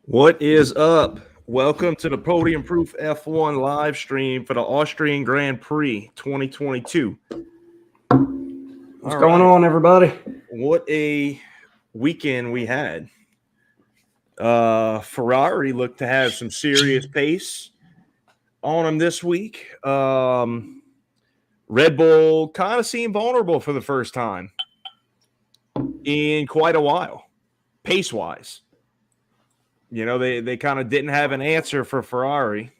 What is up? Welcome to the Podium Proof F1 live stream for the Austrian Grand Prix 2022. What's going on, everybody? What a weekend we had. Ferrari looked to have some serious pace on them this week. Red Bull kind of seemed vulnerable for the first time in quite a while, pace-wise. You know, they kind of didn't have an answer for Ferrari.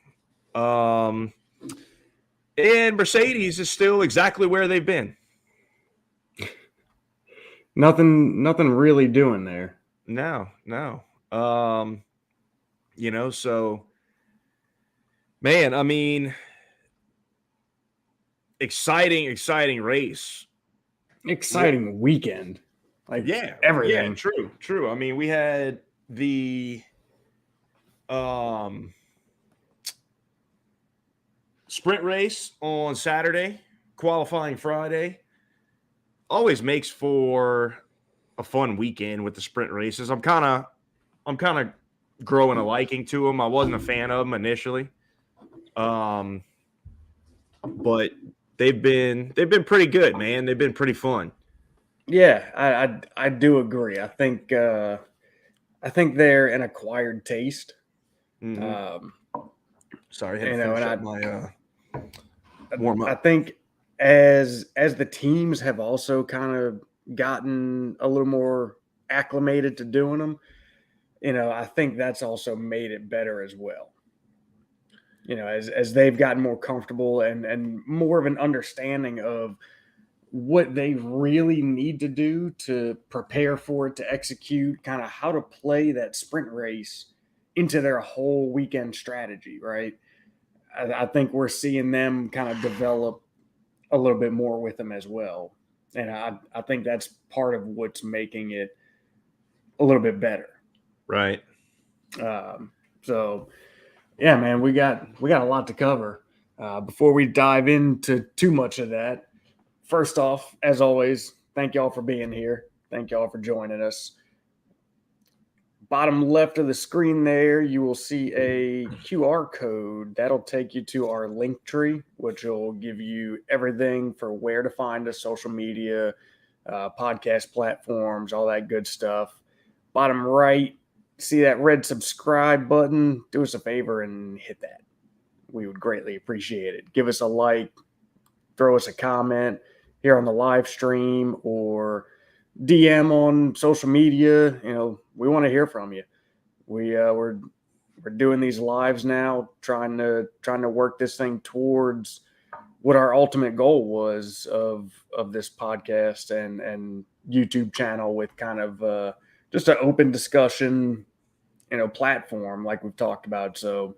And Mercedes is still exactly where they've been. Nothing really doing there. No. So, man, I mean, exciting race. Exciting weekend. Everything. Yeah, true. I mean, we had the sprint race on Saturday, qualifying Friday. Always makes for a fun weekend with the sprint races. I'm kind of growing a liking to them. I wasn't a fan of them initially, but they've been pretty good, man. They've been pretty fun. Yeah, I do agree. I think they're an acquired taste. Mm-hmm. Sorry, I had to finish up my warm up. I think as the teams have also kind of gotten a little more acclimated to doing them, I think that's also made it better as well. As they've gotten more comfortable and more of an understanding of what they really need to do to prepare for it, to execute, kind of how to play that sprint race into their whole weekend strategy, right? I think we're seeing them kind of develop a little bit more with them as well. And I think that's part of what's making it a little bit better. Right. So, yeah, man, we got a lot to cover. Before we dive into too much of that, first off, as always, thank y'all for being here. Thank y'all for joining us. Bottom left of the screen there, you will see a QR code. That'll take you to our link tree, which will give you everything for where to find us, social media, podcast platforms, all that good stuff. Bottom right, see that red subscribe button? Do us a favor and hit that. We would greatly appreciate it. Give us a like, throw us a comment here on the live stream or DM on social media. We want to hear from you. We're doing these lives now, trying to work this thing towards what our ultimate goal was of this podcast and YouTube channel, with kind of just an open discussion, platform like we've talked about. So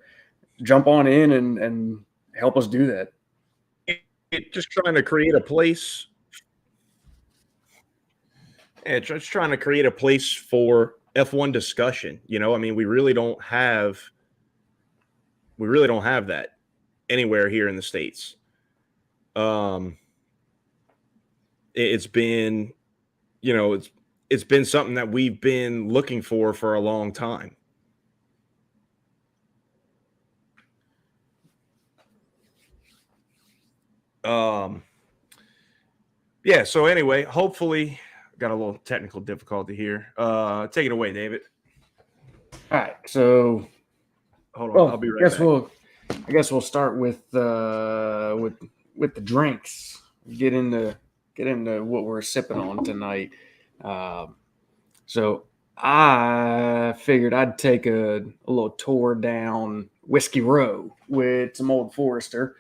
jump on in and help us do that. Just trying to create a place. Yeah, just trying to create a place for F1 discussion. I mean, we really don't have that anywhere here in the States. It's been, it's been something that we've been looking for a long time. Yeah. So anyway, hopefully, got a little technical difficulty here. Take it away, David. All right. So, hold on. I'll be right back. I guess we'll start with the drinks. Get into what we're sipping on tonight. So I figured I'd take a little tour down Whiskey Row with some Old Forester.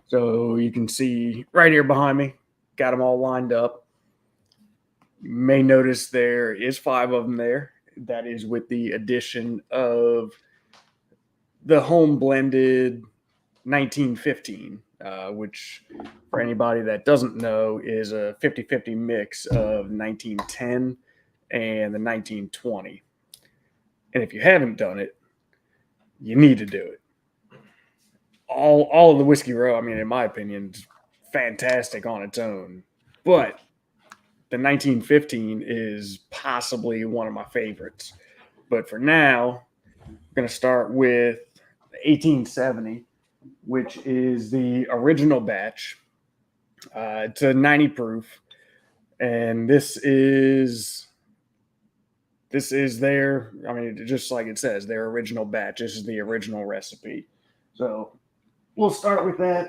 So you can see right here behind me, got them all lined up. You may notice there is 5 of them there. That is with the addition of the home blended 1915, which for anybody that doesn't know is a 50-50 mix of 1910 and the 1920. And if you haven't done it, you need to do it. All of the Whiskey Row, I mean, in my opinion, is fantastic on its own. But the 1915 is possibly one of my favorites. But for now, going to start with 1870, which is the original batch. It's a 90 proof, and this is their, I mean, just like it says, their original batch. This is the original recipe. So we'll start with that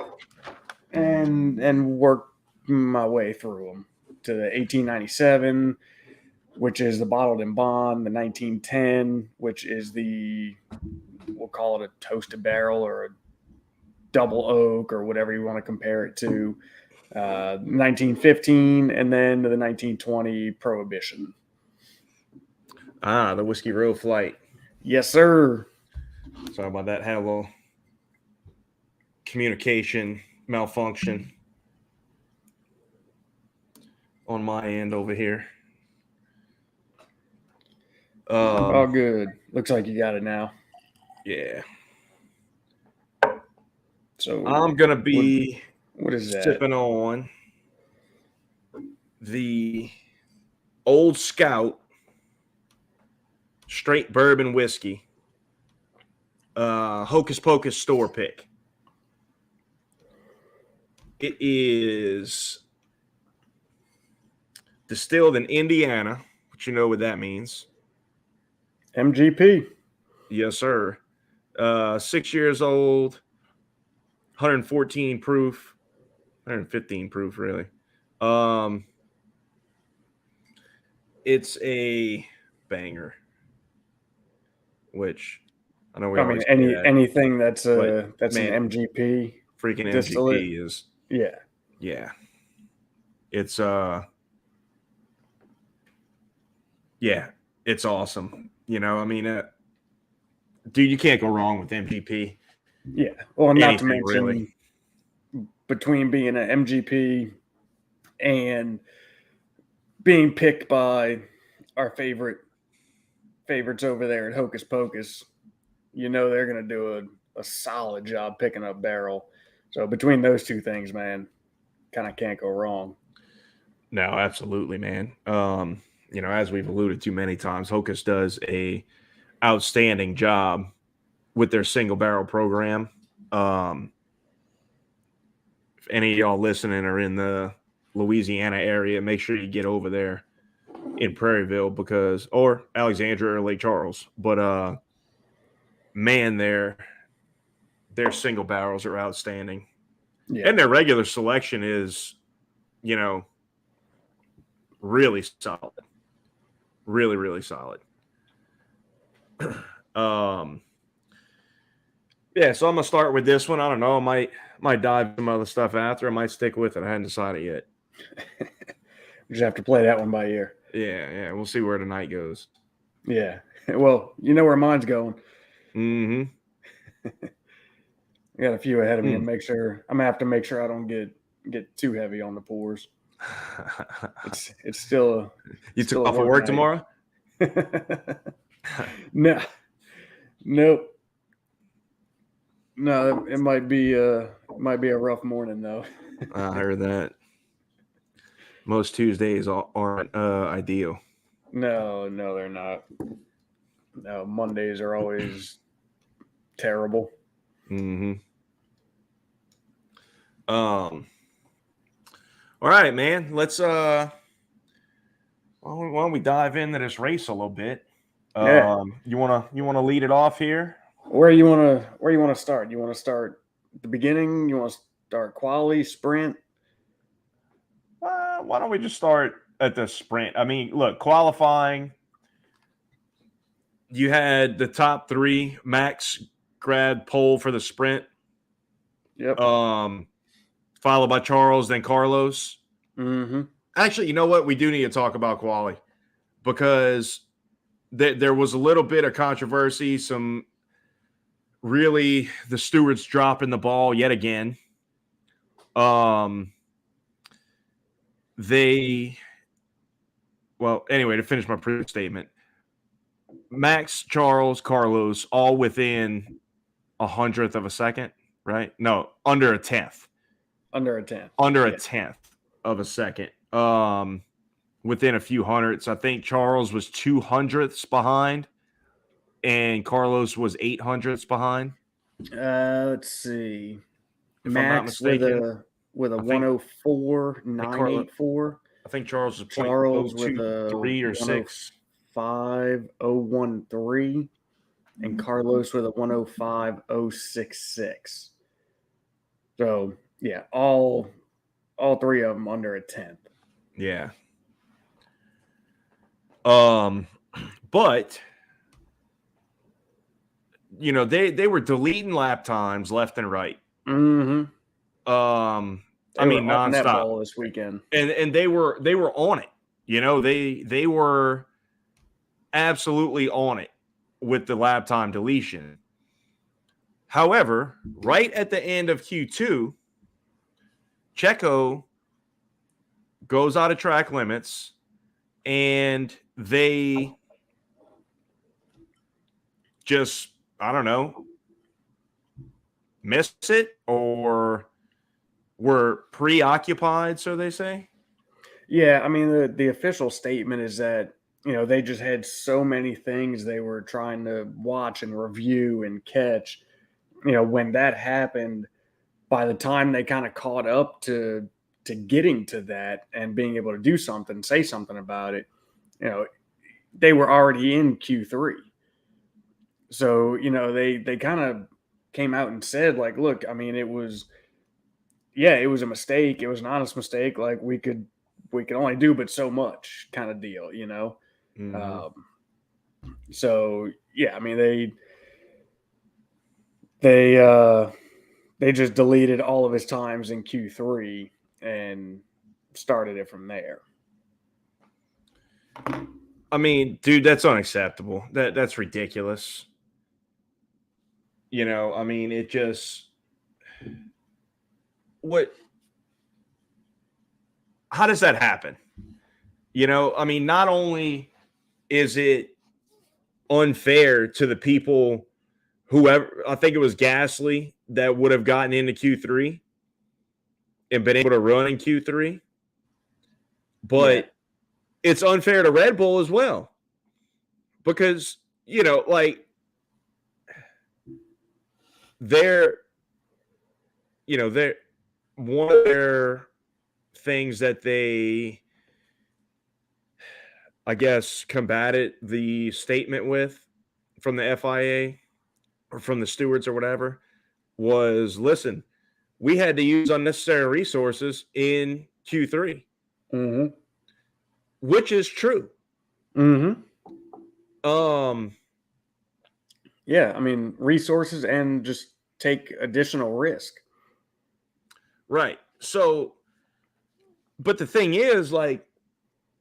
and work my way through them to the 1897, which is the bottled in bond, the 1910, which is we'll call it a toasted barrel or a double oak or whatever you want to compare it to, 1915, and then to the 1920 Prohibition. The Whiskey Row Flight. Yes, sir. Sorry about that. Had a little communication malfunction on my end over here. Oh, good. Looks like you got it now. Yeah. So I'm gonna be what is that? sipping on the Old Scout straight bourbon whiskey. Hocus Pocus store pick. It is distilled in Indiana, which you know what that means. MGP. Yes, sir. 6 years old, 114 proof, 115 proof, really. It's a banger, which I know we always say that, anything that's but, man, an MGP. Freaking distillate. MGP is yeah. It's it's awesome. You know, I mean, dude, you can't go wrong with MGP. Yeah. Well, not to Anything, mention, really. Between being an MGP and being picked by our favorites over there at Hocus Pocus, you know they're going to do a solid job picking up barrel. So between those two things, man, kind of can't go wrong. No, absolutely, man. You know, as we've alluded to many times, Hocus does a outstanding job with their single barrel program. If any of y'all listening are in the Louisiana area, make sure you get over there in Prairieville or Alexandria or Lake Charles. But man, their single barrels are outstanding. Yeah. And their regular selection is, you know, really solid. Really, really solid. Yeah, so I'm gonna start with this one. I don't know. I might dive some other stuff after. I might stick with it. I hadn't decided yet. We just have to play that one by ear. Yeah. We'll see where the night goes. Yeah. Well, you know where mine's going. Mm-hmm. I got a few ahead of me and I'm gonna have to make sure I don't get too heavy on the pours. It's still you took off of work tomorrow? No. Nope. No, it might be a rough morning though. I heard that. Most Tuesdays aren't ideal. No, they're not. No, Mondays are always terrible. Mm-hmm. All right, man. Let's why don't we dive into this race a little bit? Yeah. You wanna lead it off here? Where you wanna start? You wanna start at the beginning? You wanna start quali, sprint? Why don't we just start at the sprint? I mean, look, qualifying, you had the top three. Max grabbed pole for the sprint. Yep. Followed by Charles, then Carlos. Mm-hmm. Actually, you know what? We do need to talk about quali because there was a little bit of controversy. Some really the stewards dropping the ball yet again. Anyway, to finish my previous statement, Max, Charles, Carlos, all within 100th of a second, right? No, under a tenth. Under a tenth. Under a tenth of a second. Within a few hundredths. I think Charles was 200ths behind and Carlos was 800ths behind. Let's see. If I'm not Max with mistaken, a I think 104.984. I think Charles is Charles with a 0.023 or 6. 105.013, and Carlos with a 105.066. So yeah, all three of them under a 10th. Yeah. But you know, they were deleting lap times left and right. Mm-hmm. I mean, were on that nonstop. ball this weekend, And they were on it. You know, they were absolutely on it with the lap time deletion. However, right at the end of Q2, Checo goes out of track limits, and they just, I don't know, miss it or were preoccupied, so they say. Yeah, I mean the official statement is that they just had so many things they were trying to watch and review and catch. When that happened, by the time they kind of caught up to getting to that and being able to do something, say something about it, they were already in Q3. So they kind of came out and said like, look, I mean it was a mistake. It was an honest mistake. Like we could only do but so much kind of deal, Mm-hmm. So yeah, I mean they just deleted all of his times in Q3 and started it from there. I mean, dude, that's unacceptable. That's ridiculous. You know, I mean, it just what how does that happen? You know, I mean, not only is it unfair to the people whoever I think it was Gasly that would have gotten into Q3 and been able to run in Q3, Yeah. but it's unfair to Red Bull as well. Because, you know, like they're one of their things that they I guess combated the statement with from the FIA or from the stewards or whatever was listen, we had to use unnecessary resources in Q3, Mm-hmm. which is true. Mm-hmm. Um, Yeah, I mean resources and just take additional risk. right. So, but the thing is, like,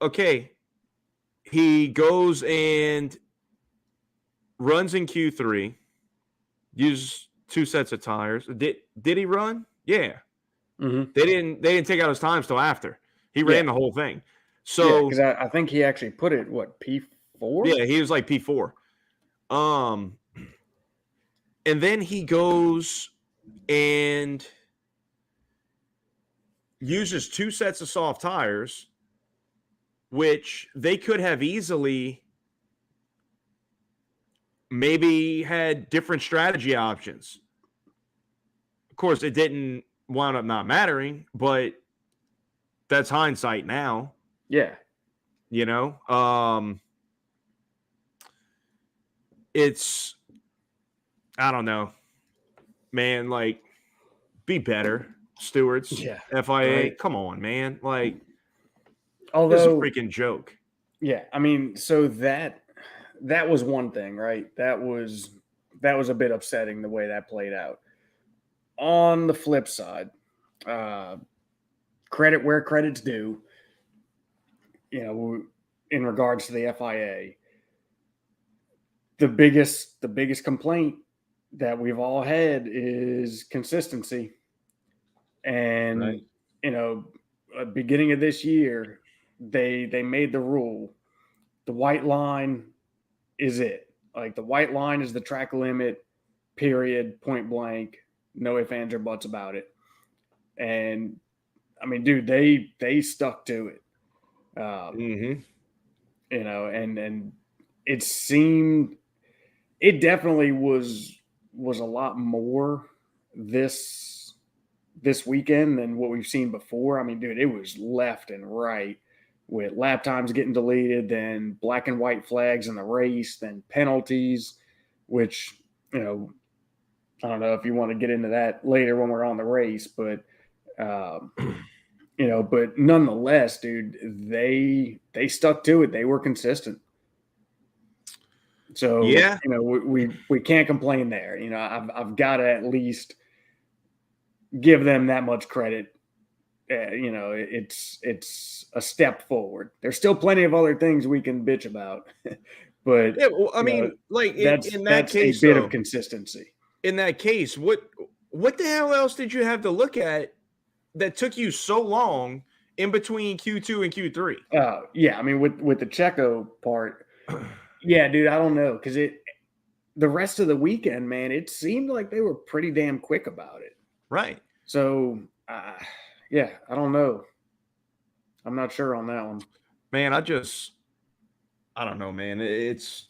okay, he goes and runs in Q3, uses 2 sets of tires. Did he run? Yeah. Mm-hmm. They didn't take out his times till after. He Yeah, ran the whole thing. yeah, because So I think he actually put it P4. yeah, he was like P4. Um, and then he goes and uses 2 sets of soft tires, which they could have easily maybe had different strategy options. Of course, it didn't wound up not mattering, but that's hindsight now, Yeah. you know. It's I don't know, man, like be better, stewards, Yeah. FIA. Right. Come on, man. Like this is a Although, freaking joke. yeah, I mean, so that was one thing, right? That was a bit upsetting the way that played out. On the flip side, uh, credit where credit's due. In regards to the FIA, the biggest complaint that we've all had is consistency. And Right. beginning of this year, they made the rule: the white line is it. Like the white line is the track limit. Period. Point blank. No ifs, ands, or buts about it. And I mean, dude, they stuck to it. Mm-hmm. And it seemed it definitely was a lot more this weekend than what we've seen before. I mean, dude, it was left and right with lap times getting deleted, then black and white flags in the race, then penalties, which, you know, I don't know if you want to get into that later when we're on the race, but um, you know, but nonetheless, dude, they stuck to it. They were consistent. So, Yeah. you know, we can't complain there. You know, I've got to at least give them that much credit. You know, it's a step forward. There's still plenty of other things we can bitch about, but Yeah, well, I you know, mean, like in that that's a case, bit of though, consistency. in that case, what the hell else did you have to look at that took you so long in between Q2 and Q3? Yeah, I mean, with the Checo part, yeah, dude, I don't know because the rest of the weekend, man, it seemed like they were pretty damn quick about it. Right. So, yeah, I don't know. I'm not sure on that one. Man, I don't know, man. It's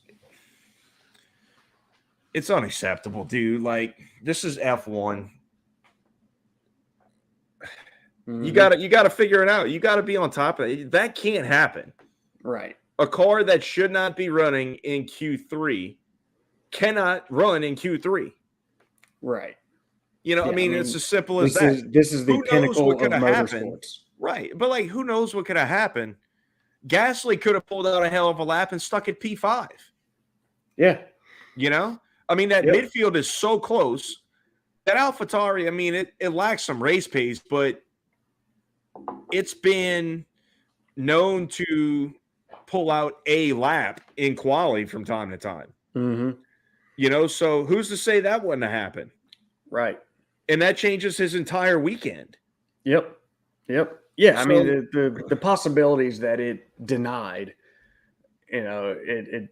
unacceptable, dude. Like, this is F1. Mm-hmm. You gotta figure it out. You gotta be on top of it. That can't happen. Right. A car that should not be running in Q3 cannot run in Q3. Right. You know, Yeah, I mean, it's as simple as that. This is the Who knows what pinnacle could of have happened? motorsports. Right. But like, who knows what could have happened? Gasly could have pulled out a hell of a lap and stuck at P5. Yeah. You know? I mean, that Yep. midfield is so close. That AlphaTauri, I mean, it lacks some race pace, but it's been known to pull out a lap in quali from time to time. Mm-hmm. You know, so who's to say that wouldn't have happened? Right. And that changes his entire weekend. Yep. Yep. Yeah. I So, mean, the possibilities that it denied, you know, it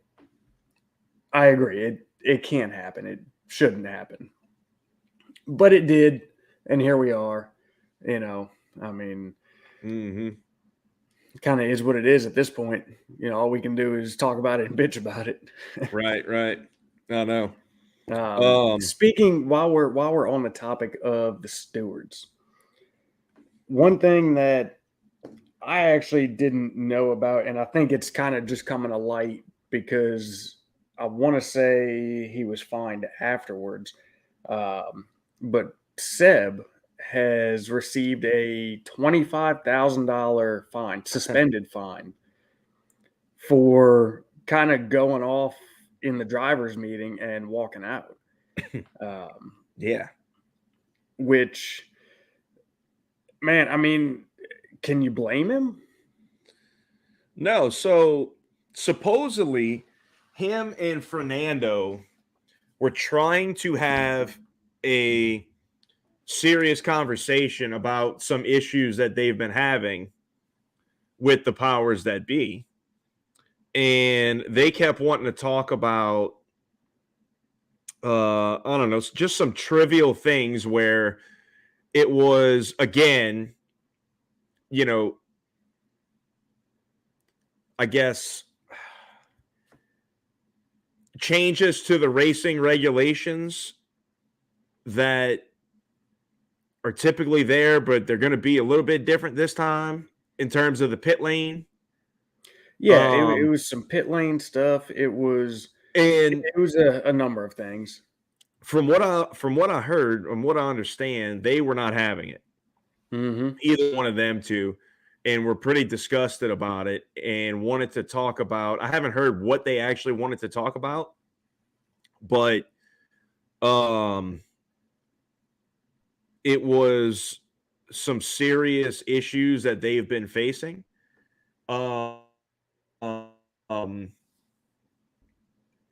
I agree. It can't happen. It shouldn't happen. But it did, and here we are. You know, I mean, kind of is what it is at this point. You know, all we can do is talk about it and bitch about it. right, right. I know. Speaking while we're on the topic of the stewards, one thing that I actually didn't know about, and I think it's kind of just coming to light because I want to say he was fined afterwards. But Seb has received a $25,000 fine, suspended fine, for kind of going off in the driver's meeting and walking out. Yeah. Which, man, I mean, can you blame him? No, so supposedly him and Fernando were trying to have a serious conversation about some issues that they've been having with the powers that be. And they kept wanting to talk about I don't know, just some trivial things where it was, again, you know, I guess changes to the racing regulations that are typically there, but they're going to be a little bit different this time in terms of the pit lane. Yeah, it was some pit lane stuff. It was a number of things. From what I heard and what I understand, they were not having it. Mm-hmm. Either one of them two, and were pretty disgusted about it and wanted to talk about. I haven't heard what they actually wanted to talk about, but it was some serious issues that they've been facing.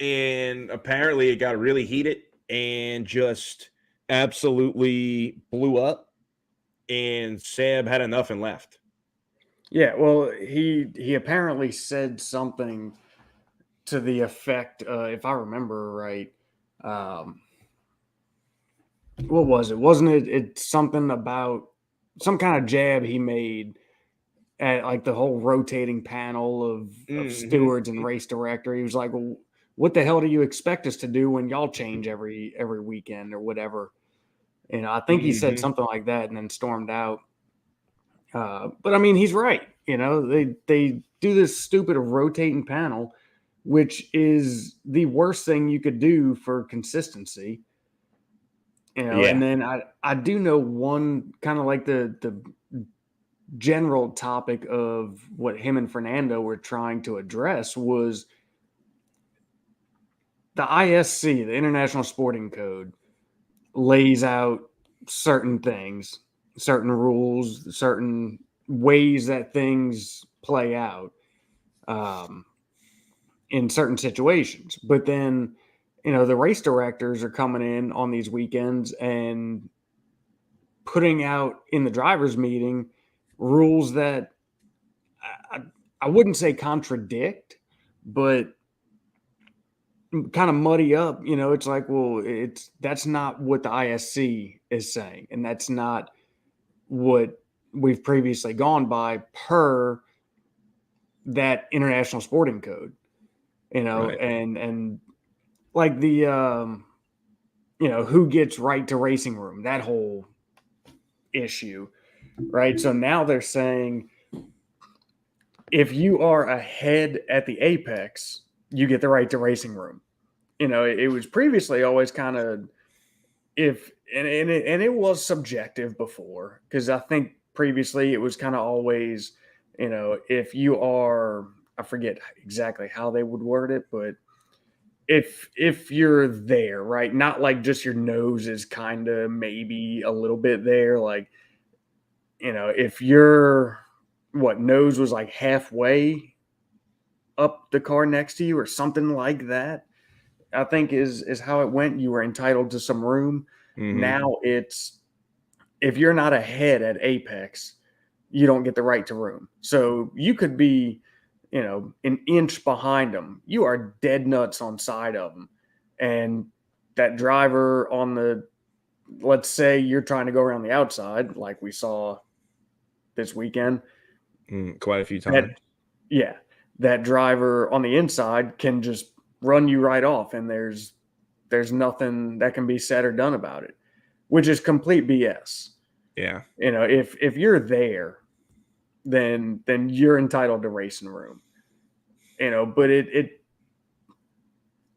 And apparently it got really heated and just absolutely blew up. And Seb had enough and left. Yeah, well, he apparently said something to the effect, if I remember right. What was it? Wasn't it? It's something about some kind of jab he made at like the whole rotating panel of stewards and race director. He was like, "Well, what the hell do you expect us to do when y'all change every weekend or whatever? I think he said something like that and then stormed out. But I mean, he's right. They do this stupid rotating panel, which is the worst thing you could do for consistency. And then I do know one kind of like the general topic of what him and Fernando were trying to address was the ISC, the International Sporting Code, lays out certain things, certain rules, certain ways that things play out in certain situations. But then, the race directors are coming in on these weekends and putting out in the drivers' meeting rules that I wouldn't say contradict, but kind of muddy up. It's like, well, that's not what the ISC is saying, and that's not what we've previously gone by per that International Sporting Code. Right. And like the who gets right to racing room, that whole issue, right? So now they're saying if you are ahead at the apex, you get the right to racing room. It was previously always kind of it was subjective before, because I think previously it was kind of always, if you are, I forget exactly how they would word it, but if you're there, right, not like just your nose is kind of maybe a little bit there, like, if your nose was like halfway up the car next to you or something like that, I think is how it went. You were entitled to some room. Now it's, if you're not ahead at apex, you don't get the right to room. So you could be, an inch behind them. You are dead nuts on side of them. And that driver on the, let's say you're trying to go around the outside, like we saw this weekend. Quite a few times. That driver on the inside can just run you right off, and there's nothing that can be said or done about it, which is complete BS. Yeah. If you're there, then you're entitled to racing room. But it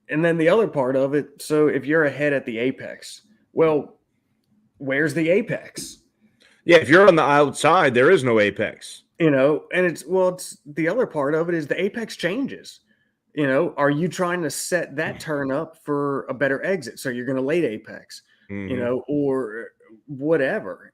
and then the other part of it, so if you're ahead at the apex, well, where's the apex? Yeah, if you're on the outside, there is no apex. And it's the other part of it is the apex changes. Are you trying to set that turn up for a better exit? So you're going to late apex, or whatever,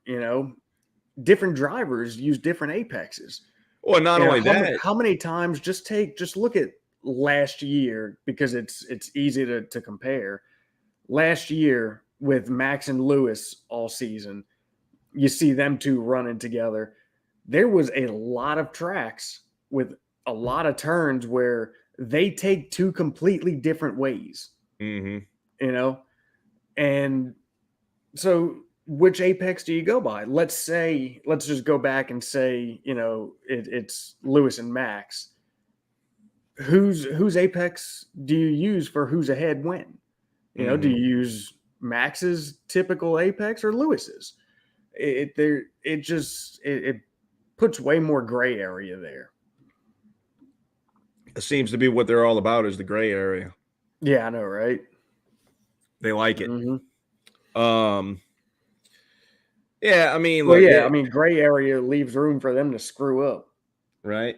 different drivers use different apexes. Well, not only that, how many times, just look at last year, because it's easy to compare. Last year with Max and Lewis all season, you see them two running together. There was a lot of tracks with a lot of turns where they take two completely different ways, and so which apex do you go by? Let's just go back and say, it's Lewis and Max. Whose apex do you use for who's ahead when? Do you use Max's typical apex or Lewis's? It puts way more gray area there. It seems to be what they're all about, is the gray area. Yeah, I know, right? They like it. Yeah, I mean, look, gray area leaves room for them to screw up, right,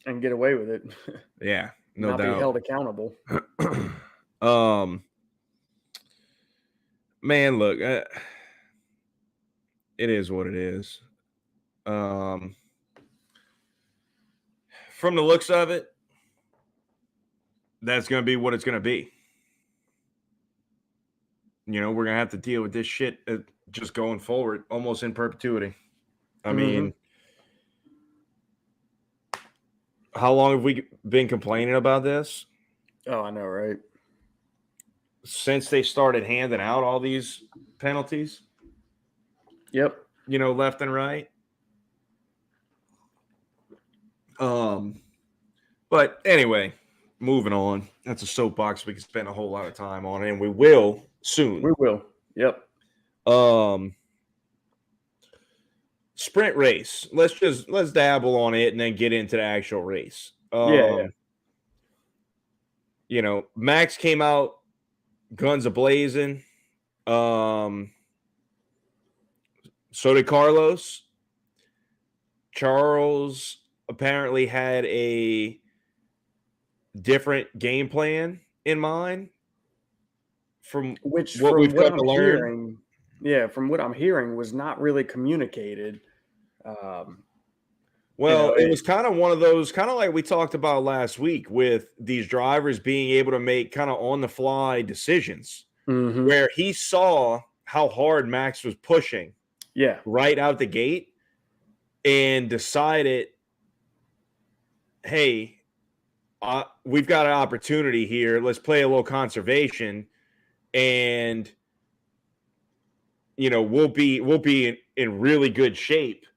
and get away with it. Yeah, no not doubt. Be held accountable. Man, look, it is what it is. From the looks of it, that's going to be what it's going to be. We're going to have to deal with this shit just going forward, almost in perpetuity. I mean, how long have we been complaining about this? Oh, I know, right? Since they started handing out all these penalties. Yep. Left and right. But anyway, moving on. That's a soapbox we can spend a whole lot of time on, and we will soon. We will. Yep. Sprint race. Let's dabble on it and then get into the actual race. Yeah. You know, Max came out guns a-blazing. So did Carlos. Charles apparently had a different game plan in mind from what we've come to learn. From what I'm hearing, was not really communicated. Well, it was kind of one of those, kind of like we talked about last week with these drivers being able to make kind of on the fly decisions, where he saw how hard Max was pushing right out the gate and decided, hey, we've got an opportunity here. Let's play a little conservation, and you know, we'll be in really good shape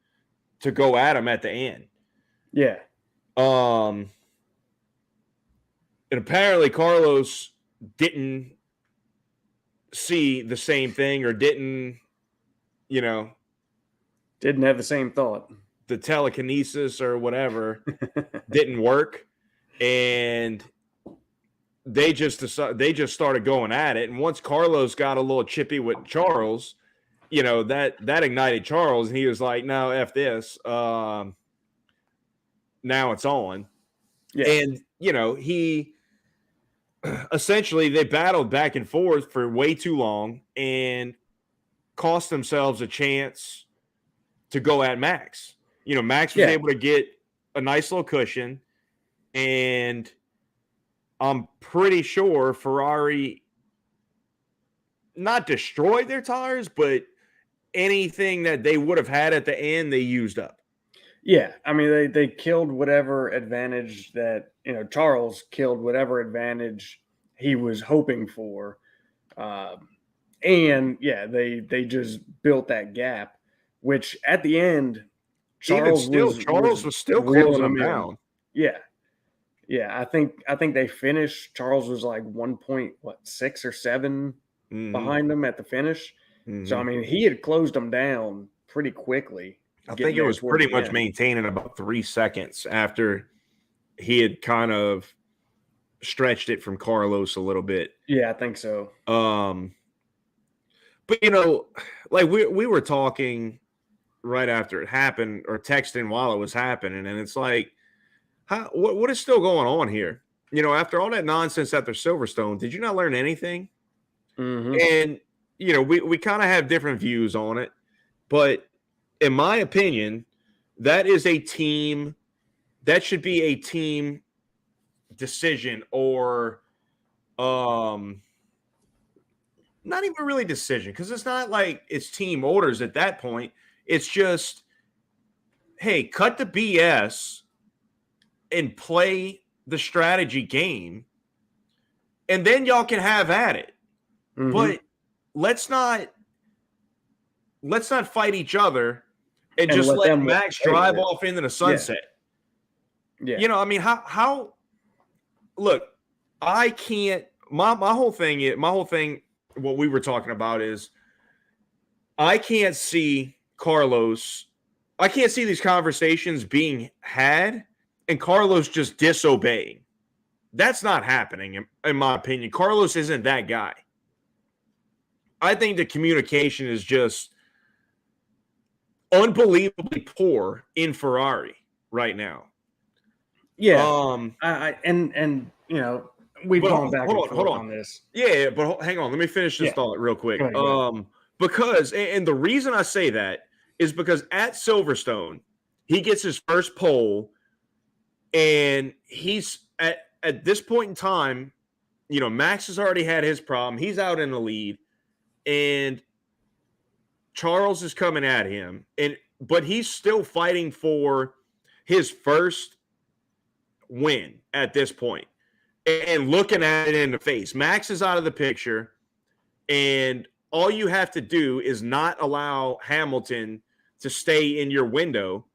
to go at him at the end. Yeah. And apparently Carlos didn't see the same thing, or didn't have the same thought. The telekinesis or whatever didn't work, and they just started going at it. And once Carlos got a little chippy with Charles, you know, that ignited Charles, and he was like, no, F this. Now it's on. Yeah. And, you know, he essentially, they battled back and forth for way too long and cost themselves a chance to go at Max. You know, Max was able to get a nice little cushion, and I'm pretty sure Ferrari not destroyed their tires, but anything that they would have had at the end, they used up. Yeah, I mean, they killed whatever advantage that, you know, Charles killed whatever advantage he was hoping for. And, yeah, they just built that gap, which at the end, Charles was still closing them down. Yeah. Yeah, I think they finished. Charles was like 1.6 or 7 behind them at the finish. So, I mean, he had closed them down pretty quickly. I think it was pretty much maintaining about 3 seconds after he had kind of stretched it from Carlos a little bit. Yeah, I think so. But, you know, like we were talking right after it happened, or texting while it was happening, and it's like, what is still going on here? You know, after all that nonsense after Silverstone, did you not learn anything? And, you know, we kind of have different views on it, but in my opinion, that is a team – that should be a team decision, or not even really decision, because it's not like it's team orders at that point. It's just, hey, cut the BS and play the strategy game, and then y'all can have at it. But let's not fight each other and just let Max drive off into the sunset. Yeah. You know, I mean, how look, I can't, my whole thing, what we were talking about is, I can't see Carlos, I can't see these conversations being had and Carlos just disobeying. That's not happening, in my opinion. Carlos isn't that guy. I think the communication is just unbelievably poor in Ferrari right now. Yeah. And you know, we've gone back and forth on this. Yeah, but hang on. Let me finish this thought real quick. Go ahead. Because, and the reason I say that is because at Silverstone, he gets his first pole, and he's at this point in time, you know, Max has already had his problem. He's out in the lead, and Charles is coming at him, but he's still fighting for his first win at this point, and looking at it in the face. Max is out of the picture, and all you have to do is not allow Hamilton to stay in your window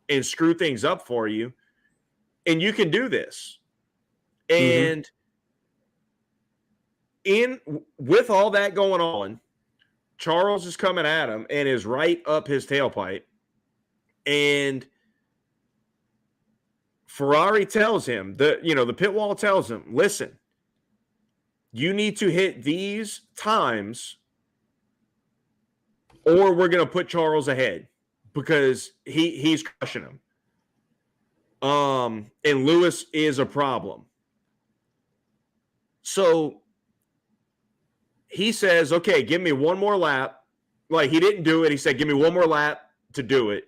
and screw things up for you, and you can do this. And with all that going on, Charles is coming at him and is right up his tailpipe. And Ferrari tells him, the pit wall tells him, listen, you need to hit these times or we're going to put Charles ahead because he's crushing him. And Lewis is a problem. So he says, okay, give me one more lap. Like, he didn't do it. He said, give me one more lap to do it.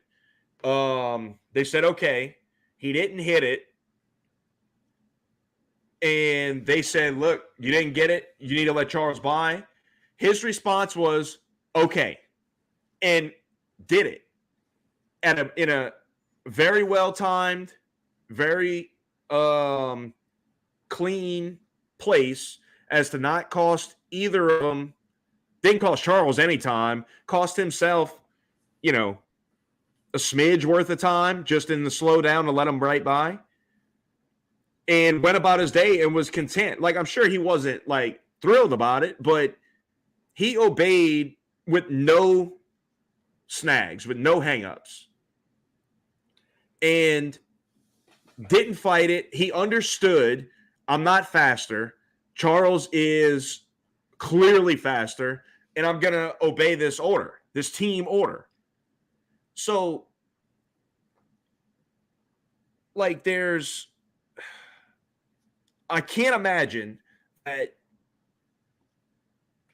They said, okay. He didn't hit it. And they said, look, you didn't get it. You need to let Charles by. His response was, okay. And did it in a very well-timed, very clean place as to not cost either of them. Didn't cost Charles any time. Cost himself, a smidge worth of time just in the slow down to let him right by. And went about his day and was content. Like, I'm sure he wasn't, like, thrilled about it, but he obeyed with no snags, with no hangups. And didn't fight it. He understood, I'm not faster. Charles is clearly faster, and I'm going to obey this order, this team order. So, like, I can't imagine that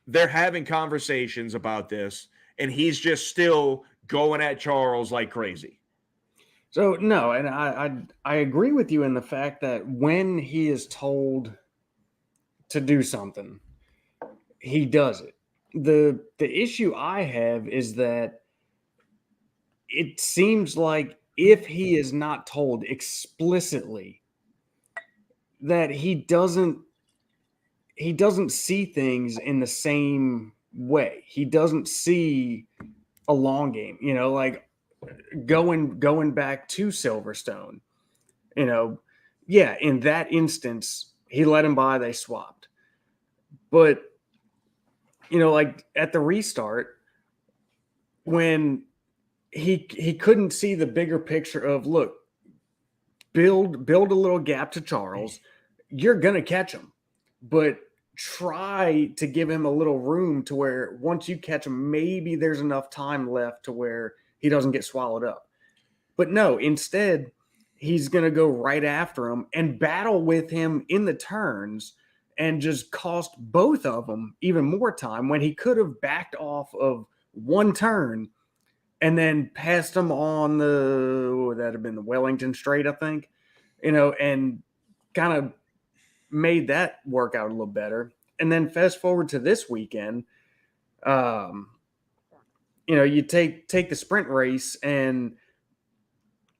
they're having conversations about this, and he's just still going at Charles like crazy. So, no, and I agree with you in the fact that when he is told to do something, he does it. The issue I have is that it seems like if he is not told explicitly that he doesn't see things in the same way. He doesn't see a long game, like going back to Silverstone, in that instance, he let him by, they swapped. But, like at the restart, when he couldn't see the bigger picture of, look, build a little gap to Charles, you're going to catch him. But try to give him a little room to where once you catch him, maybe there's enough time left to where he doesn't get swallowed up. But no, instead, he's going to go right after him and battle with him in the turns and just cost both of them even more time when he could have backed off of one turn and then passed him on that'd have been the Wellington Straight, I think, and kind of made that work out a little better. And then fast forward to this weekend, you take the sprint race, and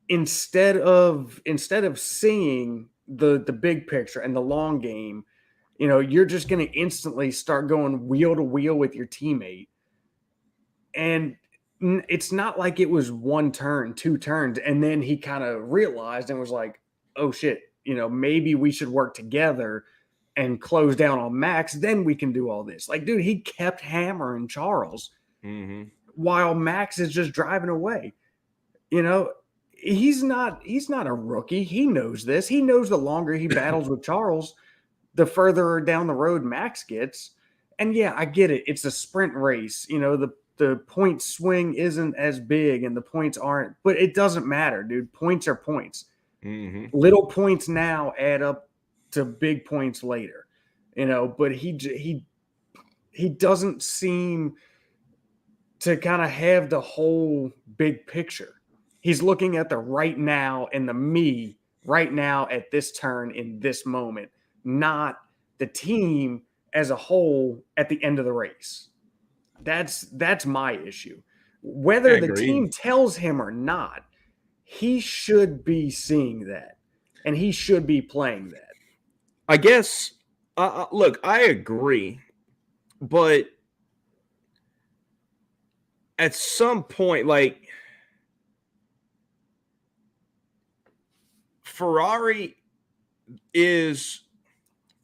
instead of seeing the big picture and the long game, you're just going to instantly start going wheel to wheel with your teammate. And it's not like it was one turn, two turns, and then he kind of realized and was like, oh shit, maybe we should work together and close down on Max, then we can do all this. Like, dude, he kept hammering Charles while Max is just driving away. He's not a rookie. He knows this. He knows the longer he battles with Charles, the further down the road Max gets. And yeah, I get it. It's a sprint race. The point swing isn't as big and the points aren't, but it doesn't matter, dude. Points are points. Little points now add up to big points later, but he doesn't seem to kind of have the whole big picture. He's looking at the right now and the me right now at this turn in this moment, not the team as a whole at the end of the race. That's my issue. Whether the team tells him or not, he should be seeing that, and he should be playing that. I guess, look, I agree, but at some point, like, Ferrari is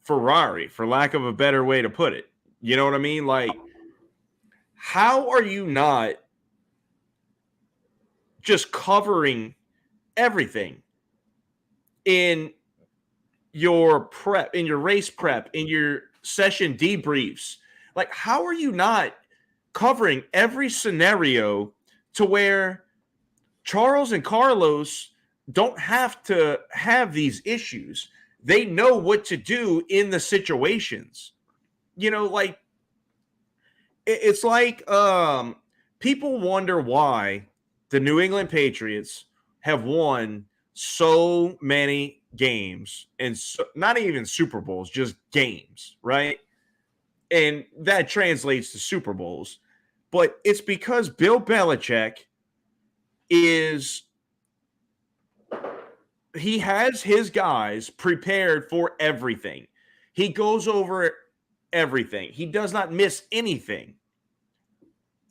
Ferrari, for lack of a better way to put it. You know what I mean? Like, how are you not just covering everything in your prep, in your race prep, in your session debriefs? Like, how are you not covering every scenario to where Charles and Carlos don't have to have these issues? They know what to do in the situations. You know, like, it's like people wonder why the New England Patriots have won so many games, and not even Super Bowls, just games, right? And that translates to Super Bowls. But it's because Bill Belichick he has his guys prepared for everything. He goes over everything. He does not miss anything.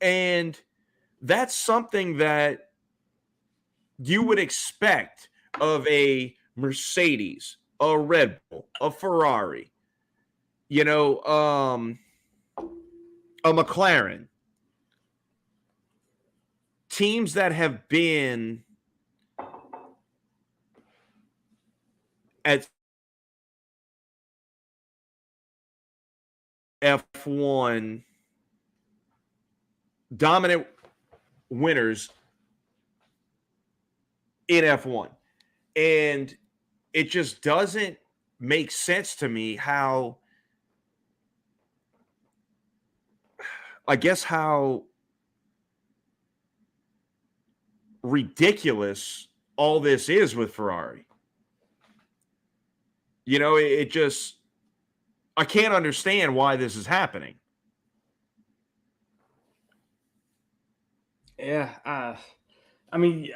And that's something that you would expect of a Mercedes, a Red Bull, a Ferrari, you know, a McLaren. Teams that have been at F1 dominant winners in F1. And it just doesn't make sense to me how, I guess, how ridiculous all this is with Ferrari. You know, it just, I can't understand why this is happening. Yeah, I mean,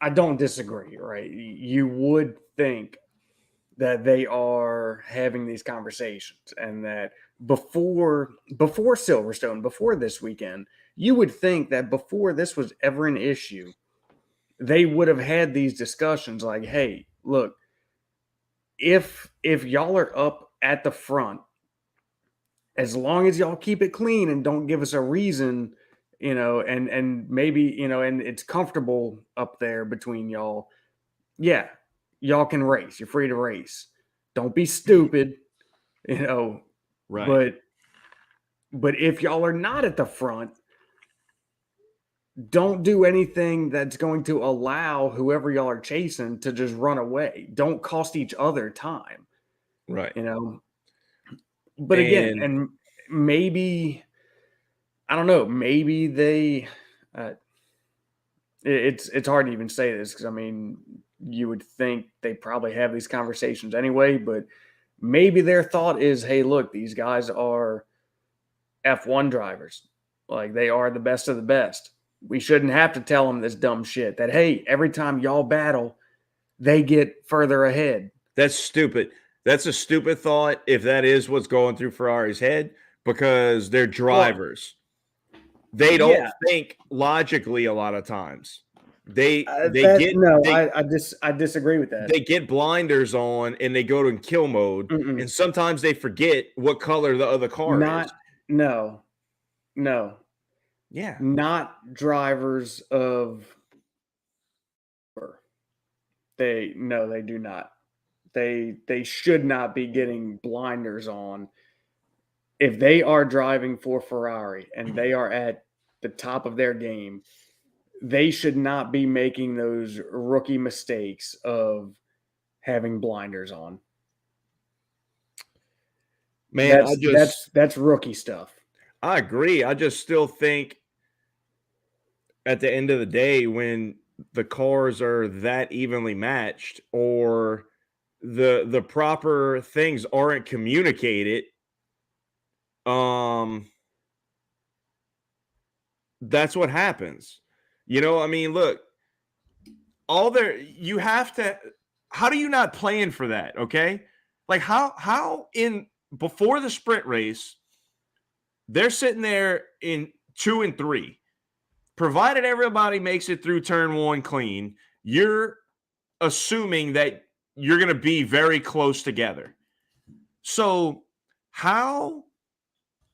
I don't disagree, right? You would think that they are having these conversations, and that before Silverstone, before this weekend, you would think that before this was ever an issue, they would have had these discussions like, hey, look, if y'all are up at the front, as long as y'all keep it clean and don't give us a reason, and maybe, and it's comfortable up there between y'all, yeah, y'all can race. You're free to race. Don't be stupid, Right. But if y'all are not at the front, don't do anything that's going to allow whoever y'all are chasing to just run away. Don't cost each other time. Right. But again, and maybe, I don't know, maybe they it's hard to even say this, because I mean, you would think they probably have these conversations anyway, but maybe their thought is, hey, look, these guys are F1 drivers. Like, they are the best of the best. We shouldn't have to tell them this dumb shit that, hey, every time y'all battle, they get further ahead. That's stupid. That's a stupid thought if that is what's going through Ferrari's head, because they're drivers. They don't think logically a lot of times. I disagree with that. They get blinders on and they go to kill mode, and sometimes they forget what color the other car is. No. Yeah. Not drivers of. They do not. They should not be getting blinders on. If they are driving for Ferrari and they are at the top of their game, they should not be making those rookie mistakes of having blinders on. Man, that's rookie stuff. I agree. I just still think at the end of the day, when the cars are that evenly matched, or the proper things aren't communicated, that's what happens. I mean, look, you have to, how do you not plan for that? Okay. Like, how before the sprint race, they're sitting there in 2 and 3, provided everybody makes it through turn 1 clean, you're assuming that you're going to be very close together. So how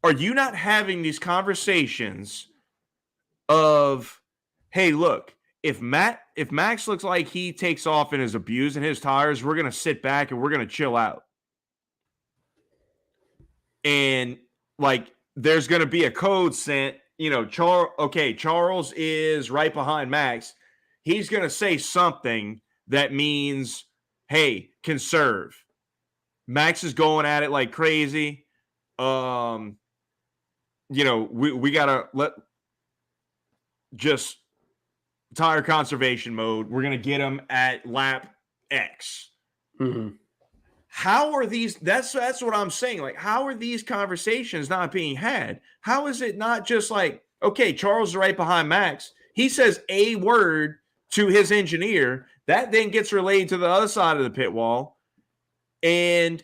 are you not having these conversations of, hey, look, if Max looks like he takes off and is abusing his tires, we're gonna sit back and we're gonna chill out. And like there's gonna be a code sent, Charles is right behind Max. He's gonna say something that means, hey, conserve. Max is going at it like crazy. We gotta let just tire conservation mode. We're gonna get him at lap X. Mm-hmm. How are these? That's what I'm saying. Like, how are these conversations not being had? How is it not just like, okay, Charles is right behind Max. He says a word to his engineer that then gets relayed to the other side of the pit wall, and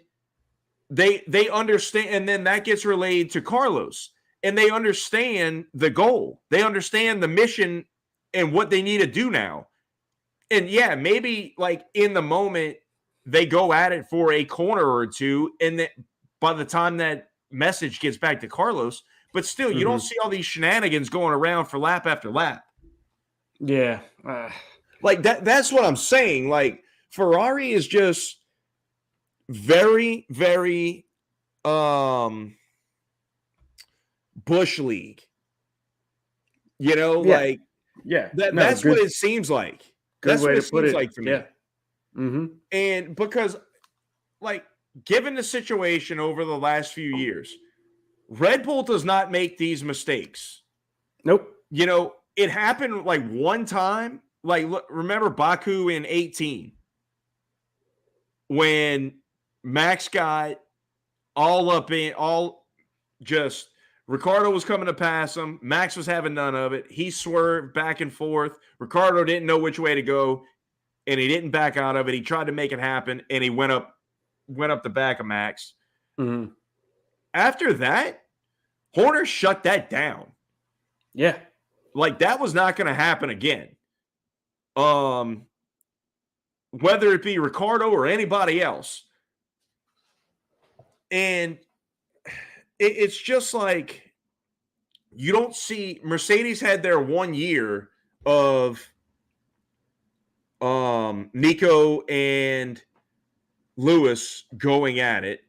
they understand, and then that gets relayed to Carlos, and they understand the goal. They understand the mission and what they need to do now. And yeah, maybe like in the moment they go at it for a corner or two, and then by the time that message gets back to Carlos, but still, you don't see all these shenanigans going around for lap after lap. Yeah. Like that's what I'm saying. Like Ferrari is just very, very Bush League. Like that's what it seems like. That's what it seems like for me. Yeah. Mm-hmm. And because, like, given the situation over the last few years, Red Bull does not make these mistakes. Nope. It happened like one time. Like, look, remember Baku in 2018 when Max got Ricardo was coming to pass him. Max was having none of it. He swerved back and forth. Ricardo didn't know which way to go, and he didn't back out of it. He tried to make it happen, and he went up the back of Max. Mm-hmm. After that, Horner shut that down. Yeah. Like, that was not going to happen again. Whether it be Ricardo or anybody else. And it's just like you don't see Mercedes had their 1 year of Nico and Lewis going at it,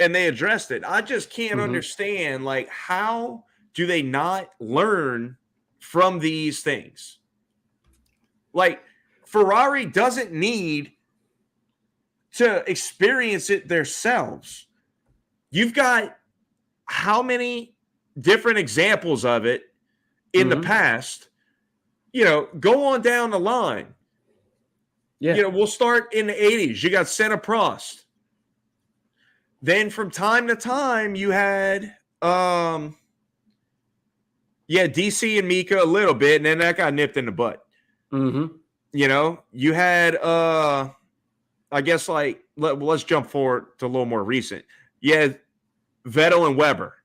and they addressed it. I just can't understand, like, how do they not learn from these things? Like, Ferrari doesn't need to experience it themselves. You've got how many different examples of it in the past? Go on down the line. Yeah. We'll start in the 80s. You got Senna Prost. Then from time to time, you had DC and Mika a little bit, and then that got nipped in the butt. Mm-hmm. You had I guess, like, let's jump forward to a little more recent. You had Vettel and Weber.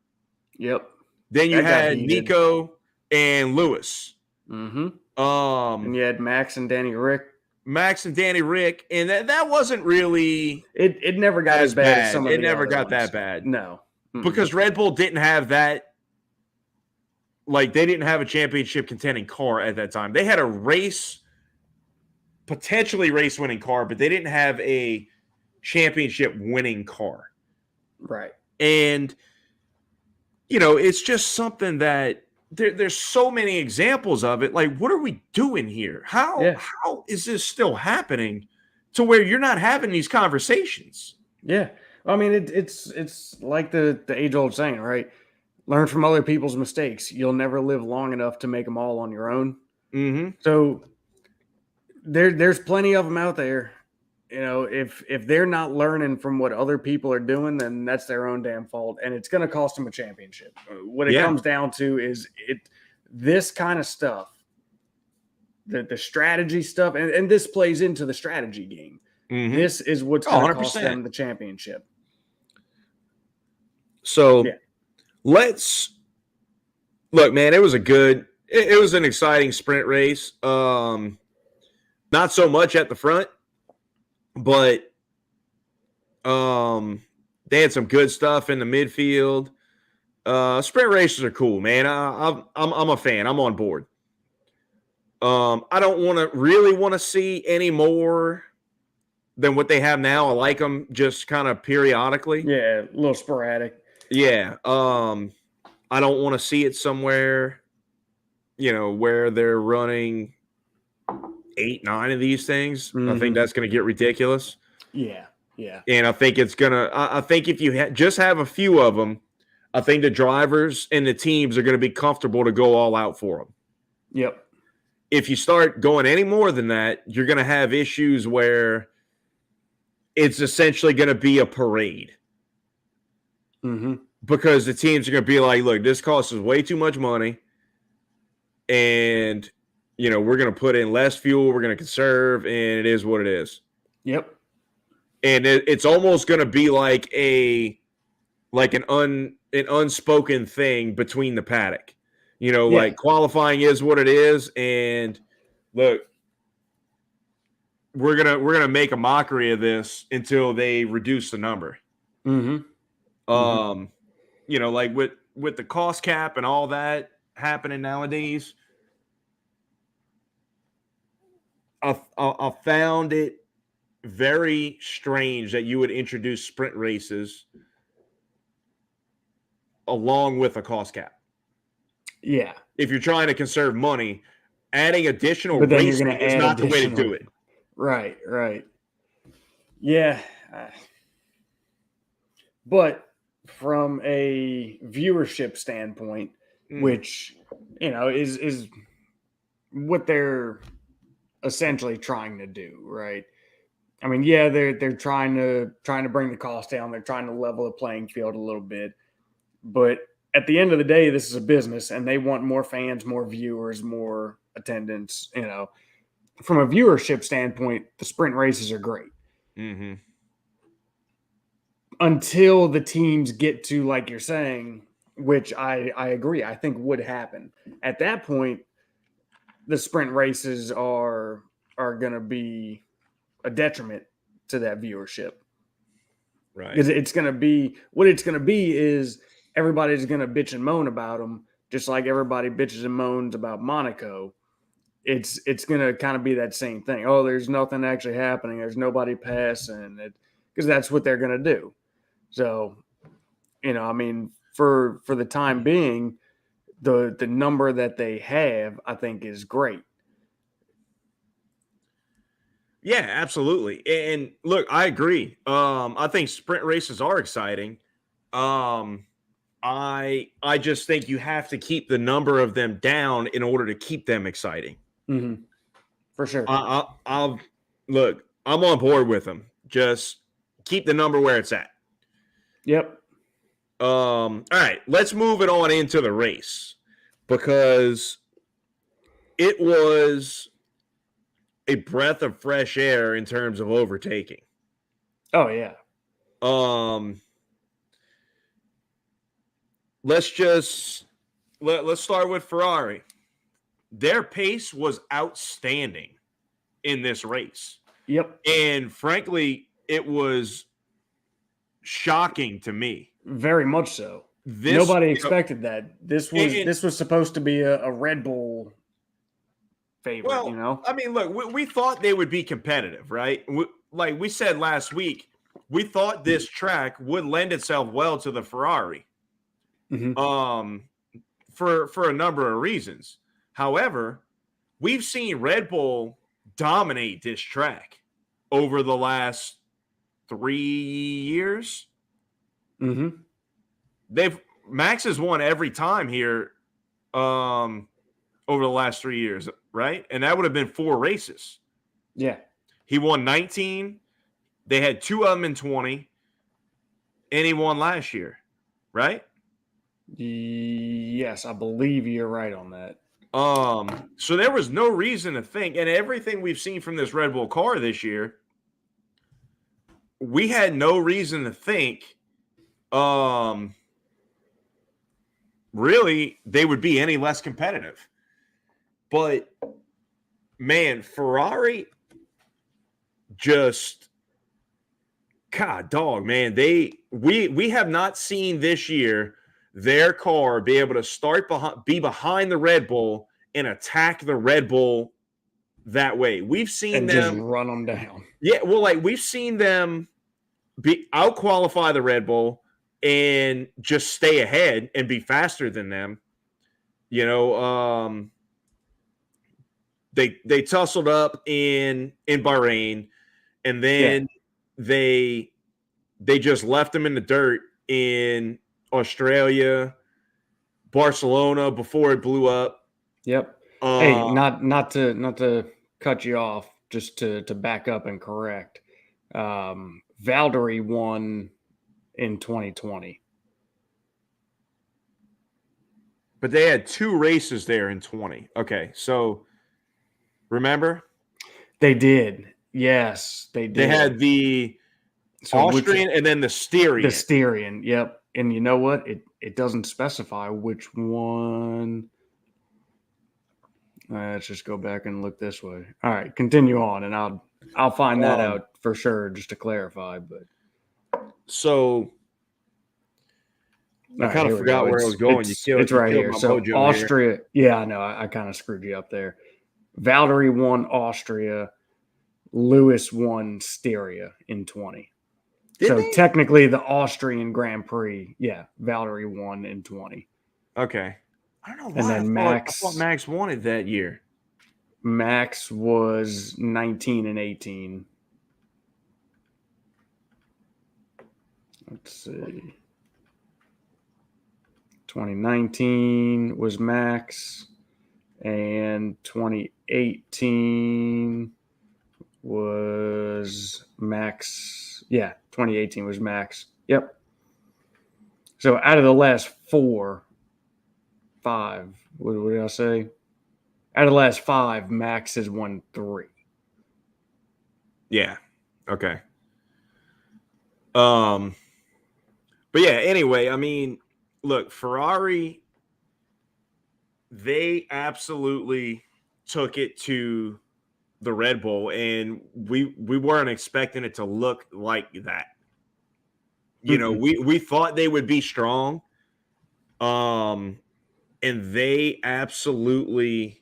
Yep. Then you had Nico and Lewis. Mm-hmm. And you had Max and Danny Rick. And that wasn't really. It never got as bad as some of the other ones. It never got that bad. No. Mm-mm. Because Red Bull didn't have that. Like, they didn't have a championship contending car at that time. They had a potentially race winning car, but they didn't have a championship winning car. Right. And, it's just something that there's so many examples of it. Like, what are we doing here? How is this still happening to where you're not having these conversations? Yeah. I mean, it's like the age-old saying, right? Learn from other people's mistakes. You'll never live long enough to make them all on your own. Mm-hmm. So there's plenty of them out there. If they're not learning from what other people are doing, then that's their own damn fault, and it's going to cost them a championship. What it comes down to is this kind of stuff, the strategy stuff, and this plays into the strategy game. Mm-hmm. This is what's going to cost them the championship. So let's look, man. It was an exciting sprint race. Not so much at the front. But They had some good stuff in the midfield. Sprint races are cool, man. I'm a fan. I'm on board. I don't want to see any more than what they have now. I like them just kind of periodically. Yeah, a little sporadic. Yeah. I don't want to see it somewhere, where they're running 8, 9 of these things. Mm-hmm. I think that's going to get ridiculous. Yeah. Yeah. And I think it's I think if you just have a few of them, I think the drivers and the teams are going to be comfortable to go all out for them. Yep. If you start going any more than that, you're going to have issues where it's essentially going to be a parade. Mm-hmm. Because the teams are going to be like, look, this costs us way too much money. And, we're going to put in less fuel. We're going to conserve. And it is what it is. Yep. And it's almost going to be like an unspoken thing between the paddock. Like qualifying is what it is. And look, we're gonna make a mockery of this until they reduce the number. Mm-hmm. Like with the cost cap and all that happening nowadays, I found it very strange that you would introduce sprint races along with a cost cap. Yeah. If you're trying to conserve money, adding additional racing is not the way to do it. Right. Yeah. But from a viewership standpoint, which, is what they're essentially trying to do, right? I mean, yeah, they're trying to bring the cost down. They're trying to level the playing field a little bit. But at the end of the day, this is a business, and they want more fans, more viewers, more attendance. From a viewership standpoint, the sprint races are great. Mm-hmm. Until the teams get to, like you're saying, which I agree, I think would happen. At that point, the sprint races are going to be a detriment to that viewership. Right. Because it's going to be is everybody's going to bitch and moan about them, just like everybody bitches and moans about Monaco. It's going to kind of be that same thing. Oh, there's nothing actually happening. There's nobody passing. Because that's what they're going to do. So, for the time being, the number that they have, I think, is great. Yeah, absolutely. And look, I agree. I think sprint races are exciting. I just think you have to keep the number of them down in order to keep them exciting. Mm-hmm. For sure. I'll look. I'm on board with them. Just keep the number where it's at. Yep. All right, let's move it on into the race because it was a breath of fresh air in terms of overtaking. Oh yeah. Let's start with Ferrari. Their pace was outstanding in this race. Yep. And frankly, it was shocking to me. Very much so. Nobody expected that. This was supposed to be a Red Bull favorite, well, I mean, look, we thought they would be competitive, right? Like we said last week, we thought this track would lend itself well to the Ferrari. Mm-hmm. For a number of reasons. However, we've seen Red Bull dominate this track over the last 3 years. Mm-hmm. Max has won every time here over the last 3 years, right? And that would have been 4 races. Yeah. He won 19. They had 2 of them in 20. And he won last year, right? Yes, I believe you're right on that. So there was no reason to think, and everything we've seen from this Red Bull car this year, we had no reason to think really they would be any less competitive. But man, Ferrari just God, dog, man, we have not seen this year their car be able to be behind the Red Bull and attack the Red Bull that way. We've seen and them just run them down. Yeah, well, like we've seen them out qualify the Red Bull and just stay ahead and be faster than them. You know, they tussled up in Bahrain, and then they just left them in the dirt in Australia, Barcelona before it blew up. Yep. Hey, not to cut you off, just to back up and correct. Valtteri won in 2020. But they had 2 races there in 20. Okay, so remember? They did. Yes, they did. They had the Austrian and then the Styrian. The Styrian, yep. And you know what? It doesn't specify which one. Let's just go back and look this way. All right, continue on, and I'll find that out for sure, just to clarify. But so I kind of forgot where I was going. It's right here. So Austria, yeah, I know. I kind of screwed you up there. Valtteri won Austria. Lewis won Styria in 20. Technically, the Austrian Grand Prix, Valtteri won in 20. Okay. I don't know why. And then I thought Max won it that year. Max was 19 and 18. Let's see. 2019 was Max, and 2018 was Max. Yeah, 2018 was Max. Yep. So out of the last 5, what did I say? Out of the last 5, Max has won 3. Yeah. Okay. But yeah, anyway, I mean, look, Ferrari, they absolutely took it to the Red Bull, and we weren't expecting it to look like that. You know, we thought they would be strong. And they absolutely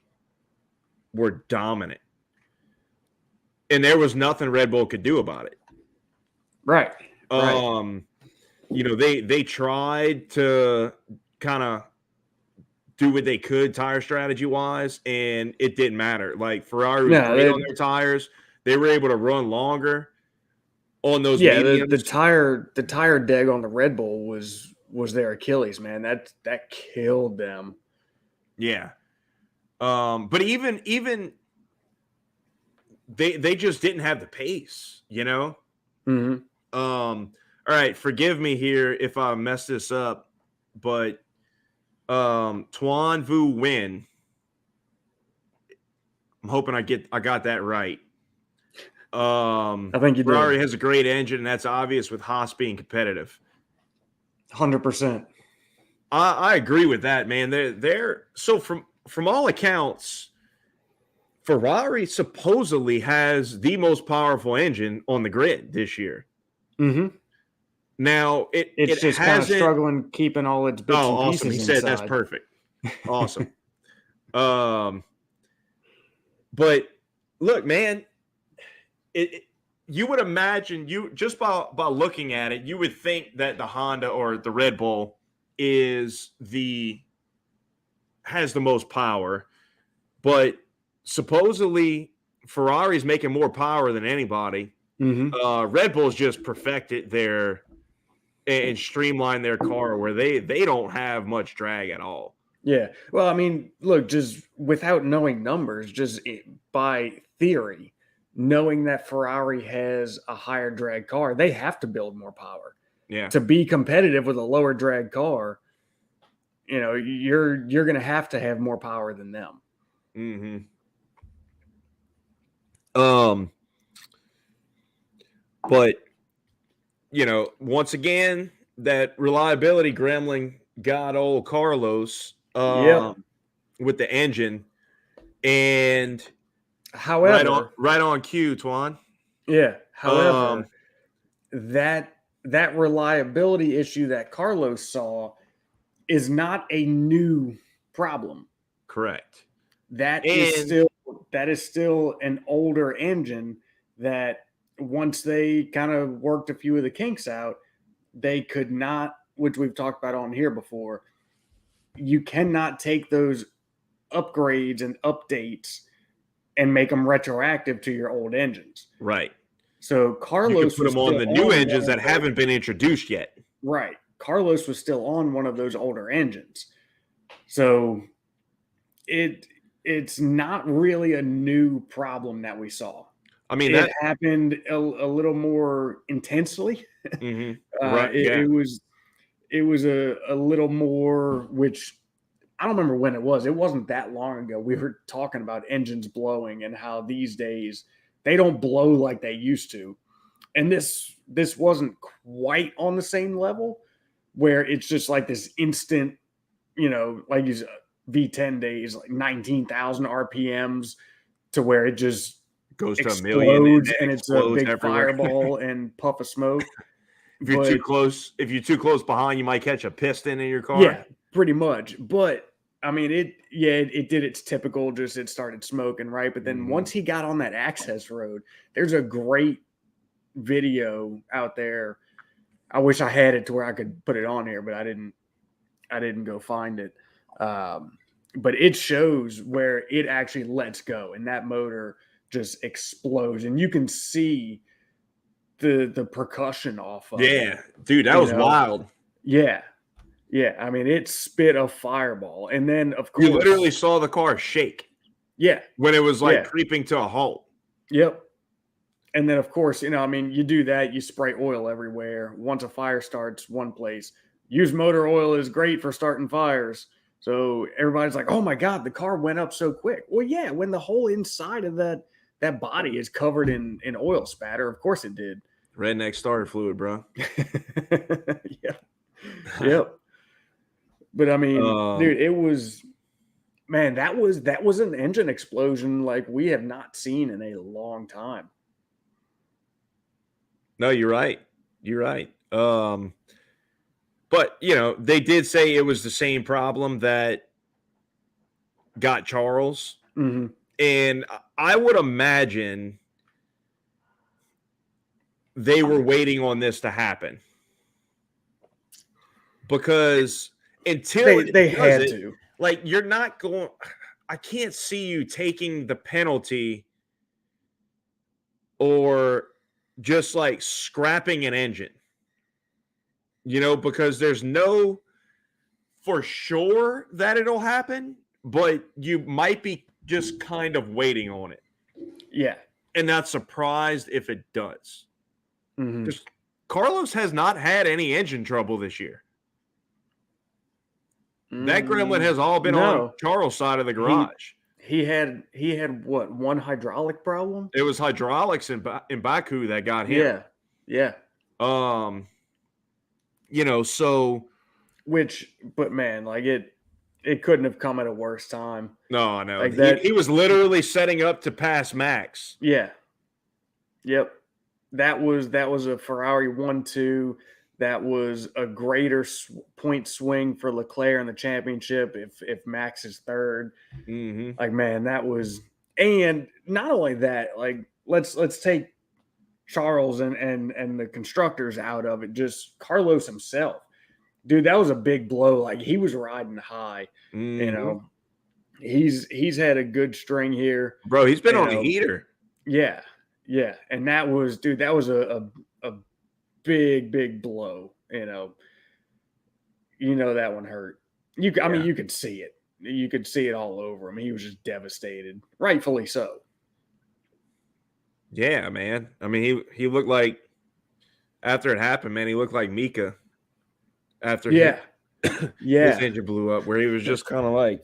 were dominant. And there was nothing Red Bull could do about it. Right. You know, they tried to kind of do what they could tire strategy wise, and it didn't matter. Like Ferrari was great on their tires. They were able to run longer on those mediums. the tire deg on the Red Bull was their Achilles, man. That killed them. Yeah. But even they just didn't have the pace, you know? Mm-hmm. All right, forgive me here if I mess this up, but Tuan Vu Nguyen, I'm hoping I got that right. I think you did. Ferrari has a great engine, and that's obvious with Haas being competitive. 100%. I agree with that, man. They're so from all accounts, Ferrari supposedly has the most powerful engine on the grid this year. Mm-hmm. Now it's just kind of struggling keeping all its bits and pieces. Awesome! He said that's perfect. Awesome. But look, man, you would imagine just by looking at it, you would think that the Honda or the Red Bull has the most power, but supposedly Ferrari's making more power than anybody. Mm-hmm. Red Bull's just perfected and streamlined their car where they don't have much drag at all. Yeah. Well, I mean, look, just without knowing numbers, just by theory, knowing that Ferrari has a higher drag car, they have to build more power. Yeah. To be competitive with a lower drag car, you know, you're going to have more power than them. Mm-hmm. But you know, once again, that reliability gremlin got old Carlos with the engine, and however, right on cue, Twan. Yeah. However, that reliability issue that Carlos saw is not a new problem. Correct. That is still an older engine that once they kind of worked a few of the kinks out, they could not, which we've talked about on here before, you cannot take those upgrades and updates and make them retroactive to your old engines. Right. So Carlos you can put them on the new engines that haven't been introduced yet. Right. Carlos was still on one of those older engines. So it's not really a new problem that we saw. I mean, it happened a little more intensely. Mm-hmm. Right. Yeah. It was a little more, which I don't remember when it was. It wasn't that long ago. We were talking about engines blowing and how these days they don't blow like they used to. And this wasn't quite on the same level where it's just like this instant, like these V10 days, like 19,000 RPMs to where it just goes to a million and it's a big fireball and puff of smoke. If you're too close behind, you might catch a piston in your car. Yeah, pretty much. But I mean, it did its typical, just it started smoking, right? But then once he got on that access road, there's a great video out there. I wish I had it to where I could put it on here, but I didn't go find it. But it shows where it actually lets go and that motor just explodes, and you can see the percussion off of it. Dude, that was wild. Yeah. I mean, it spit a fireball, and then of course you literally saw the car shake. Yeah, when it was like creeping to a halt. Yep. And then of course, I mean, you do that, you spray oil everywhere. Once a fire starts one place, used motor oil is great for starting fires. So everybody's like, "Oh my God, the car went up so quick." Well, yeah, when the whole inside of that body is covered in oil spatter, of course it did. Redneck starter fluid, bro. Yep. But I mean, dude, it was, man, that was an engine explosion like we have not seen in a long time. No, you're right. But they did say it was the same problem that got Charles. Mm-hmm. And I would imagine they were waiting on this to happen. Because until they had to. Like, you're not going – I can't see you taking the penalty or just, like, scrapping an engine. Because there's no for sure that it'll happen, but you might be just kind of waiting on it. Yeah. And not surprised if it does. Mm-hmm. Because Carlos has not had any engine trouble this year. That gremlin has all been on Charles' side of the garage. He had what, one hydraulic problem? It was hydraulics in Baku that got him. Yeah. So but man, like it couldn't have come at a worse time. No, I know. Like he was literally setting up to pass Max. Yeah. Yep. That was a Ferrari 1-2. That was a greater point swing for Leclerc in the championship if Max is third. Mm-hmm. Like, man, that was, and not only that, like let's take Charles and the constructors out of it, just Carlos himself. Dude, that was a big blow. Like, he was riding high. Mm-hmm. He's had a good string here. Bro, he's been on a heater. Yeah. And that was a big blow. That one hurt. I mean, you could see it. You could see it all over him. He was just devastated, rightfully so. Yeah, man. I mean, he looked like, after it happened, man, he looked like Mika. After his engine blew up, where he was just kind of like,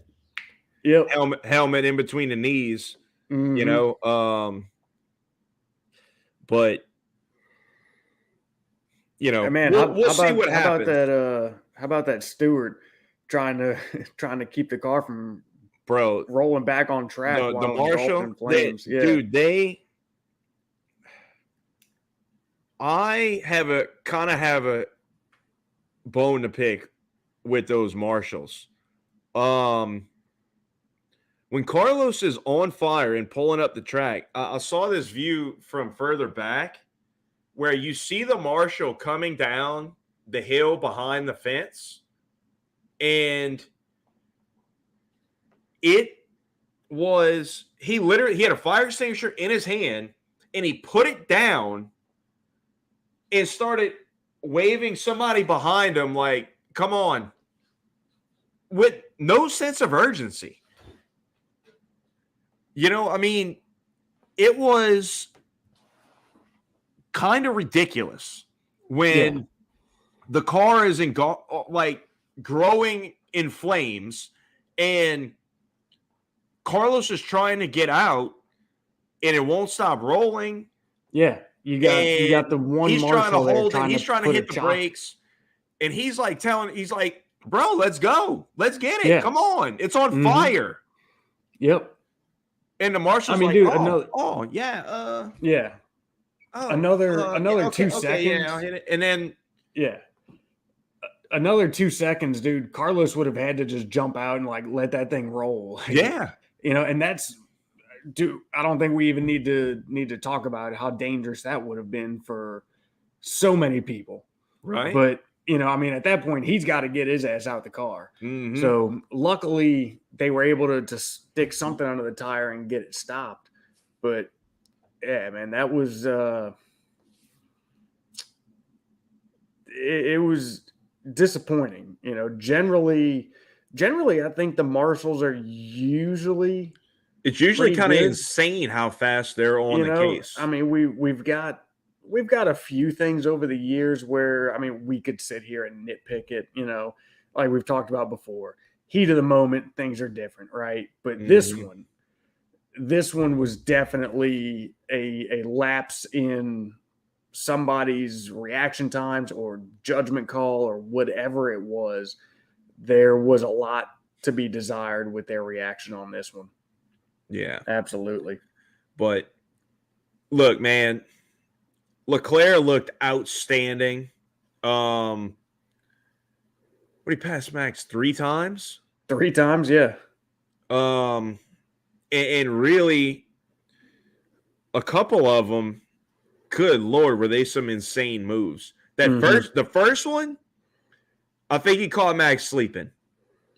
helmet in between the knees, mm-hmm. But man, we'll see what happens. How about that Stewart trying to keep the car from rolling back on track? The Marshall, flames. dude, I have a bone to pick with those marshals. When Carlos is on fire and pulling up the track, I saw this view from further back where you see the marshal coming down the hill behind the fence, and it was he had a fire extinguisher in his hand, and he put it down and started waving somebody behind him like, come on, with no sense of urgency. I mean, it was kind of ridiculous when the car is growing in flames and Carlos is trying to get out and it won't stop rolling. Yeah. You got the one he's trying to marshal there hold it. He's trying to hit the brakes. And he's like, bro, let's go. Let's get it. Yeah. Come on. It's on fire. Yep. And the marshal's yeah. Another 2 seconds. Yeah, I'll hit it. And then another 2 seconds, dude. Carlos would have had to just jump out and like let that thing roll. Yeah. And that's, dude, I don't think we even need to talk about how dangerous that would have been for so many people. Right. But at that point, he's got to get his ass out the car. Mm-hmm. So luckily, they were able to stick something under the tire and get it stopped. But yeah, man, that was it was disappointing. Generally, I think the marshals are usually kind of insane how fast they're on the case. I mean, we've got a few things over the years where, we could sit here and nitpick it, like we've talked about before. Heat of the moment, things are different, right? But this one was definitely a lapse in somebody's reaction times or judgment call or whatever it was. There was a lot to be desired with their reaction on this one. Yeah, absolutely. But look, man, Leclerc looked outstanding. What he passed Max 3 times? 3 times, yeah. And really, a couple of them, good Lord, were they some insane moves. The first one, I think he caught Max sleeping.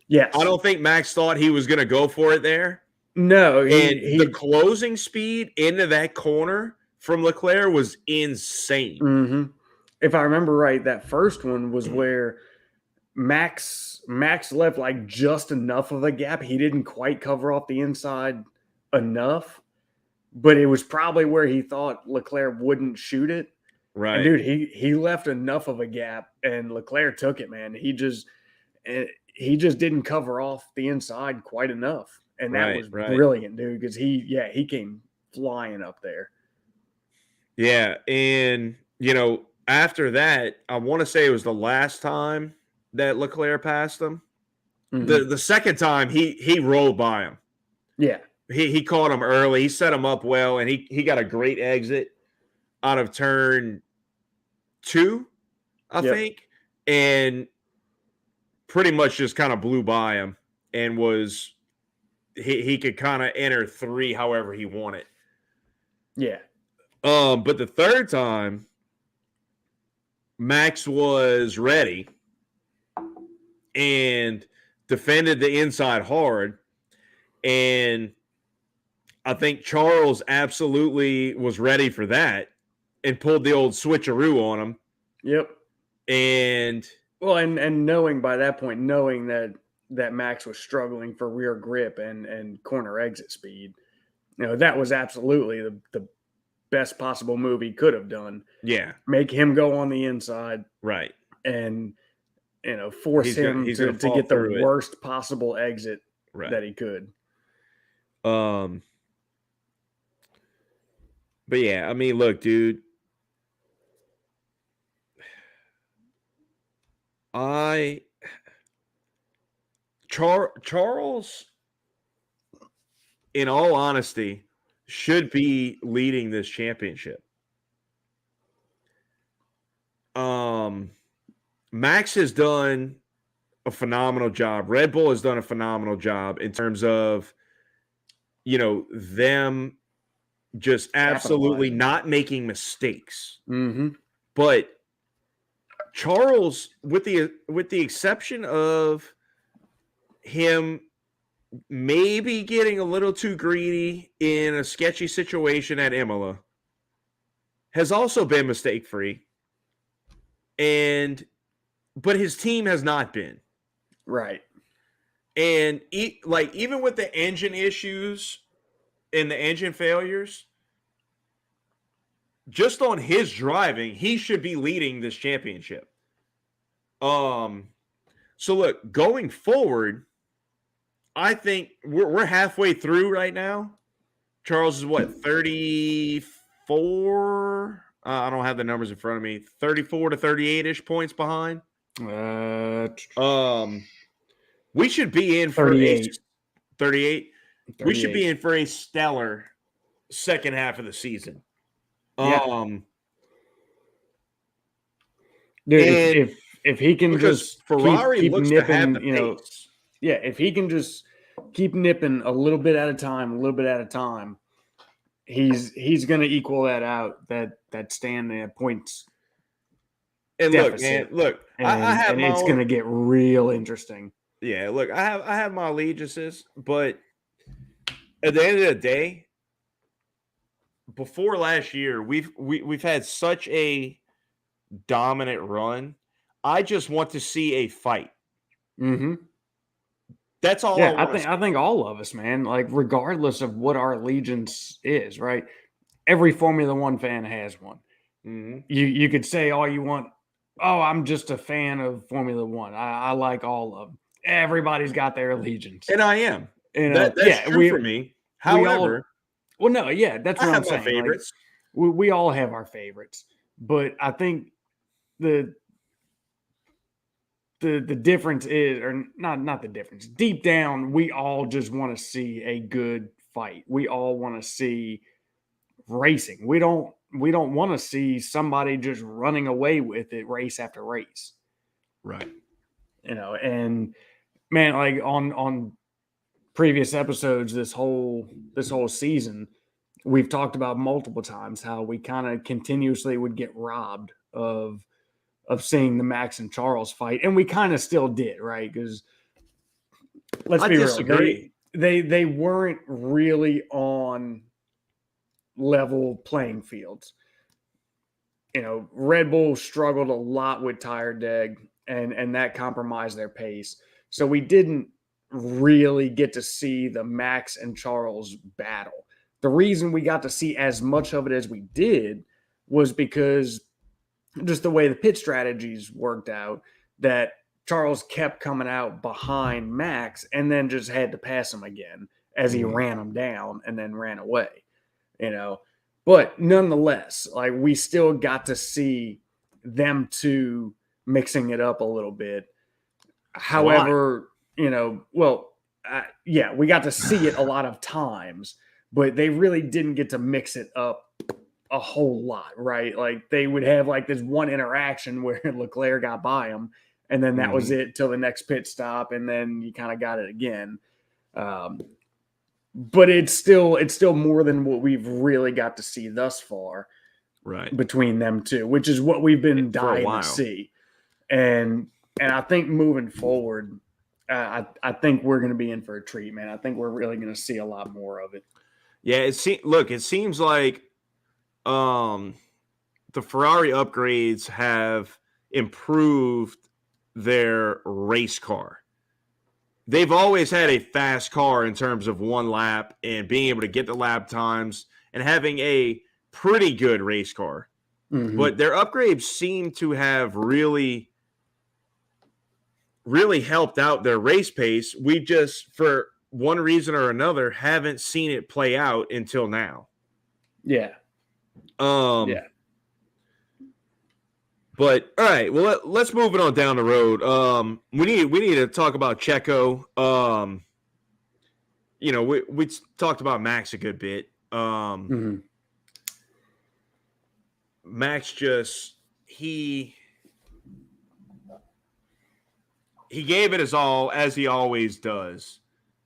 Yes. I don't think Max thought he was going to go for it there. No. The closing speed into that corner from Leclerc was insane. Mm-hmm. If I remember right, that first one was where Max left like just enough of a gap. He didn't quite cover off the inside enough, but it was probably where he thought Leclerc wouldn't shoot it. Right. And dude, he left enough of a gap and Leclerc took it, man. He just didn't cover off the inside quite enough. And that was brilliant, dude, because he came flying up there. Yeah, and after that, I want to say it was the last time that Leclerc passed him. Mm-hmm. The second time he rolled by him. Yeah. He caught him early. He set him up well, and he got a great exit out of turn 2, I think, and pretty much just kind of blew by him and was he could kind of enter 3 however he wanted. Yeah. But the third time, Max was ready and defended the inside hard. And I think Charles absolutely was ready for that and pulled the old switcheroo on him. Yep. And knowing by that point, that Max was struggling for rear grip and corner exit speed, that was absolutely the best possible move he could have done. Yeah. Make him go on the inside. Right. And, force him to get the worst possible exit that he could. But yeah, look, dude, Charles, in all honesty, should be leading this championship. Max has done a phenomenal job. Red Bull has done a phenomenal job in terms of, them just absolutely Capitalizing. not making mistakes. Mm-hmm. But Charles, with the exception of him maybe getting a little too greedy in a sketchy situation at Imola, has also been mistake free. But his team has not been. Right. And even with the engine issues and the engine failures, just on his driving, he should be leading this championship. So look, going forward, I think we're halfway through right now. Charles is what, 34? I don't have the numbers in front of me. 34 to 38-ish points behind. We should be in for 38. 38. 38. We should be in for a stellar second half of the season. Yeah. Dude, if he can just Ferrari keep looks nipping, to have the pace. If he can just keep nipping a little bit at a time, he's going to equal that out, that stand at points. And deficit. I have and it's going to get real interesting. Yeah, look, I have my allegiances, but at the end of the day, before last year, we've had such a dominant run. I just want to see a fight. Mm-hmm. That's all. Yeah, I think all of us, man, like regardless of what our allegiance is, right? Every Formula One fan has one. Mm-hmm. You could say all you want. Oh, I'm just a fan of Formula One. I like all of them. Everybody's got their allegiance, and I am. That's true for me. However, that's what I'm saying. My favorites. Like, we all have our favorites, but I think the difference is, or not the difference. Deep down, we all just want to see a good fight. We all want to see racing. We don't want to see somebody just running away with it race after race. Right. And man, like on previous episodes this whole season, we've talked about multiple times how we kind of continuously would get robbed of seeing the Max and Charles fight, and we kind of still did, right? Because let's be real, they weren't really on level playing fields. Red Bull struggled a lot with tire deg, and that compromised their pace. So we didn't really get to see the Max and Charles battle. The reason we got to see as much of it as we did was because just the way the pit strategies worked out, that Charles kept coming out behind Max and then just had to pass him again as he ran him down and then ran away, But nonetheless, like, we still got to see them two mixing it up a little bit. However, we got to see it a lot of times, but they really didn't get to mix it up a whole lot, right? Like, they would have like this one interaction where Leclerc got by him, and then that was it till the next pit stop, and then you kind of got it again. But it's still more than what we've really got to see thus far, right? Between them two, which is what we've been dying to see. And I think moving forward, I think we're going to be in for a treat, man. I think we're really going to see a lot more of it. Yeah, it seems like the Ferrari upgrades have improved their race car. They've always had a fast car in terms of one lap and being able to get the lap times and having a pretty good race car. Mm-hmm. But their upgrades seem to have really, really helped out their race pace. We just, for one reason or another, haven't seen it play out until now. Yeah. Yeah. But all right, well, let's move it on down the road. We need to talk about Checo. We talked about Max a good bit. Max just he he gave it his all, as he always does.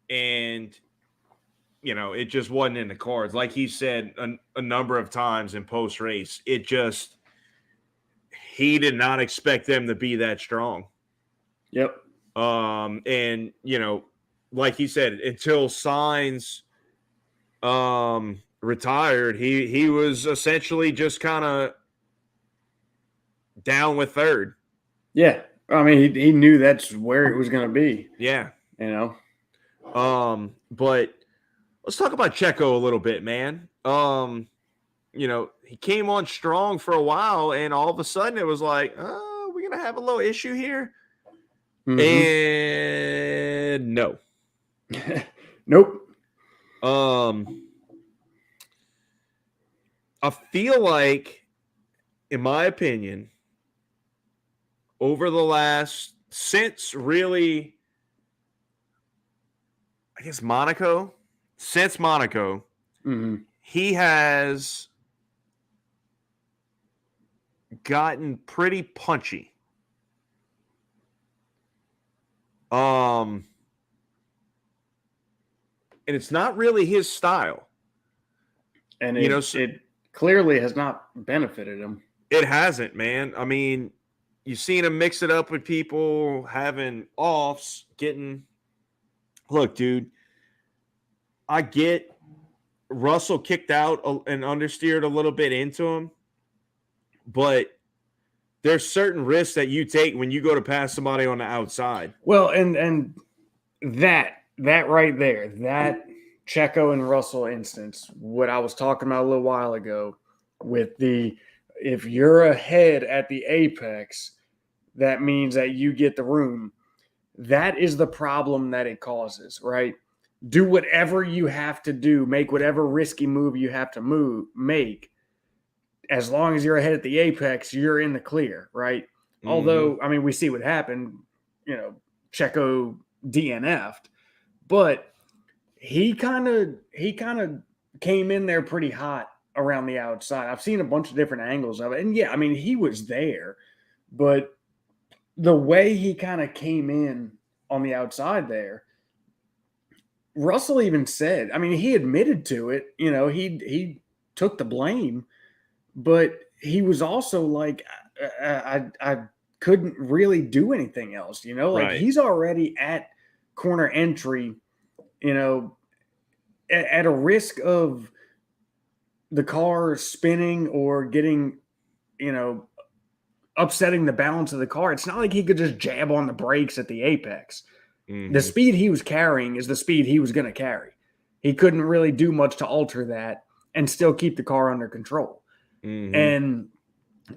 And, you know, it just wasn't in the cards. Like he said a number of times in post-race, he did not expect them to be that strong. Yep. And, you know, like he said, until Sainz retired, he was essentially just kind of down with third. Yeah. I mean, he knew that's where it was going to be. Yeah. You know? But let's talk about Checo a little bit, man. You know, he came on strong for a while, and all of a sudden it was like, oh, we're going to have a little issue here. Mm-hmm. And no. Nope. I feel like, in my opinion, over the last, since really, I guess Monaco, Mm-hmm. he has gotten pretty punchy. And it's not really his style. And it clearly has not benefited him. It hasn't, man. I mean, you've seen him mix it up with people, having offs, look, dude, I get Russell kicked out and understeered a little bit into him, but there's certain risks that you take when you go to pass somebody on the outside. Well, and that right there, that Checo and Russell instance, what I was talking about a little while ago with if you're ahead at the apex, that means that you get the room. That is the problem that it causes, right? Do whatever you have to do, make whatever risky move you have to make. As long as you're ahead at the apex, you're in the clear, right? Mm-hmm. Although, I mean, we see what happened, you know, Checo DNF'd, but he kind of came in there pretty hot around the outside. I've seen a bunch of different angles of it. And yeah, I mean, he was there, but the way he kind of came in on the outside there, Russell even said, I mean, he admitted to it, you know, he took the blame, but he was also like, I couldn't really do anything else, you know, like right. He's already at corner entry, you know, at a risk of the car spinning or getting, you know, upsetting the balance of the car. It's not like he could just jab on the brakes at the apex. Mm-hmm. The speed he was carrying is the speed he was going to carry. He couldn't really do much to alter that and still keep the car under control. Mm-hmm. And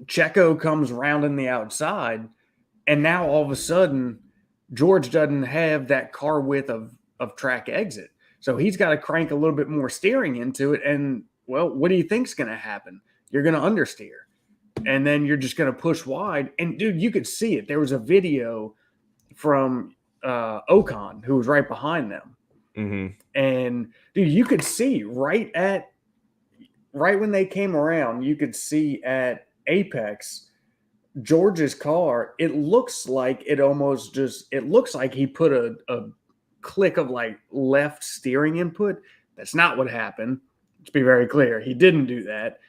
Checo comes rounding the outside, and now all of a sudden, George doesn't have that car width of track exit. So he's got to crank a little bit more steering into it. And, well, what do you think's going to happen? You're going to understeer. And then you're just going to push wide. And, dude, you could see it. There was a video from Ocon, who was right behind them. Mm-hmm. And, dude, you could see right when they came around, you could see at apex, George's car, it looks like he put a click of like left steering input. That's not what happened. Let's be very clear. He didn't do that.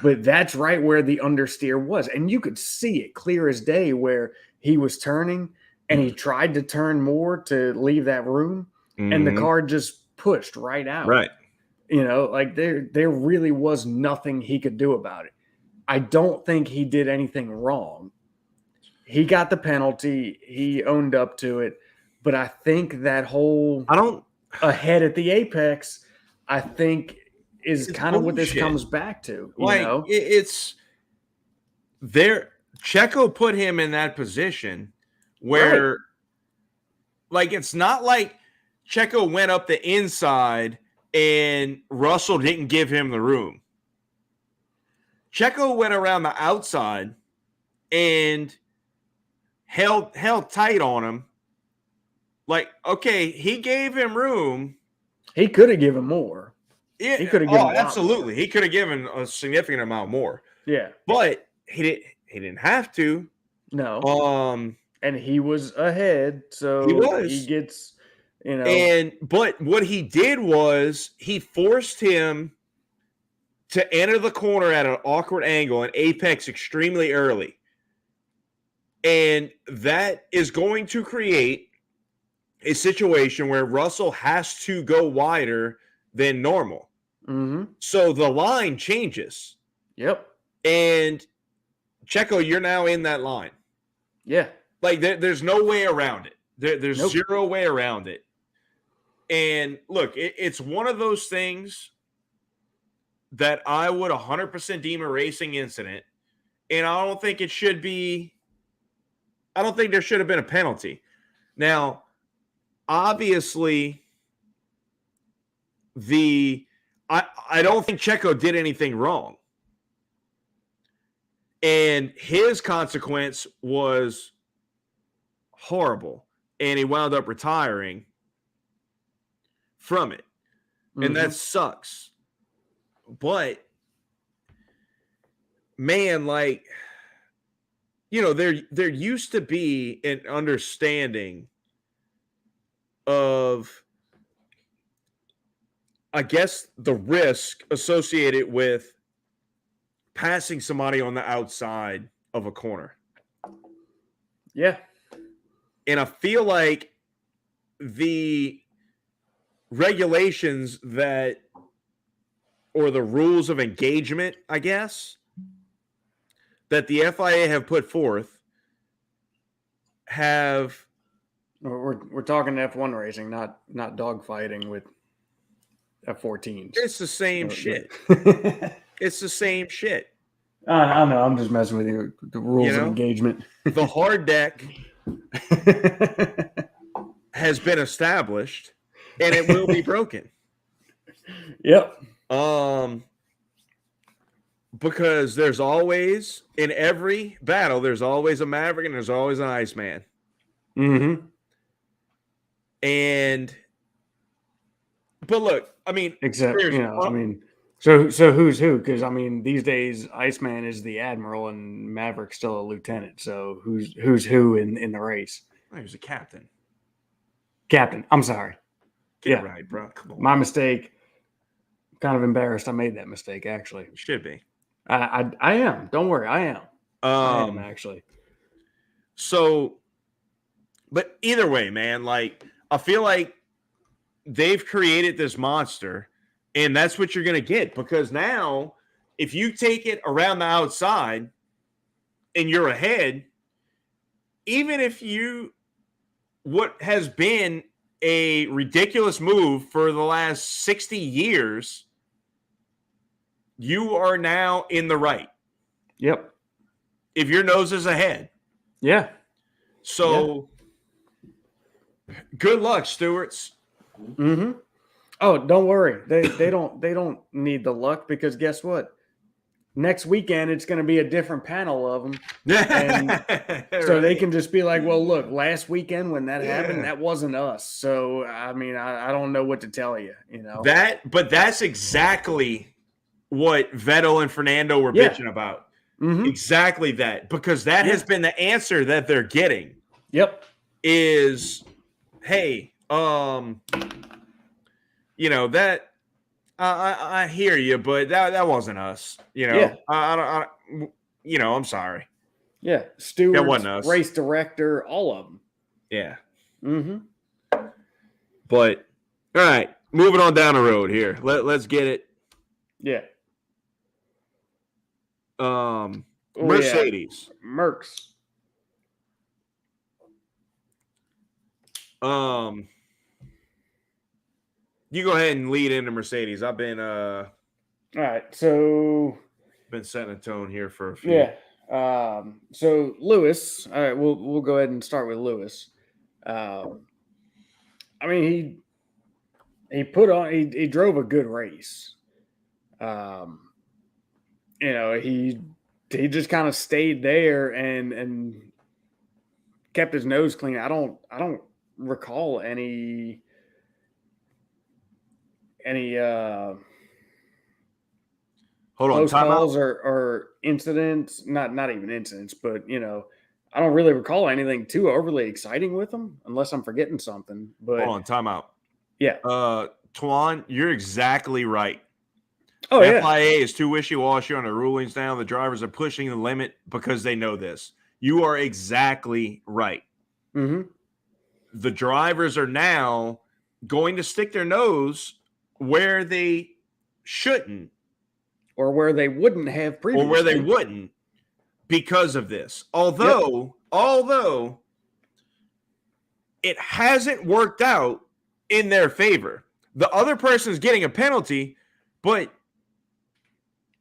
But that's right where the understeer was. And you could see it clear as day where he was turning and he tried to turn more to leave that room. Mm-hmm. And the car just pushed right out. Right. You know, like there really was nothing he could do about it. I don't think he did anything wrong. He got the penalty. He owned up to it. But I think that whole ahead at the apex, I think is kind of what this comes back to. Like, you know? It's there. Checo put him in that position where, right. Like, it's not like Checo went up the inside and Russell didn't give him the room. Checo went around the outside and held tight on him. Like, okay, he gave him room. He could have given more. Yeah, he could have given absolutely. He could have given a significant amount more. Yeah. But he didn't have to. No. And he was ahead, so He he was. gets, you know. But what he did was he forced him to enter the corner at an awkward angle and apex extremely early. And that is going to create a situation where Russell has to go wider than normal. Mm-hmm. So the line changes. Yep. And Checo, you're now in that line. Yeah. Like there's no way around it. There's Nope. zero way around it. And look, it's one of those things that I would 100% deem a racing incident. And I don't think it should be, I don't think there should have been a penalty. Now, obviously, I don't think Checo did anything wrong. And his consequence was horrible. And he wound up retiring from it. And that sucks. But man, like, you know, there used to be an understanding of, I guess, the risk associated with passing somebody on the outside of a corner. Yeah. And I feel like the regulations that, or the rules of engagement, I guess, that the FIA have put forth have. We're talking F1 racing, not dogfighting with F14s. It's the same shit. It's the same shit. I know. I'm just messing with you. The rules of engagement. The hard deck has been established, and it will be broken. Yep. Because there's always, in every battle, there's always a Maverick and there's always an Iceman. Mm-hmm. But look, I mean, except, you know, I mean, so who's who? Because I mean, these days, Iceman is the admiral and Maverick's still a lieutenant. So who's who in the race? He was a captain. Captain. I'm sorry. Get it right, bro. Come on. My mistake. I'm kind of embarrassed I made that mistake, actually. You should be. I am. Don't worry. I am. I am, actually. So, but either way, man, like, I feel like they've created this monster, and that's what you're going to get. Because now, if you take it around the outside and you're ahead, even if what has been a ridiculous move for the last 60 years, you are now in the right. Yep. If your nose is ahead. Yeah. So, good luck, stewards. Mm-hmm. Oh, don't worry. They don't need the luck, because guess what? Next weekend it's going to be a different panel of them, and so they can just be like, "Well, look, last weekend when that happened, that wasn't us." So, I mean, I don't know what to tell you. You know but that's exactly what Vettel and Fernando were bitching about. Mm-hmm. Exactly that, because that has been the answer that they're getting. Yep. Is, hey, you know, that I hear you, but that wasn't us. You know, I you know, I'm sorry. Yeah, Stewart, race director, all of them. Yeah. Mm-hmm. But all right, moving on down the road here. Let's get it. Yeah. Mercedes. Yeah. Mercs. You go ahead and lead into Mercedes. I've been all right, so been setting a tone here for a few. Yeah. So Lewis, all right, we'll go ahead and start with Lewis. I mean, he put on, he drove a good race. You know, he just kind of stayed there and kept his nose clean. I don't recall any hold on, close calls or incidents, not even incidents, but, you know, I don't really recall anything too overly exciting with them, unless I'm forgetting something. But Hold on, time out. yeah. Twan, you're exactly right. Oh The yeah. FIA is too wishy-washy on the rulings now. The drivers are pushing the limit because they know this. You are exactly right. Mm-hmm. The drivers are now going to stick their nose where they shouldn't, Or where they wouldn't have previously. or where they wouldn't because of this. Although it hasn't worked out in their favor. The other person is getting a penalty, but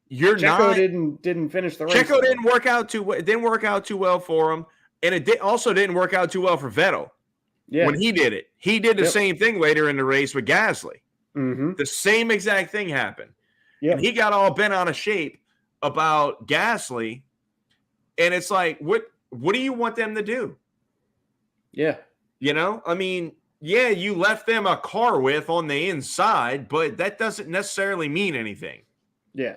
you're Checo not. didn't finish the race. Checo didn't work out too well for him, and it also didn't work out too well for Vettel. Yeah. When he did it, he did the same thing later in the race with Gasly. Mm-hmm. The same exact thing happened. Yep. And he got all bent out of shape about Gasly, and it's like, what do you want them to do? Yeah. You know, I mean, yeah, you left them a car width on the inside, but that doesn't necessarily mean anything. Yeah.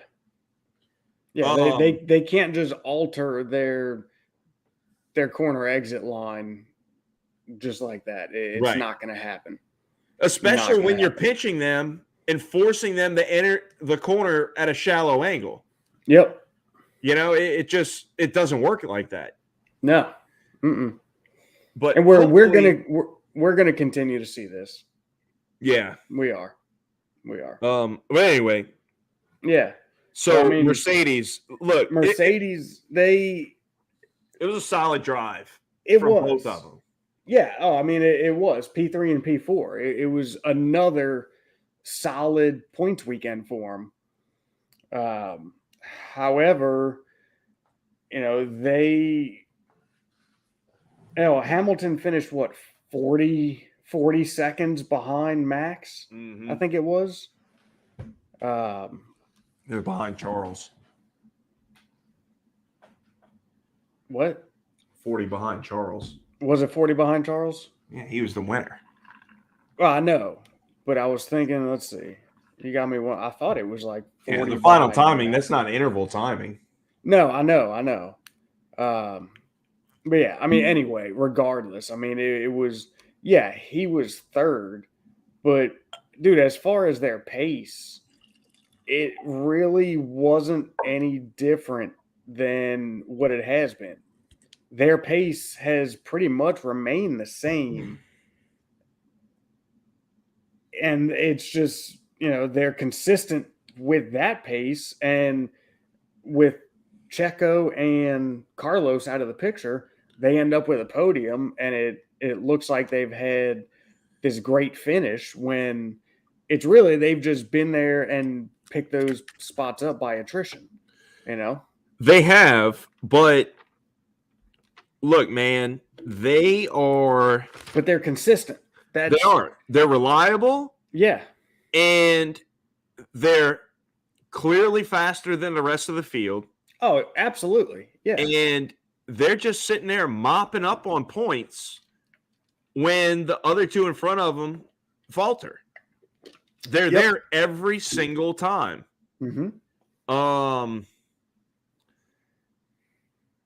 Yeah, they can't just alter their corner exit line just like that. It's not going to happen. Especially when you're pitching them and forcing them to enter the corner at a shallow angle. Yep. You know, it doesn't work like that. No. Mm-mm. But and we're gonna continue to see this. Yeah, we are. But anyway, yeah. So I mean, Mercedes, look, Mercedes, it was a solid drive. It from was both of them. Yeah. Oh, I mean, it was P3 and P4. It was another solid points weekend for them. However, Hamilton finished what 40 seconds behind Max. Mm-hmm. I think it was. They're behind Charles. What? 40 behind Charles. Was it 40 behind Charles? Yeah, he was the winner. Well, I know, but I was thinking, let's see. You got me one. I thought it was like 40. Yeah, the final timing, that's not interval timing. No, I know. But yeah, I mean, anyway, regardless, I mean, it was, yeah, he was third, but dude, as far as their pace, it really wasn't any different than what it has been. Their pace has pretty much remained the same. And it's just, they're consistent with that pace. And with Checo and Carlos out of the picture, they end up with a podium, and it looks like they've had this great finish when it's really they've just been there and picked those spots up by attrition. They have, but look, man, they are. But they're consistent. They are. They're reliable. Yeah. And they're clearly faster than the rest of the field. Oh, absolutely. Yeah. And they're just sitting there mopping up on points when the other two in front of them falter. They're there every single time. Mm-hmm.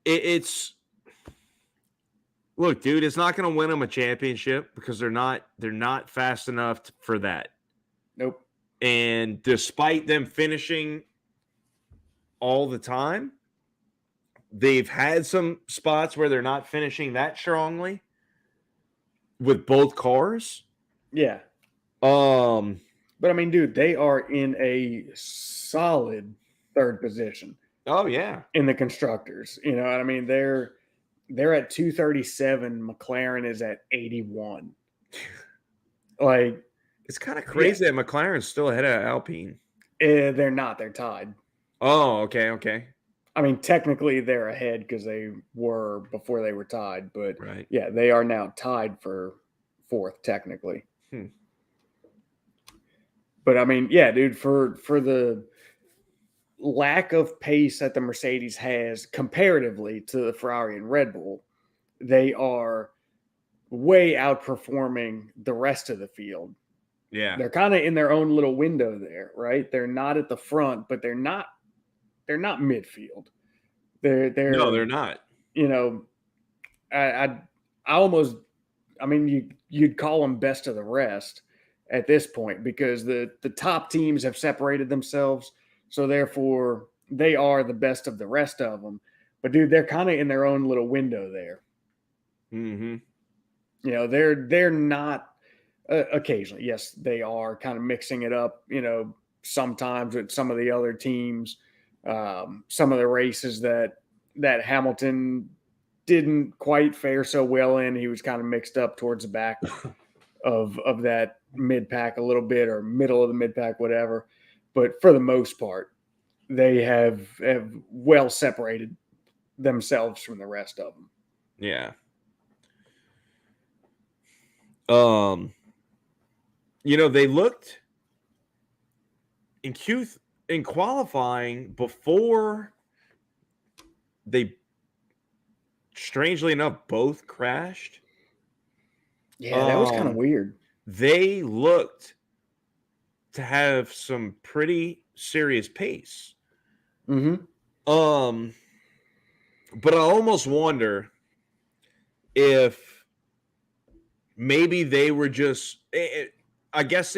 It's look, dude, it's not going to win them a championship because they're not fast enough for that. Nope. And despite them finishing all the time, they've had some spots where they're not finishing that strongly with both cars. Yeah. But I mean, dude, they are in a solid third position. Oh yeah. In the constructors, I mean, they're at 237. McLaren is at 81. Like, it's kind of crazy that McLaren's still ahead of Alpine. They're not. They're tied. Oh, okay. I mean, technically they're ahead because they were before they were tied, but right. Yeah, they are now tied for fourth technically. But I mean, yeah, dude, for the lack of pace that the Mercedes has comparatively to the Ferrari and Red Bull, they are way outperforming the rest of the field. Yeah. They're kind of in their own little window there, right? They're not at the front, but they're not midfield. No, they're not. I almost, I mean, you'd call them best of the rest at this point because the top teams have separated themselves, so therefore they are the best of the rest of them. But dude, they're kind of in their own little window there. Mm-hmm. You know, they're not. Occasionally, yes, they are kind of mixing it up. You know, sometimes with some of the other teams, some of the races that Hamilton didn't quite fare so well in. He was kind of mixed up towards the back of that mid pack a little bit, or middle of the mid pack, whatever. But for the most part, they have well separated themselves from the rest of them. Yeah. They looked in qualifying before they, strangely enough, both crashed. Yeah, that was kind of weird. They looked to have some pretty serious pace. Mm-hmm. But I almost wonder if maybe they were just. I guess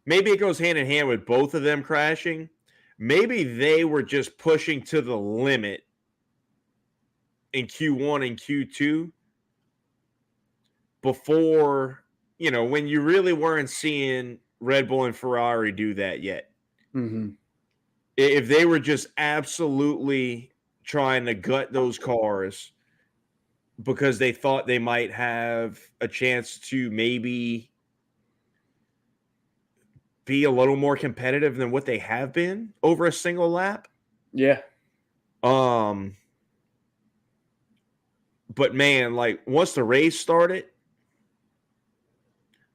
maybe it goes hand in hand with both of them crashing. Maybe they were just pushing to the limit in Q1 and Q2 before, when you really weren't seeing Red Bull and Ferrari do that yet. Mm-hmm. If they were just absolutely trying to gut those cars because they thought they might have a chance to maybe be a little more competitive than what they have been over a single lap. Yeah. But man, like once the race started,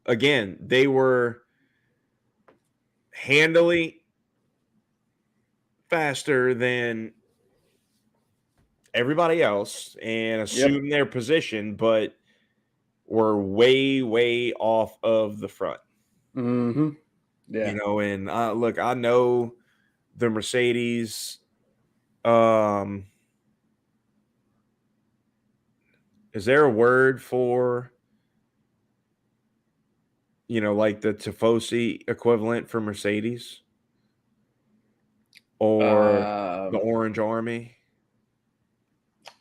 again, they were handily faster than everybody else and assumed their position, but were way, way off of the front. Mm-hmm. Yeah. And look, I know the Mercedes. Is there a word for, like the Tifosi equivalent for Mercedes or the Orange Army?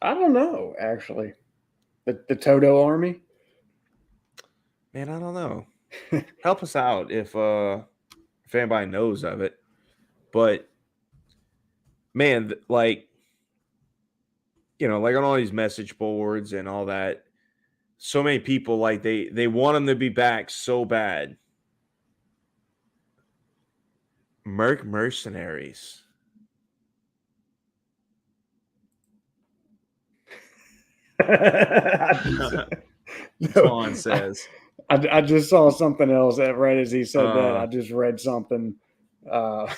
I don't know, actually. The Toto Army? Man, I don't know. Help us out if anybody knows of it. But man, like like on all these message boards and all that, so many people like they want them to be back so bad. Mercenaries. Twan says. I just saw something else right as he said that. I just read something. So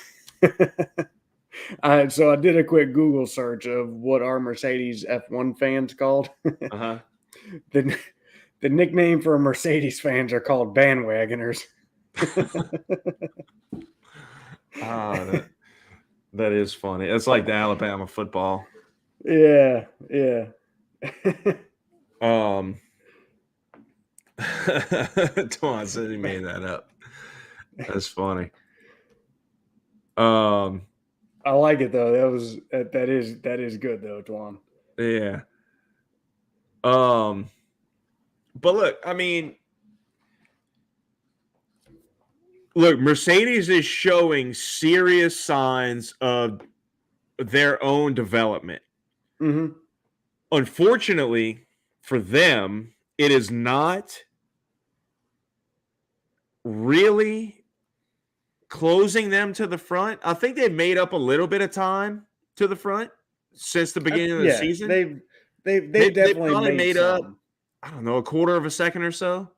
I did a quick Google search of what are Mercedes F1 fans called. Uh-huh. The nickname for Mercedes fans are called bandwagoners. That is funny. It's like the Alabama football. Yeah. Twan said he made that up. That's funny. I like it though. That is good though, Twan. Yeah. But look, I mean, Mercedes is showing serious signs of their own development. Mm-hmm. Unfortunately for them, it is not really closing them to the front. I think they've made up a little bit of time to the front since the beginning of the season. They've definitely made up, I don't know, a quarter of a second or so.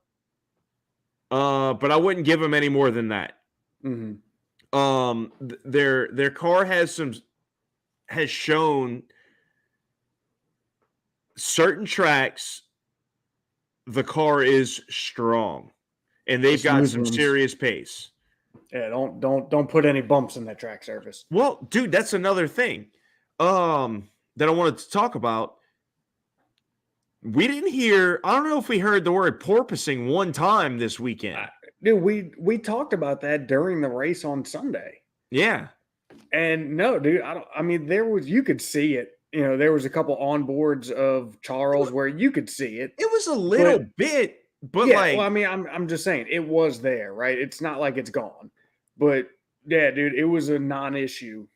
But I wouldn't give them any more than that. Mm-hmm. Their car has shown certain tracks the car is strong, and they've got some serious pace. Yeah, don't put any bumps in that track surface. Well, dude, that's another thing that I wanted to talk about. We didn't hear. I don't know if we heard the word porpoising one time this weekend. Dude, we talked about that during the race on Sunday. Yeah. And no, dude, I mean, you could see it. You know, there was a couple onboards of Charles where you could see it. It was a little bit, but yeah, like, well, I mean, I'm just saying it was there, right? It's not like it's gone. But yeah, dude, it was a non-issue.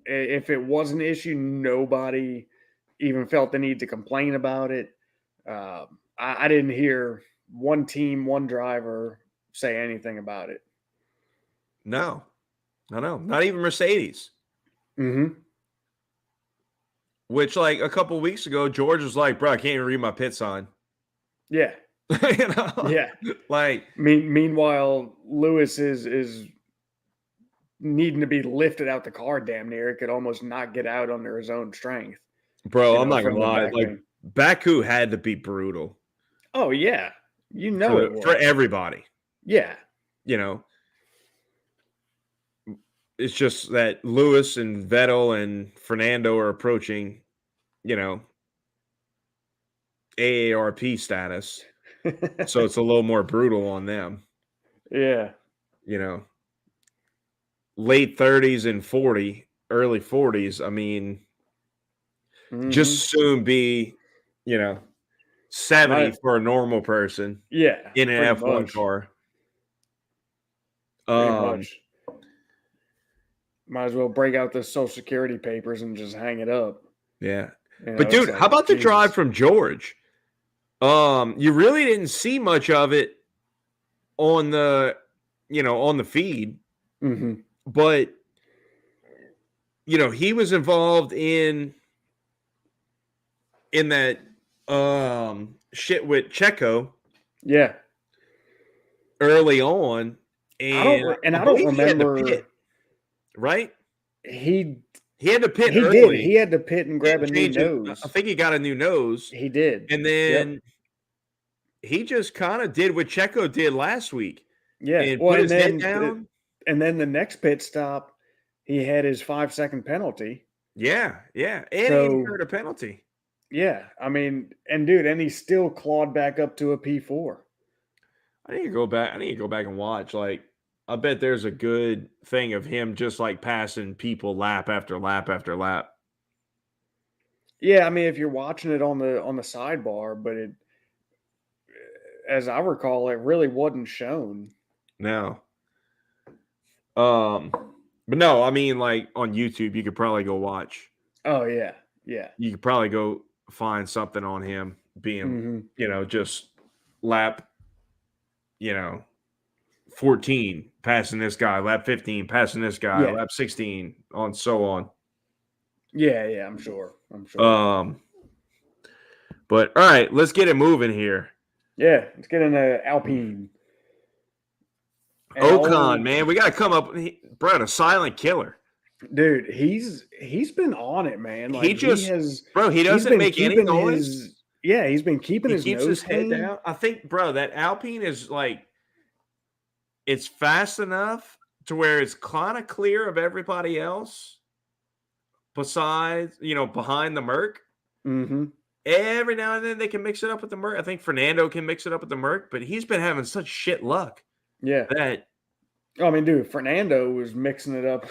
If it was an issue, nobody even felt the need to complain about it. I didn't hear one team, one driver say anything about it. no, not even Mercedes. Mm-hmm. Which, like, a couple weeks ago, George was like, "Bro, I can't even read my pit sign." Yeah, You know, yeah. like, Meanwhile, Lewis is needing to be lifted out the car. Damn near, it could almost not get out under his own strength. bro, I'm not from gonna the lie. back Like, wing. Baku had to be brutal Oh yeah, you know it was. for everybody. Yeah, You know, it's just that Lewis and Vettel and Fernando are approaching, you know, AARP status. So it's a little more brutal on them. yeah. You know, late 30s and 40, early 40s. I mean, just soon be, you know, 70 for a normal person Yeah, in an pretty F1 much. car. Pretty much. Might as well break out the social security papers and just hang it up. Yeah. You know, But dude, like, how about the drive Jesus. from George? You really didn't see much of it on the, on the feed, Mm-hmm. but he was involved in that shit with Checo. Yeah. Early on, and I I don't believe he had to remember. pit, right? He had to pit he early. did. He had to pit and grab a new nose. I think he got a new nose. He did. And then he just kind of did what Checo did last week. Yeah. And Well, put his head down. And then the next pit stop, he had his 5-second penalty. Yeah. And he incurred a penalty. Yeah. I mean, and dude, and he still clawed back up to a P4. I need to go back and watch. Like, I bet there's a good thing of him just like passing people lap after lap after lap. Yeah, I mean, if you're watching it on the sidebar, but it, as I recall, it really wasn't shown. No. But no, I mean, like on YouTube, you could probably go watch. Oh yeah, yeah. You could probably go find something on him being, just lap, 14 passing this guy, lap 15 passing this guy, lap 16, on so on. Yeah, I'm sure. But all right, let's get it moving here. Yeah, let's get into Alpine. Ocon, man, we got to come up, bro, a silent killer. Dude, he's been on it, man. Like he doesn't make any noise. He's been keeping his nose head down. I think, bro, that Alpine is like, it's fast enough to where it's kind of clear of everybody else. Besides, behind the Merc. Mm-hmm. Every now and then they can mix it up with the Merc. I think Fernando can mix it up with the Merc, but he's been having such shit luck. Yeah. I mean, dude, Fernando was mixing it up.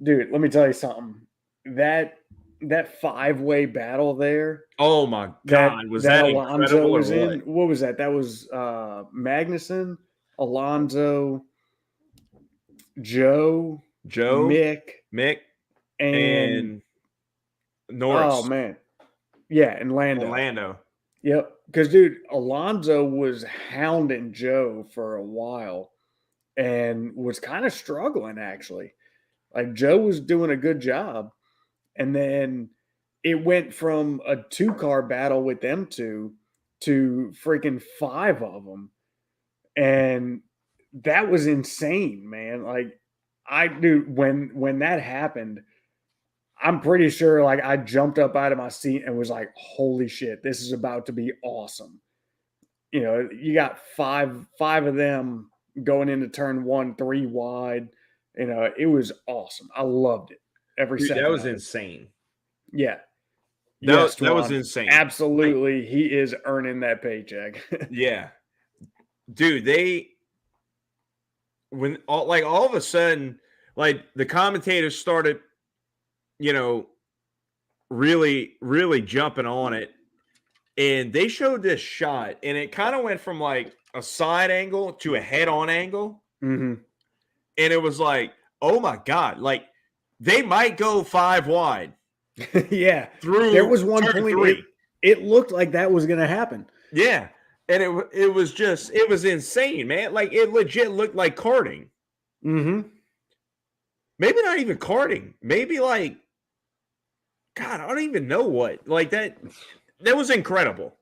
Dude, let me tell you something. That 5-way battle there. Oh my God. Was that Alonso was in? What was that? That was Magnussen, Alonso, Joe, Mick, and Norris. Oh man. Yeah, and Lando. Yep. Because dude, Alonso was hounding Joe for a while and was kind of struggling actually. Like Joe was doing a good job. And then it went from a 2-car battle with them two to freaking 5 of them. And that was insane, man. Like when that happened, I'm pretty sure like I jumped up out of my seat and was like, holy shit, this is about to be awesome. You got five of them going into turn 1, 3 wide. It was awesome. I loved it. Every second. That was insane. Yeah. Yes, that was Ron. insane. Absolutely, he is earning that paycheck. Yeah, dude. When all of a sudden, like the commentators started, you know, really jumping on it, and they showed this shot, and it kind of went from like a side angle to a head-on angle, hmm and it was like, oh my god, like they might go 5 wide Yeah, there through was one turn point 3. it looked like that was going to happen. Yeah. And it was just it was insane, man. Like it legit looked like karting. hmm Maybe not even karting. Maybe like God, I don't even know what. Like that was incredible.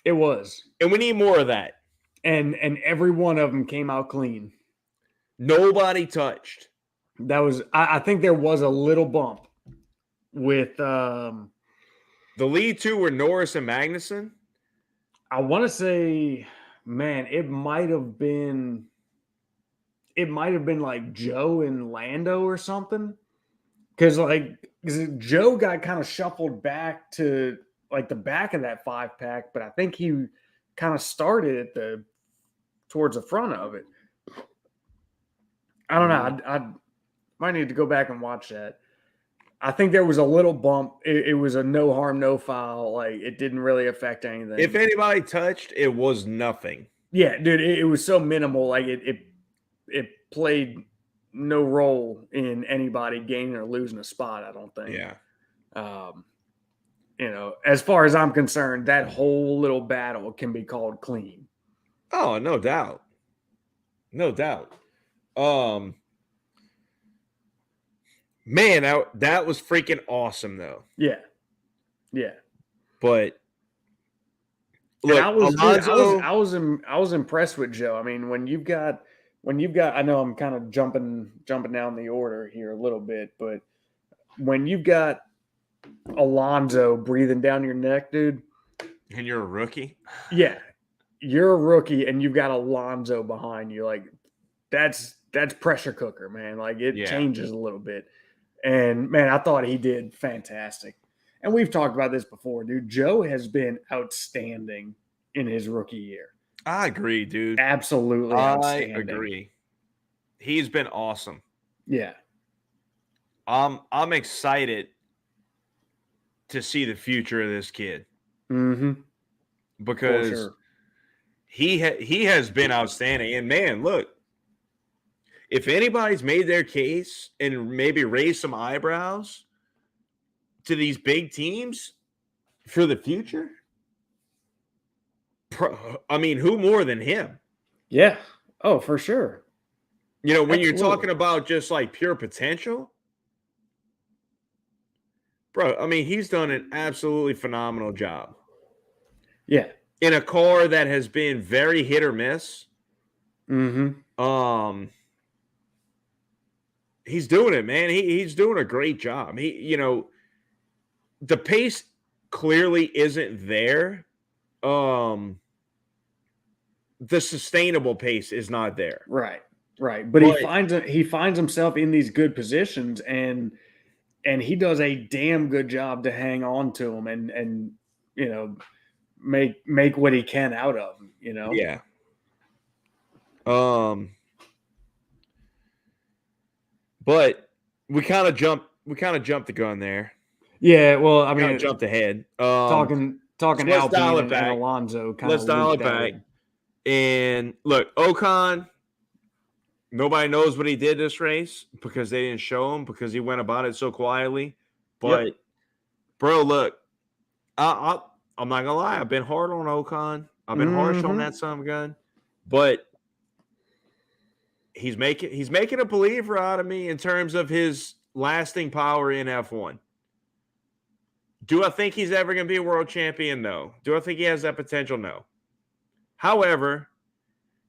It was, And we need more of that. and every one of them came out clean. Nobody touched. That was, I think there was a little bump with, The lead two were Norris and Magnussen. I want to say, man, it might have been like Joe and Lando or something. Because Joe got kind of shuffled back to like the back of that 5-pack, but I think he kind of started at towards the front of it. I don't know. I might need to go back and watch that. I think there was a little bump. It was a no harm, no foul. Like it didn't really affect anything. If anybody touched, it was nothing. Yeah, dude, it was so minimal. Like it played no role in anybody gaining or losing a spot. I don't think. Yeah. As far as I'm concerned, that whole little battle can be called clean. Oh, no doubt. No doubt. Man, that was freaking awesome though. Yeah. But look, Alonso, I was impressed with Joe. I mean, when you've got, I know I'm kind of jumping down the order here a little bit, but when you've got Alonso breathing down your neck, dude, and you're a rookie. Yeah, you're a rookie, and you've got Alonso behind you. Like that's pressure cooker, man. Like it changes a little bit. And man, I thought he did fantastic. And we've talked about this before, dude. Joe has been outstanding in his rookie year. I agree, dude. Absolutely outstanding. I agree. He's been awesome. Yeah. I'm excited to see the future of this kid. Mm-hmm. Because he has been outstanding. And man, look, if anybody's made their case and maybe raised some eyebrows to these big teams for the future, I mean, who more than him? Yeah. Oh, for sure. When Absolutely. You're talking about just like pure potential, bro, I mean, he's done an absolutely phenomenal job. Yeah. In a car that has been very hit or miss. Mm-hmm. He's doing it, man. He's doing a great job. The pace clearly isn't there. The sustainable pace is not there. Right. But he finds himself in these good positions, and he does a damn good job to hang on to them and make what he can out of them. Yeah. But we kind of jumped the gun there. Yeah, well, I mean, jumped ahead. Talking Alpine and Alonso. Let's dial it back. And look, Ocon. Nobody knows what he did this race because they didn't show him because he went about it so quietly. But, bro, look, I'm not gonna lie. I've been hard on Ocon. I've been harsh on that son of a gun, but he's making a believer out of me in terms of his lasting power in F1. Do I think he's ever going to be a world champion? No. Do I think he has that potential? No. However,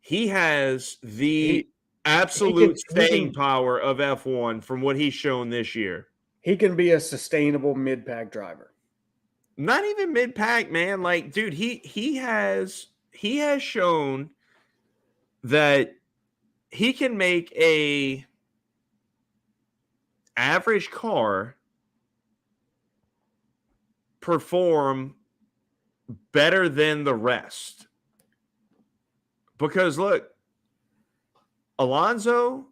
he has the absolute staying power of F1 from what he's shown this year. He can be a sustainable mid-pack driver. Not even mid-pack, man. Like, dude, he has shown that he can make a average car perform better than the rest. Because look, Alonso,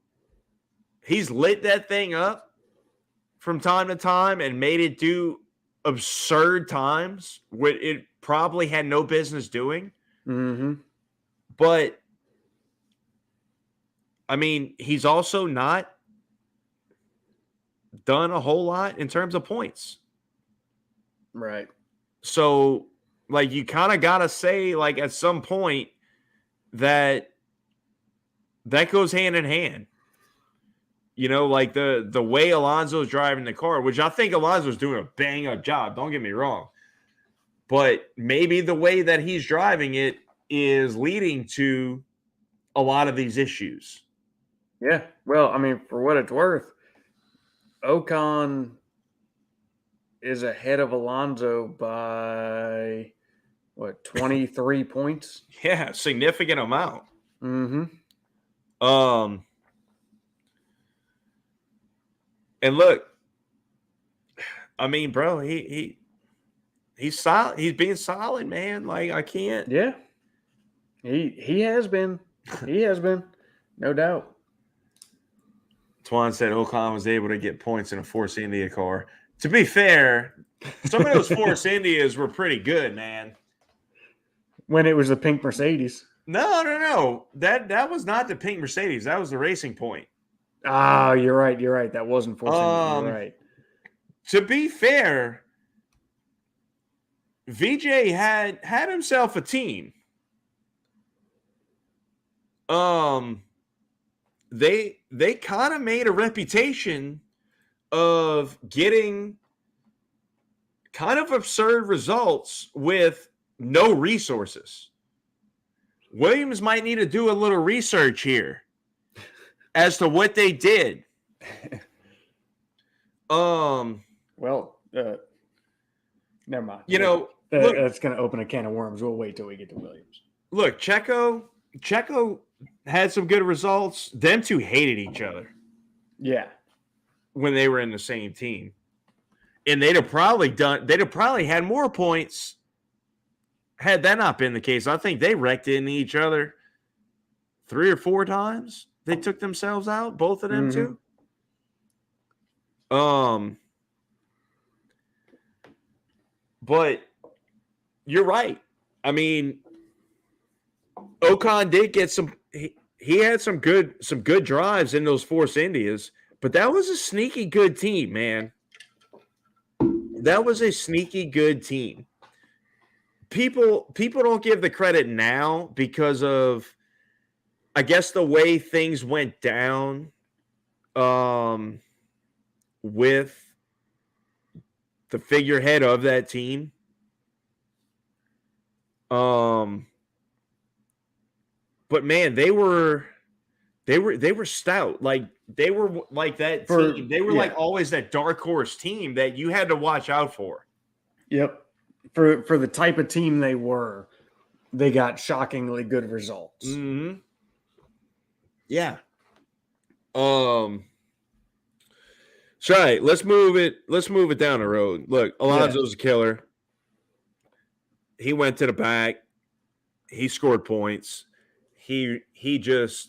he's lit that thing up from time to time and made it do absurd times what it probably had no business doing. Mm-hmm. But I mean, he's also not done a whole lot in terms of points. Right. So, like, you kind of got to say, like, at some point that goes hand in hand. You know, like the way Alonso's driving the car, which I think Alonso's doing a bang up job. Don't get me wrong. But maybe the way that he's driving it is leading to a lot of these issues. Yeah. Well, I mean, for what it's worth, Ocon is ahead of Alonso by what, 23 points? Yeah, significant amount. Mm-hmm. And look, I mean, bro, he's solid. He's being solid, man. Like, I can't. Yeah. He has been. He has been. No doubt. Twan said Ocon was able to get points in a Force India car. To be fair, some of those Force Indias were pretty good, man. When it was the pink Mercedes. No. That was not the pink Mercedes. That was the Racing Point. Ah, you're right. You're right. That wasn't Force India. You're right. To be fair, VJ had himself a team. They kind of made a reputation of getting kind of absurd results with no resources. Williams might need to do a little research here as to what they did. Well, never mind. You know, that's going to open a can of worms. We'll wait till we get to Williams. Look, Checo had some good results. Them two hated each other. Yeah. When they were in the same team. And they'd have probably had more points had that not been the case. I think they wrecked into each other 3 or 4 times. They took themselves out, both of them two. But you're right. I mean, Ocon did get some. He had some good drives in those Force Indias, but that was a sneaky good team, man. That was a sneaky good team. People don't give the credit now because of, I guess, the way things went down with the figurehead of that team. But man, they were stout. Like, they were like that team. They were like always that dark horse team that you had to watch out for. Yep. For the type of team they were, they got shockingly good results. Mm-hmm. Yeah. So right, let's move it down the road. Look, Alonso's a killer. He went to the back. He scored points. He just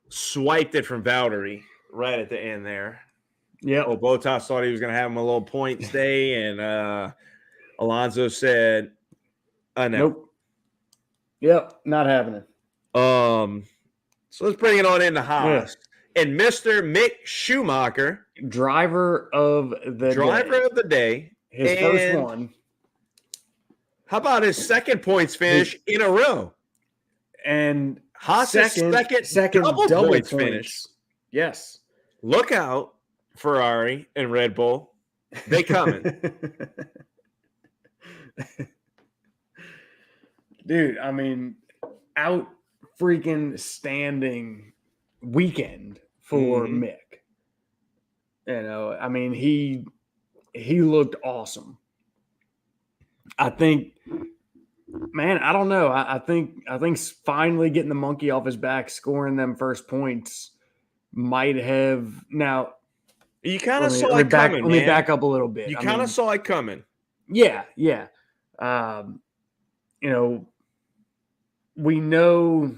swiped it from Valtteri right at the end there. Yeah. Oh, Bottas thought he was going to have him a little points day, and Alonso said, "No." Nope. Yep, not happening. So let's bring it on into Haas and Mr. Mick Schumacher, driver of the day, his first one. How about his second points finish in a row? And Haas's second double points finish. Yes. Look out, Ferrari and Red Bull. They coming. Dude, I mean, out freaking standing weekend for Mick. You know, I mean, he looked awesome. I think, man, I don't know. I think finally getting the monkey off his back, scoring them first points might have now. You kind of let saw me it back coming, let me man. back up a little bit. You I kind mean, of saw it coming. yeah. You know, we know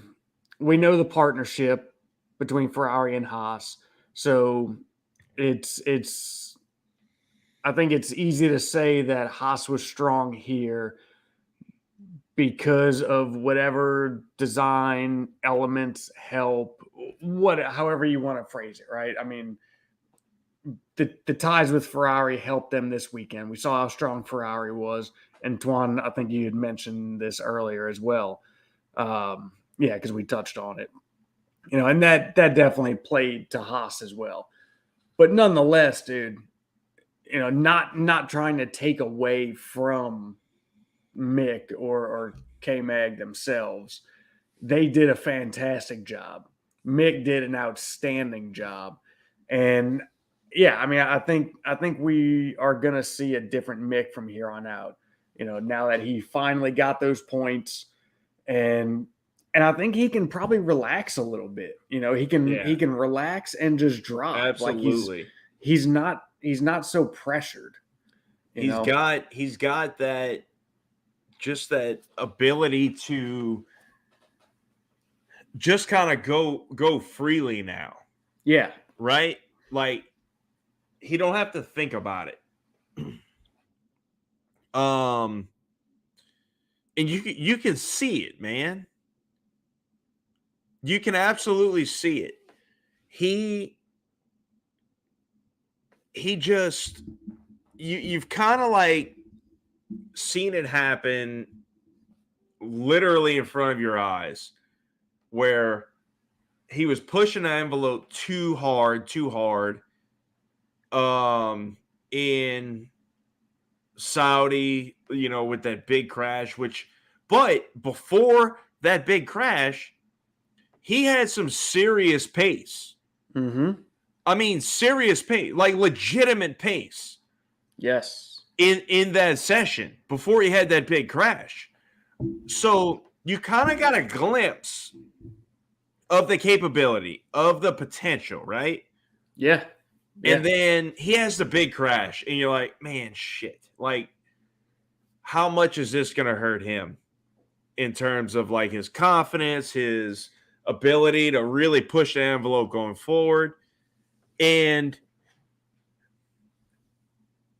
the partnership between Ferrari and Haas, so it's I think it's easy to say that Haas was strong here because of whatever design elements help, however you want to phrase it, right? I mean, the ties with Ferrari helped them this weekend. We saw how strong Ferrari was, and Tuan, I think you had mentioned this earlier as well. Yeah, because we touched on it, and that definitely played to Haas as well. But nonetheless, dude, not trying to take away from Mick or K Mag themselves, they did a fantastic job. Mick did an outstanding job, and yeah, I mean, I think we are gonna see a different Mick from here on out. Now that he finally got those points, and I think he can probably relax a little bit. He can relax and just drive. Like Absolutely. he's not so pressured. He's got that, just that ability to just kind of go freely now, Yeah. right? Like he don't have to think about it. And you can see it, man. You can absolutely see it. He just you've kind of like seen it happen literally in front of your eyes, where he was pushing the envelope too hard in Saudi, with that big crash, but before that big crash, he had some serious pace. Mm-hmm. I mean, serious pace, like legitimate pace. Yes. In that session before he had that big crash. So you kind of got a glimpse of the capability, of the potential, right? Yeah. And then he has the big crash, and you're like, man, shit. Like, how much is this going to hurt him in terms of like his confidence, his ability to really push the envelope going forward? And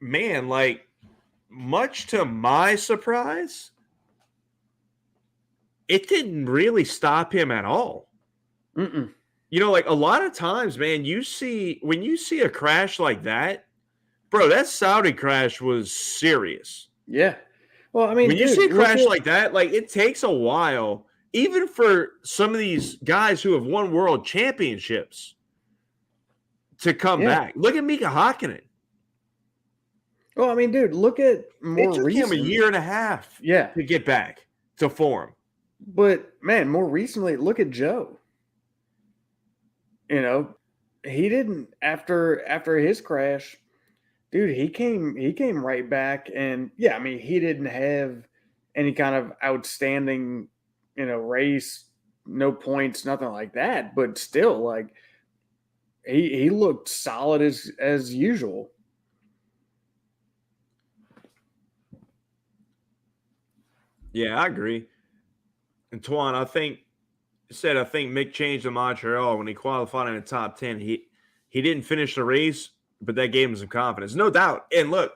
man, like, much to my surprise, it didn't really stop him at all. Mm-mm. Like a lot of times, man, when you see a crash like that, bro, that Saudi crash was serious. Yeah. Well, I mean, When you dude, see a crash like that, like it takes a while, even for some of these guys who have won world championships, to come back. Look at Mika Hakkinen. Well, I mean, dude, look at It more took him a recent. year and a half to get back to form. But man, more recently, look at Joe. He didn't after his crash, dude. He came right back, and yeah, I mean, he didn't have any kind of outstanding, race, no points, nothing like that. But still, like he looked solid as usual. Yeah, I agree. And Tuan, I think Mick changed in Montreal when he qualified in the top 10. He didn't finish the race, but that gave him some confidence. No doubt. And look,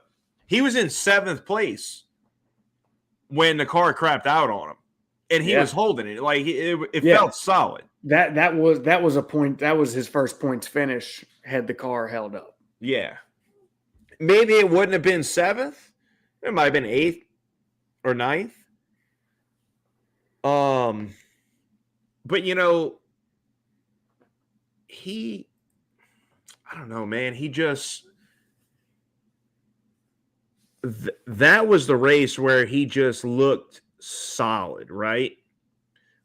he was in 7th place when the car crapped out on him. And he was holding it. Like it felt solid. That was a point. That was his first points finish had the car held up. Yeah. Maybe it wouldn't have been 7th. It might have been 8th or 9th. But I don't know, man. He just that was the race where he just looked solid, right?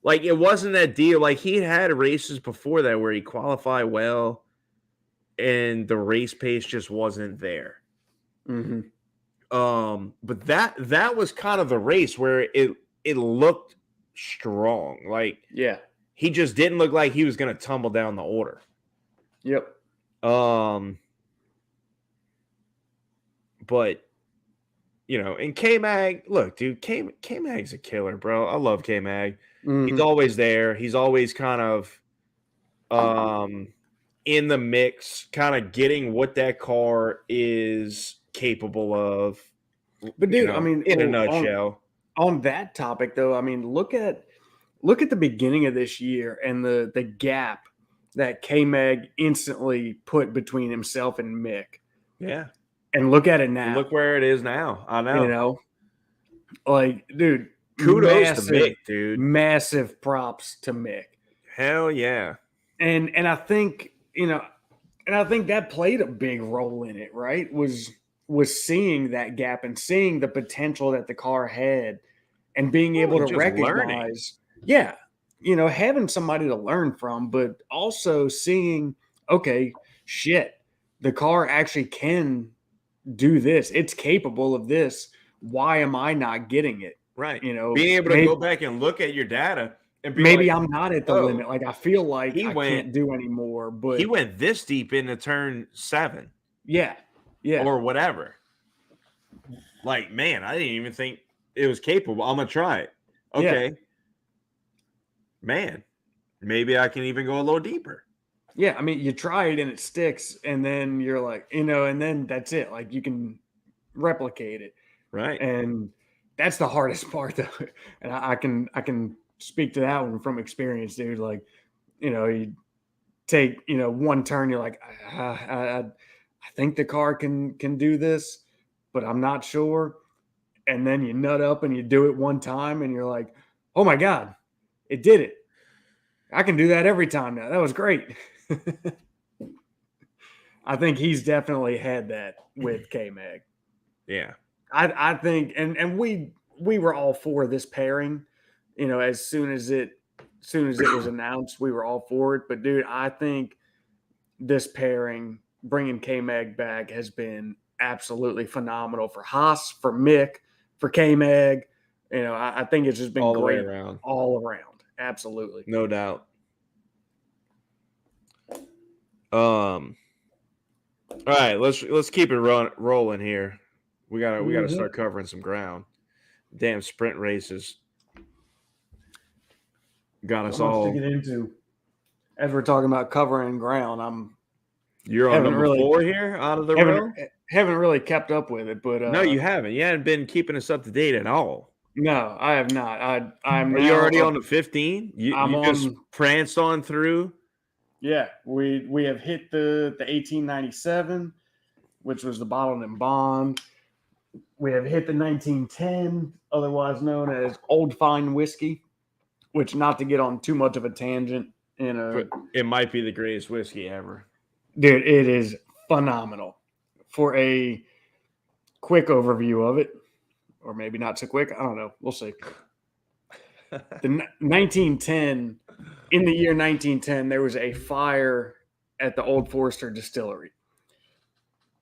Like it wasn't that deal. Like he had races before that where he qualified well, and the race pace just wasn't there. Mm-hmm. But that was kind of the race where it looked strong. Like he just didn't look like he was going to tumble down the order. Yep. but and K-Mag, look, dude, K-Mag's a killer, bro. I love K-Mag. He's always there. He's always kind of in the mix, kind of getting what that car is capable of. But dude, I mean, in a nutshell. On that topic though, I mean, look at the beginning of this year and the gap that K-Mag instantly put between himself and Mick. Yeah. And look at it now. Look where it is now. I know. Like, dude, kudos to Mick, dude. Massive props to Mick. Hell yeah. And I think, I think that played a big role in it, right? Was seeing that gap and seeing the potential that the car had and being able to recognize, having somebody to learn from, but also seeing, okay, shit, the car actually can do this. It's capable of this. Why am I not getting it? Right. Being able to go back and look at your data and be maybe I'm not at the limit. Like, I feel like I can't do anymore, but he went this deep into turn 7. Yeah. Or whatever. Like, man, I didn't even think it was capable. I'm going to try it. Okay. Yeah. Man, maybe I can even go a little deeper. Yeah, I mean, you try it and it sticks, and then you're like, and then that's it. Like, you can replicate it. Right. And that's the hardest part, though. And I can speak to that one from experience, dude. Like, you take, one turn, you're like, I think the car can do this, but I'm not sure. And then you nut up and you do it one time, and you're like, oh my God, it did it. I can do that every time now. That was great. I think he's definitely had that with K-Mag. Yeah. I think, and we were all for this pairing, as soon as it was announced, we were all for it. But dude, I think this pairing, bringing K-Mag back, has been absolutely phenomenal for Haas, for Mick, for K-Mag. I think it's just been great all around. Absolutely. No doubt. All right, let's keep it rolling here. We gotta start covering some ground. Damn sprint races got us all. To get into, as we're talking about covering ground, you're on number 4 here out of the row. Haven't really kept up with it, but no, you haven't. You haven't been keeping us up to date at all. No, I have not. I'm. Are you already on the 15? You just pranced on through. Yeah, we have hit the 1897, which was the bottled and bond. We have hit the 1910, otherwise known as Old Fine Whiskey, which, not to get on too much of a tangent, it might be the greatest whiskey ever. Dude, it is phenomenal. For a quick overview of it, or maybe not so quick, I don't know. We'll see. The 1910, in the year 1910, there was a fire at the Old Forester distillery.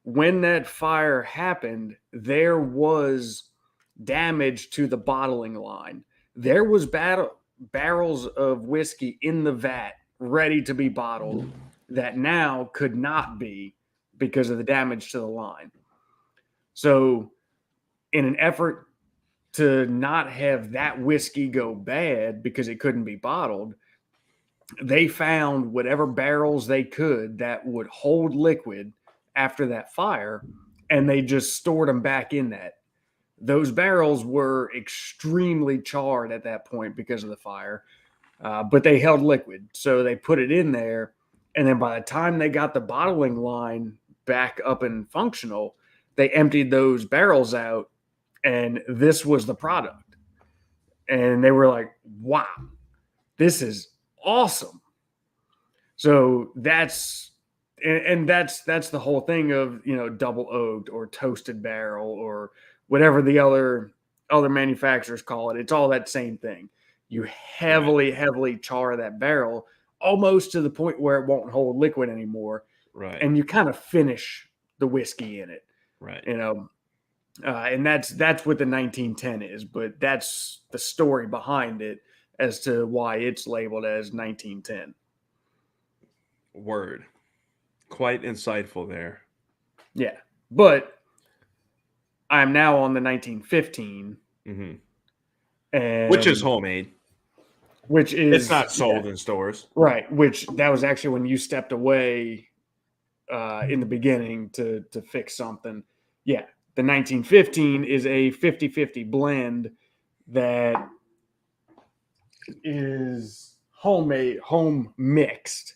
When that fire happened, there was damage to the bottling line. There was barrels of whiskey in the vat ready to be bottled that now could not be because of the damage to the line. So, in an effort to not have that whiskey go bad because it couldn't be bottled, they found whatever barrels they could that would hold liquid after that fire, and they just stored them back in that. Those barrels were extremely charred at that point because of the fire, but they held liquid. So they put it in there, and then by the time they got the bottling line back up and functional, they emptied those barrels out, and this was the product. And they were like, wow, this is awesome. So that's the whole thing of, double oaked or toasted barrel or whatever the other manufacturers call it. It's all that same thing. You heavily char that barrel almost to the point where it won't hold liquid anymore. Right. And you kind of finish the whiskey in it. Right. And that's what the 1910 is, but that's the story behind it as to why it's labeled as 1910. Word. Quite insightful there. Yeah. But I'm now on the 1915, Which is and homemade. which It's is not sold in stores. right. Which that was actually when you stepped away in the beginning to fix something. Yeah, the 1915 is a 50-50 blend that is homemade, home mixed.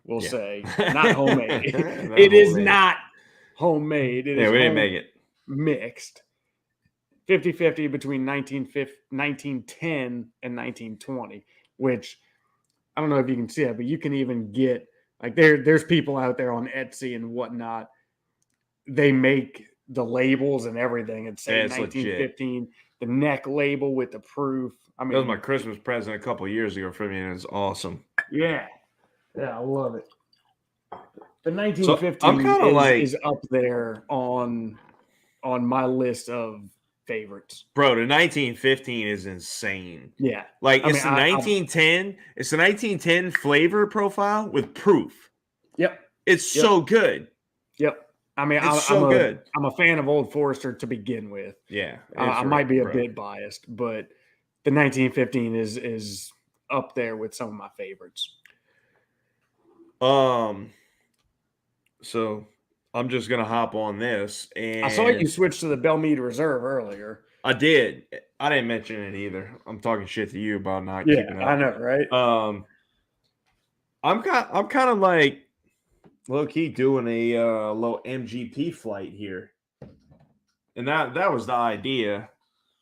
We'll say not homemade. Not It is homemade. not homemade. It Yeah, is we didn't home make it. mixed. 50-50 between 1910 and 1920, which I don't know if you can see it, but you can even get like there's people out there on Etsy and whatnot. They make the labels and everything and say Yeah, it's legit. 1915, the neck label with the proof. I That was my mean, Christmas present a couple years ago for me, and it's awesome. yeah, I love it. The So I'm 1915 kind of like, is up there on my list of favorites. bro, the 1915 is insane. Yeah, Like I it's mean, the 1910. It's the 1910 flavor profile with proof. Yep, It's so good. Yep. I mean, It's so good. I'm a fan of Old Forester to begin with. Yeah, I might be a bit biased, but the 1915 is up there with some of my favorites. So I'm just gonna hop on this, and I saw you switch to the Belmead Reserve earlier. I did. I didn't mention it either. I'm talking shit to you about not keeping up. I know, right? I'm kind of like low key doing a little MGP flight here, and that was the idea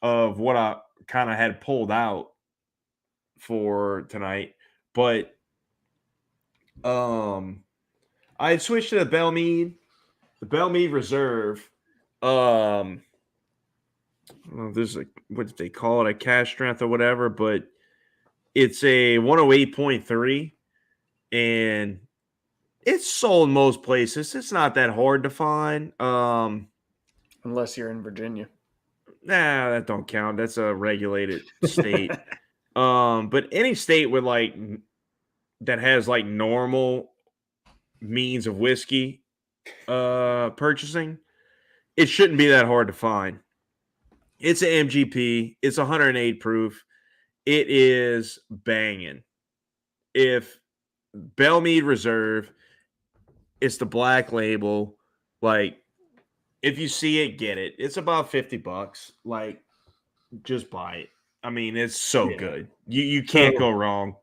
of what I kind of had pulled out for tonight, but I had switched to the Belmead Reserve. I don't know if this is what did they call it, a cash strength or whatever, but it's a 108.3, and it's sold most places. It's not that hard to find. Unless you're in Virginia. Nah, that don't count. That's a regulated state. But any state with like that has like normal means of whiskey purchasing, it shouldn't be that hard to find. It's an MGP. It's 108 proof. It is banging. If Belmead Reserve, it's the black label. Like, if you see it, get it. It's about $50. Like, just buy it. I mean, it's so good. You can't go wrong.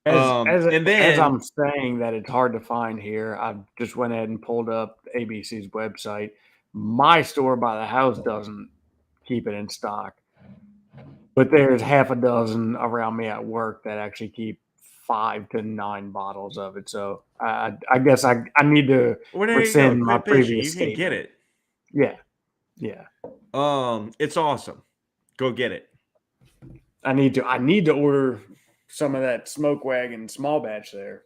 As I'm saying that it's hard to find here, I just went ahead and pulled up ABC's website. My store by the house doesn't keep it in stock, but there's half a dozen around me at work that actually keep 5 to 9 bottles of it. So I guess I need to rescind my previous statement. You can get it. Yeah. It's awesome. Go get it. I need to order some of that Smoke Wagon small batch there.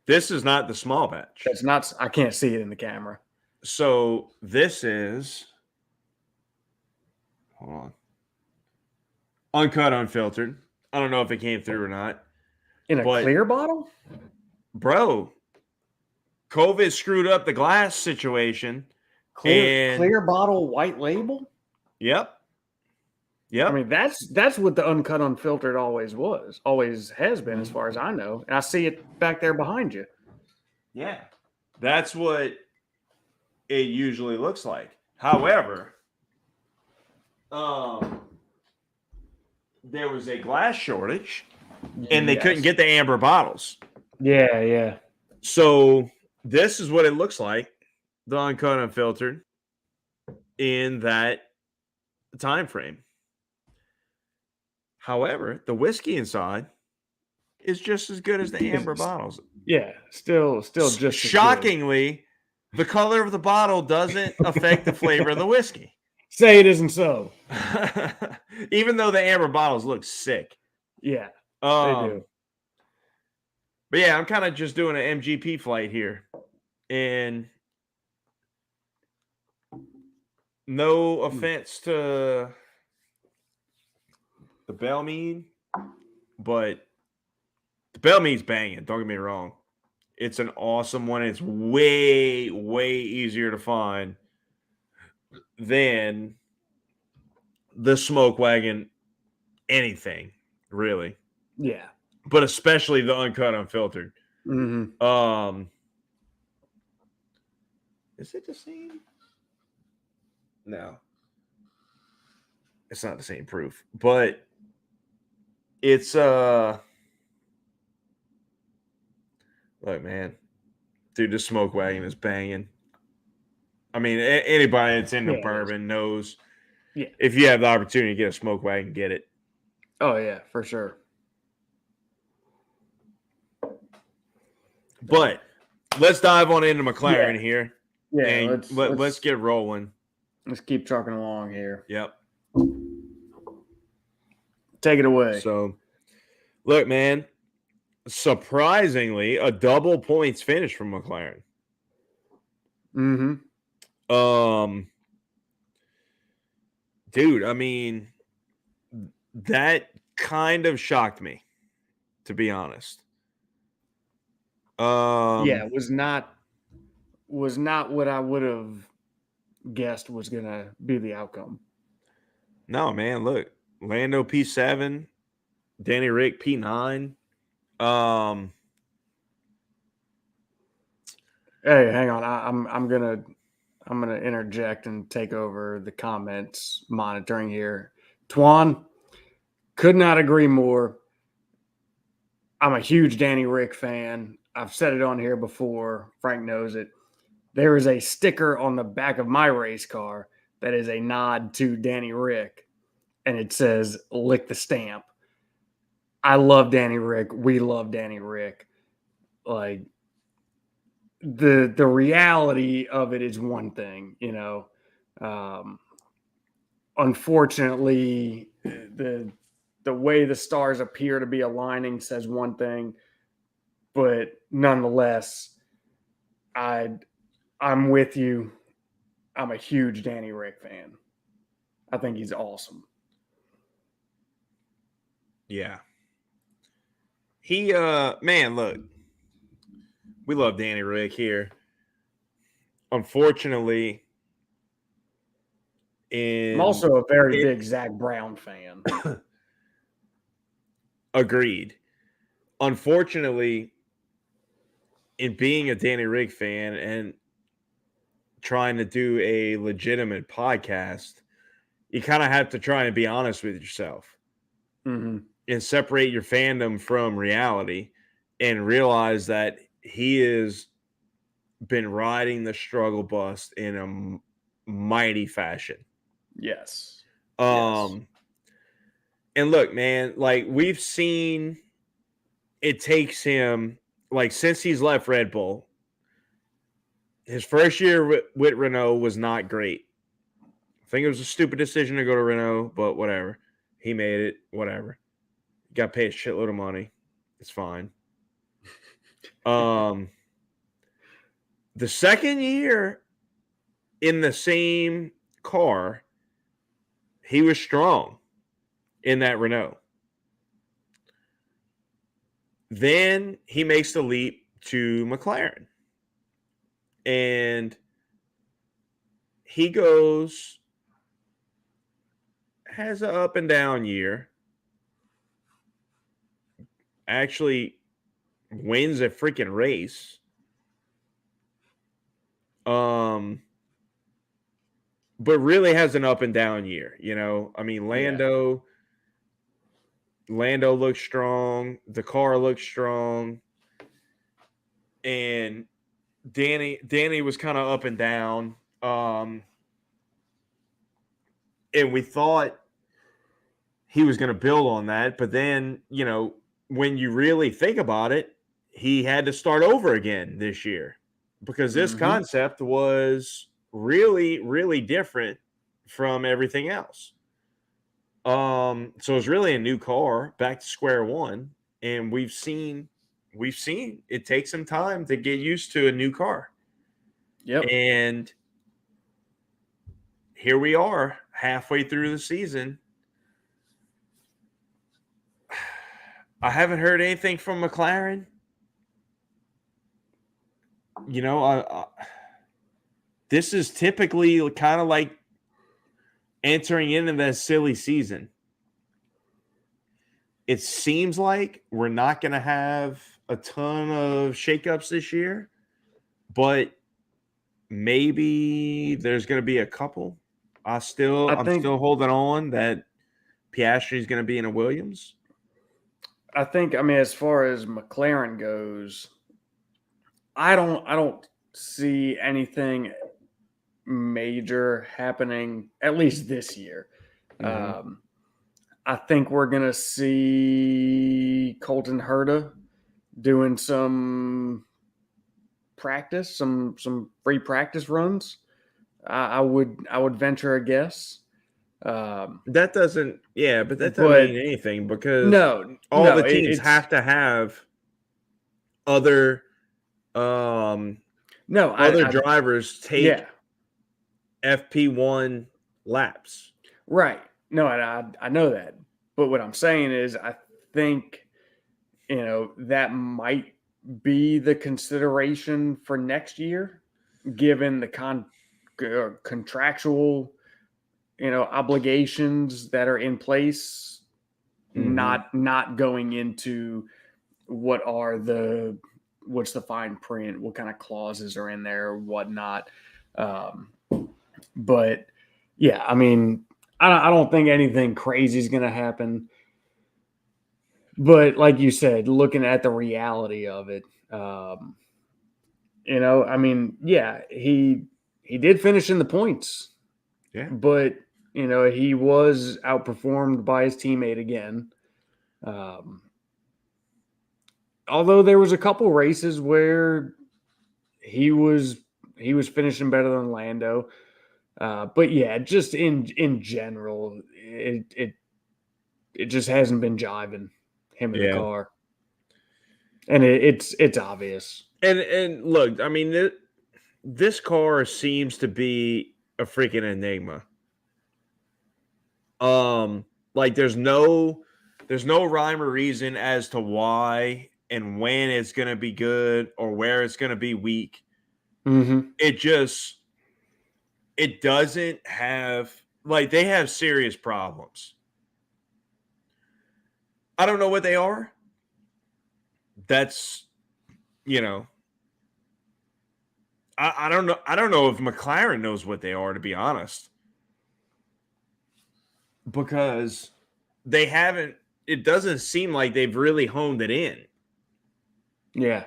This is not the small batch. It's not. I can't see it in the camera. So this is. Hold on. Uncut, unfiltered. I don't know if it came through or not. In a clear bottle? Bro, COVID screwed up the glass situation. Clear bottle, white label? Yep. I mean, that's what the uncut, unfiltered always has been, as far as I know. And I see it back there behind you. Yeah. That's what it usually looks like. However, there was a glass shortage, and they couldn't get the amber bottles. Yeah. So this is what it looks like, the uncut, unfiltered, in that time frame. However, the whiskey inside is just as good as the amber bottles. Yeah, still just shockingly, the color of the bottle doesn't affect the flavor of the whiskey. Say it isn't so. Even though the amber bottles look sick. Yeah, they do. But yeah, I'm kind of just doing an MGP flight here. And no offense to the Belmead, but the Belmead's banging. Don't get me wrong. It's an awesome one. It's way, way easier to find than the smoke wagon anything, really. Yeah. But especially the uncut, unfiltered. Mm-hmm. Is it the same? No. It's not the same proof. But it's look, man. Dude, the smoke wagon is banging. I mean, anybody that's into bourbon knows if you have the opportunity to get a smoke wagon, get it. Oh, yeah, for sure. But let's dive on into McLaren here. Yeah, and let's get rolling. Let's keep trucking along here. Yep. Take it away. So, look, man, surprisingly, a double points finish from McLaren. Mm-hmm. Dude, I mean, that kind of shocked me, to be honest. Yeah, was not what I would have guessed was gonna be the outcome. No, man, look, Lando P7, Danny Rick P9. Hey, hang on. I'm gonna interject and take over the comments monitoring here. Twan, could not agree more. I'm a huge Danny Rick fan. I've said it on here before. Frank knows it. There is a sticker on the back of my race car that is a nod to Danny Rick, and it says "Lick the stamp." I love Danny Rick. We love Danny Rick. Like, the reality of it is one thing, you know. Unfortunately, the way the stars appear to be aligning says one thing, but nonetheless, I'm with you. I'm a huge Danny Rick fan. I think he's awesome. Yeah. He man, look. We love Danny Rick here. Unfortunately, I'm also a very big Zach Brown fan. Agreed. Unfortunately, in being a Danny Rick fan and trying to do a legitimate podcast, you kind of have to try and be honest with yourself Mm-hmm. and separate your fandom from reality and realize that he has been riding the struggle bus in a mighty fashion. Yes. And look, man, like we've seen it takes him, like since he's left Red Bull, his first year with Renault was not great. I think it was a stupid decision to go to Renault, but whatever. He made it, whatever. Got paid a shitload of money. It's fine. The second year in the same car, he was strong in that Renault. Then he makes the leap to McLaren. And he has an up and down year. Actually wins a freaking race. But really has an up and down year, you know. I mean, Lando looks strong, the car looks strong, and Danny was kind of up and down. And we thought he was going to build on that, but then, you know, when you really think about it, he had to start over again this year because this concept was really, really different from everything else. So it's really a new car, back to square one, and we've seen it take some time to get used to a new car. Yep. And here we are halfway through the season. I haven't heard anything from McLaren. You know, this is typically kind of like entering into that silly season, it seems like we're not going to have a ton of shakeups this year, but maybe there's going to be a couple. I'm still holding on that Piastri is going to be in a Williams. I think, I mean, as far as McLaren goes, I don't see anything major happening, at least this year. Mm-hmm. I think we're going to see Colton Herta doing some practice, some free practice runs. I would venture a guess. That doesn't mean anything because all the teams have to have other drivers take FP1 laps. Right. No, I know that. But what I'm saying is I think, that might be the consideration for next year, given the contractual, obligations that are in place, not going into what's the fine print, what kind of clauses are in there, whatnot. But yeah, I mean, I don't think anything crazy is going to happen. But like you said, looking at the reality of it, I mean, yeah, he did finish in the points. Yeah. But, he was outperformed by his teammate again. Although there was a couple races where he was finishing better than Lando. But yeah, just in general, it just hasn't been jiving him in the car, and it's obvious. And look, I mean, this car seems to be a freaking enigma. Like there's no rhyme or reason as to why and when it's gonna be good or where it's gonna be weak. Mm-hmm. It doesn't have, like, they have serious problems. I don't know what they are. That's, I don't know. I don't know if McLaren knows what they are, to be honest, because they haven't. It doesn't seem like they've really honed it in. Yeah,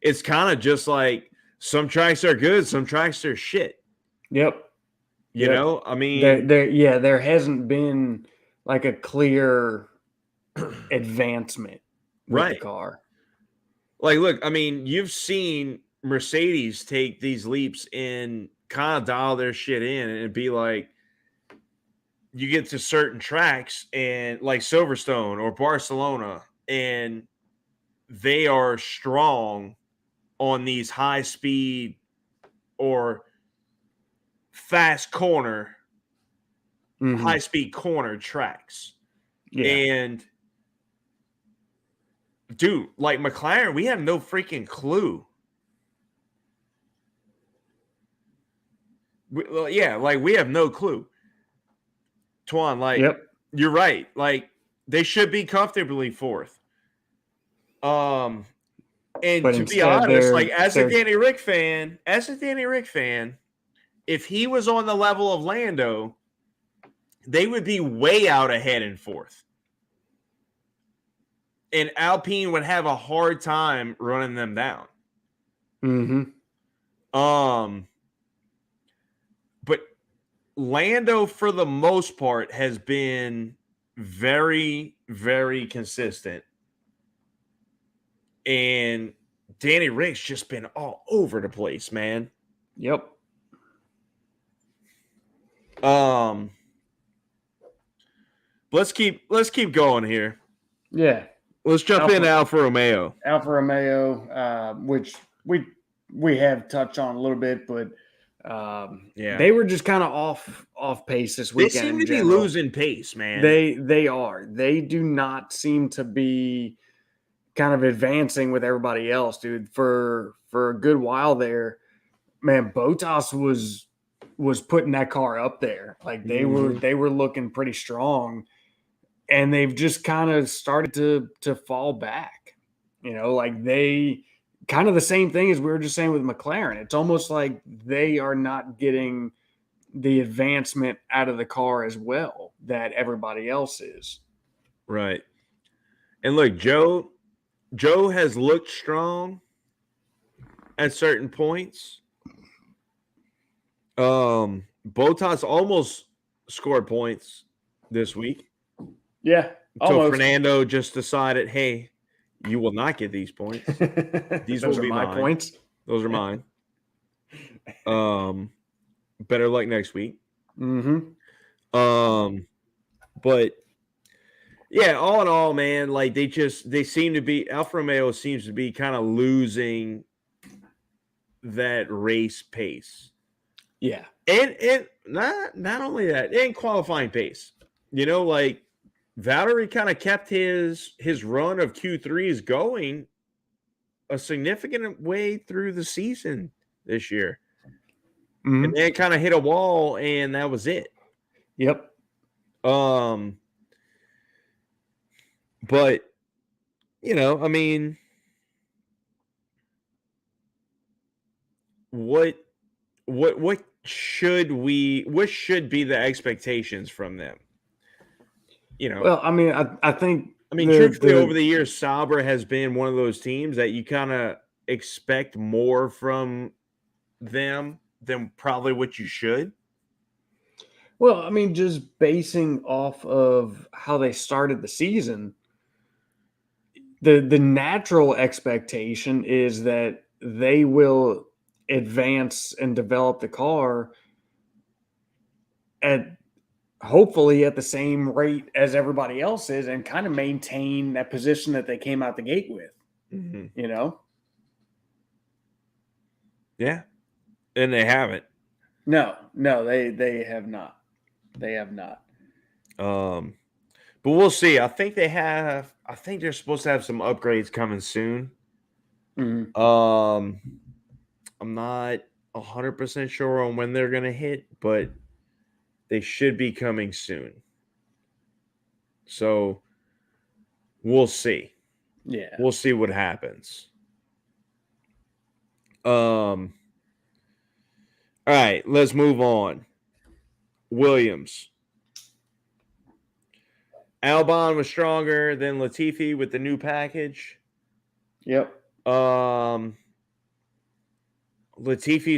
it's kind of just like some tracks are good, some tracks are shit. Yep. You know, I mean, there hasn't been like a clear advancement with the car. Like, look, I mean, you've seen Mercedes take these leaps and kind of dial their shit in and be like, you get to certain tracks and like Silverstone or Barcelona, and they are strong on these high speed or fast corner, high speed corner tracks. Yeah. And dude, like McLaren, we have no freaking clue. We have no clue. Twan, like, you're right. Like, they should be comfortably fourth. And to be honest, like, as a Danny Rick fan, if he was on the level of Lando, they would be way out ahead in fourth. And Alpine would have a hard time running them down. But Lando, for the most part, has been very, very consistent. And Danny Rick's just been all over the place, man. Yep. Let's keep going here. Yeah. Let's jump into Alfa Romeo. Alfa Romeo, which we have touched on a little bit, but they were just kind of off pace this weekend. They seem to be losing pace, man. They are. They do not seem to be kind of advancing with everybody else, dude. For a good while there, man, Bottas was was putting that car up there. Like they were looking pretty strong, and they've just kind of started to fall back. Like they kind of the same thing as we were just saying with McLaren. It's almost like they are not getting the advancement out of the car as well that everybody else is. Right. And look, Joe has looked strong at certain points. Bottas almost scored points this week. Yeah. So Fernando just decided, hey, you will not get these points. These will be my mine. Points. Those are mine. Better luck next week. But yeah, all in all, man, like they seem to be Alfa Romeo seems to be kind of losing that race pace. Yeah. And not only that, and qualifying pace. Like Valerie kind of kept his run of Q3s going a significant way through the season this year. And then kind of hit a wall, and that was it. Yep. But I mean, what should be the expectations from them? Well, I mean, I think truthfully, over the years, Sauber has been one of those teams that you kind of expect more from them than probably what you should. Well, I mean, just basing off of how they started the season, the natural expectation is that they will advance and develop the car at hopefully at the same rate as everybody else is and kind of maintain that position that they came out the gate with. Yeah. And they haven't. No, they have not. They have not. But we'll see. I think they're supposed to have some upgrades coming soon. I'm not 100% sure on when they're going to hit, but they should be coming soon. So we'll see. Yeah. We'll see what happens. All right, let's move on. Williams. Albon was stronger than Latifi with the new package. Yep. Latifi's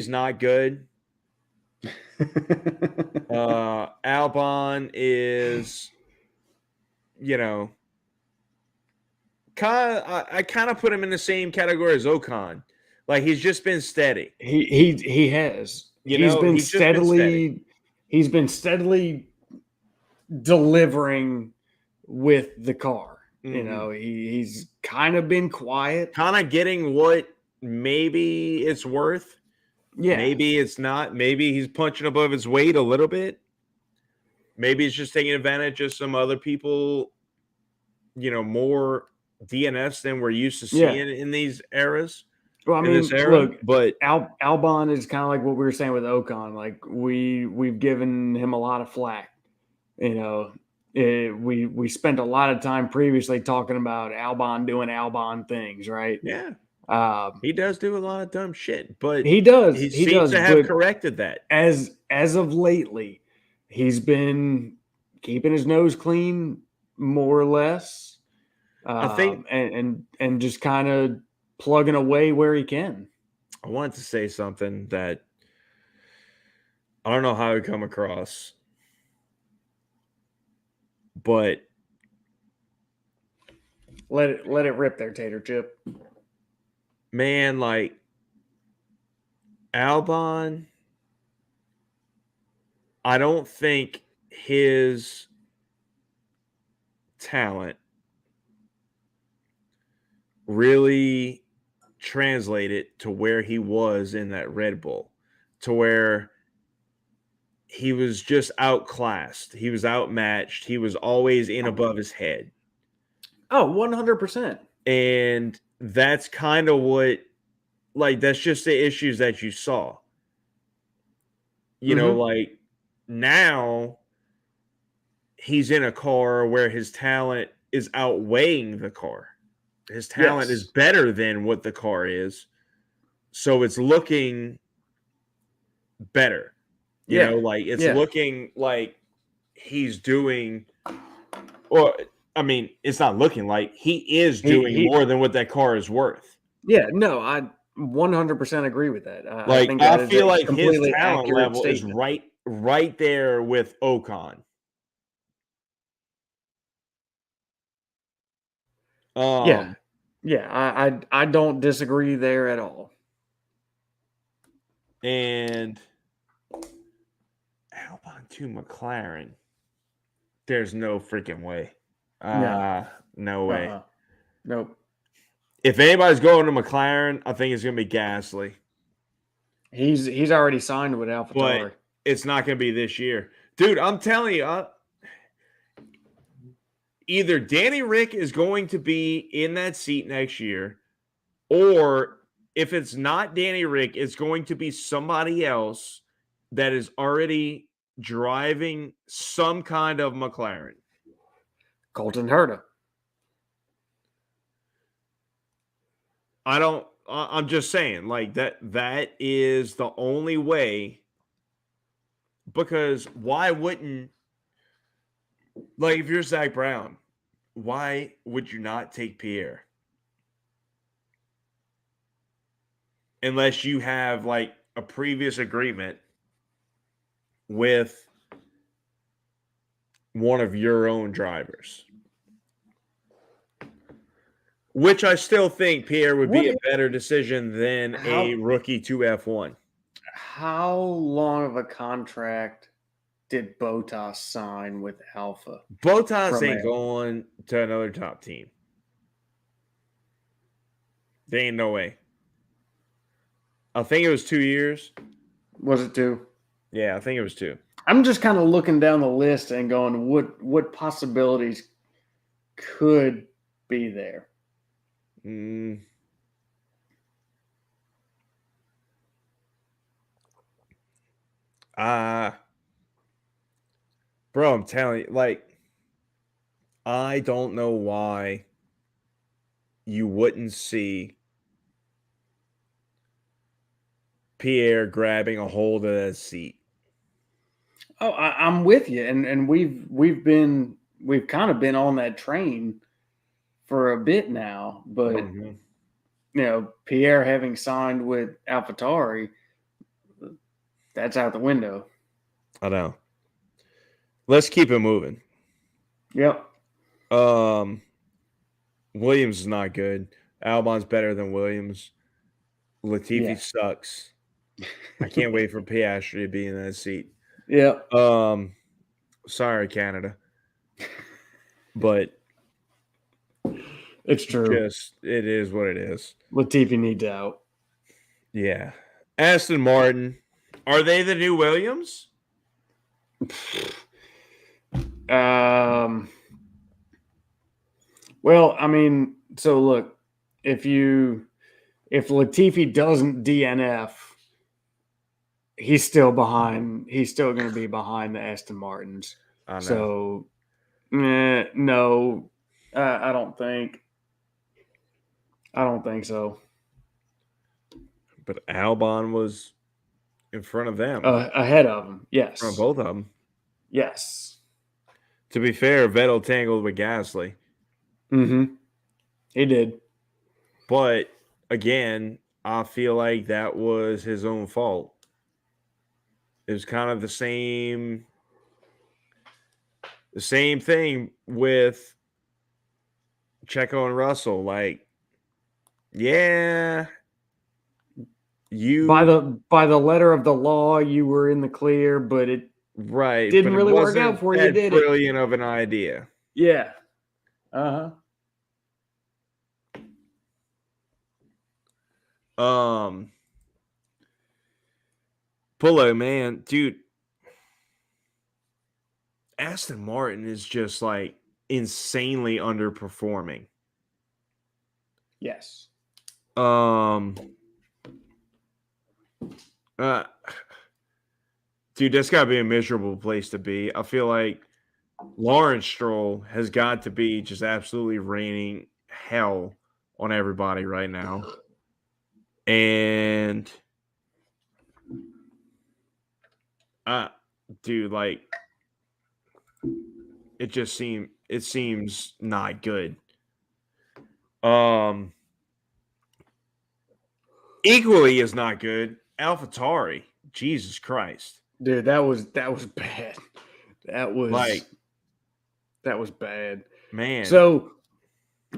not good. Albon is, I kind of put him in the same category as Ocon. Like he's just been steady. He has. He's been steadily delivering with the car. He's kind of been quiet. Kind of getting what maybe it's worth. Yeah. Maybe it's not. Maybe he's punching above his weight a little bit. Maybe he's just taking advantage of some other people, more DNFs than we're used to seeing in these eras. Well, I mean, look, but Albon is kind of like what we were saying with Ocon. Like we've given him a lot of flack. We spent a lot of time previously talking about Albon doing Albon things, right? Yeah. He does do a lot of dumb shit, but he does. He seems to have corrected that. As of lately, he's been keeping his nose clean, more or less. I think, and just kind of plugging away where he can. I wanted to say something that I don't know how it come across, but let it rip there, Tater Chip. Man, like Albon, I don't think his talent really translated to where he was in that Red Bull, to where he was just outclassed. He was outmatched. He was always in above his head. Oh, 100%. And that's kind of what, like, that's just the issues that you saw. like now he's in a car where his talent is outweighing the car. His talent is better than what the car is. So it's looking better. Like it's looking like he's doing, or I mean, it's not looking like he is doing more than what that car is worth. Yeah, no, I 100% agree with that. Like, I think I that is feel a like his completely talent accurate level is statement. right there with Ocon. Yeah, I don't disagree there at all. And Albon to McLaren. There's no freaking way. No way. Nope. If anybody's going to McLaren, I think it's going to be Gasly. He's already signed with AlphaTauri. But it's not going to be this year. Dude, I'm telling you, either Danny Rick is going to be in that seat next year, or if it's not Danny Rick, it's going to be somebody else that is already driving some kind of McLaren. Colton Herta. I'm just saying, like, that is the only way, because why wouldn't, like, if you're Zach Brown, why would you not take Pierre? Unless you have, like, a previous agreement with one of your own drivers. Which I still think Pierre would be a better decision than a rookie to F1. How long of a contract did Bottas sign with Alpha? Bottas ain't going to another top team. There ain't no way. I think it was 2 years. Was it 2? Yeah, I think it was 2. I'm just kind of looking down the list and going, what possibilities could be there? Bro, I'm telling you, like, I don't know why you wouldn't see Pierre grabbing a hold of that seat. Oh, I'm with you, and we've kind of been on that train for a bit now, but Pierre having signed with AlphaTauri, that's out the window. I know. Let's keep it moving. Yep. Williams is not good. Albon's better than Williams. Latifi sucks. I can't wait for Piastri to be in that seat. Yeah. Sorry, Canada. But it's true. It is what it is. Latifi needs out. Yeah. Aston Martin. Are they the new Williams? Well, I mean, so look, if Latifi doesn't DNF, he's still behind. He's still going to be behind the Aston Martins. I know. So, no, I don't think. I don't think so. But Albon was in front of them. Ahead of them, yes. In front of both of them. Yes. To be fair, Vettel tangled with Gasly. He did. But, again, I feel like that was his own fault. It was kind of the same thing with Checo and Russell. Like, yeah, you by the letter of the law, you were in the clear, but it didn't really work out for you, did it? Brilliant of an idea. Yeah. Pullo, man, dude. Aston Martin is just like insanely underperforming. Yes. Dude, that's got to be a miserable place to be. I feel like Lawrence Stroll has got to be just absolutely raining hell on everybody right now. And dude, like it seems not good. Equally is not good. AlphaTauri, Jesus Christ, Dude, that was bad. That was bad. Man. So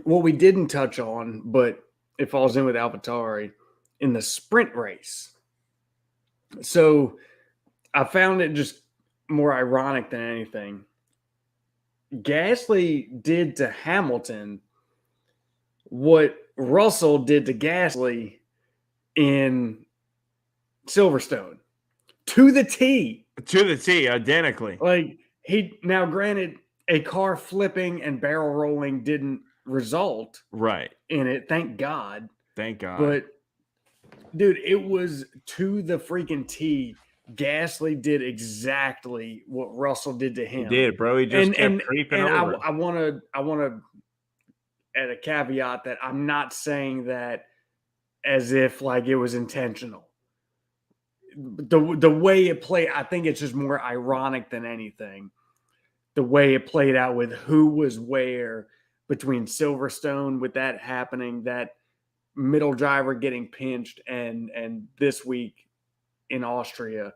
what we didn't touch on, but it falls in with AlphaTauri in the sprint race. So I found it just more ironic than anything. Gasly did to Hamilton what Russell did to Gasly in Silverstone to the T. To the T, identically. Like now, granted, a car flipping and barrel rolling didn't result right in it. Thank God. Thank God. But dude, it was to the freaking T. Gasly did exactly what Russell did to him. He did, bro. He just kept creeping over. I want to add a caveat that I'm not saying that as if like it was intentional. The way it played, I think it's just more ironic than anything. The way it played out with who was where between Silverstone with that happening, that middle driver getting pinched, and this week in Austria,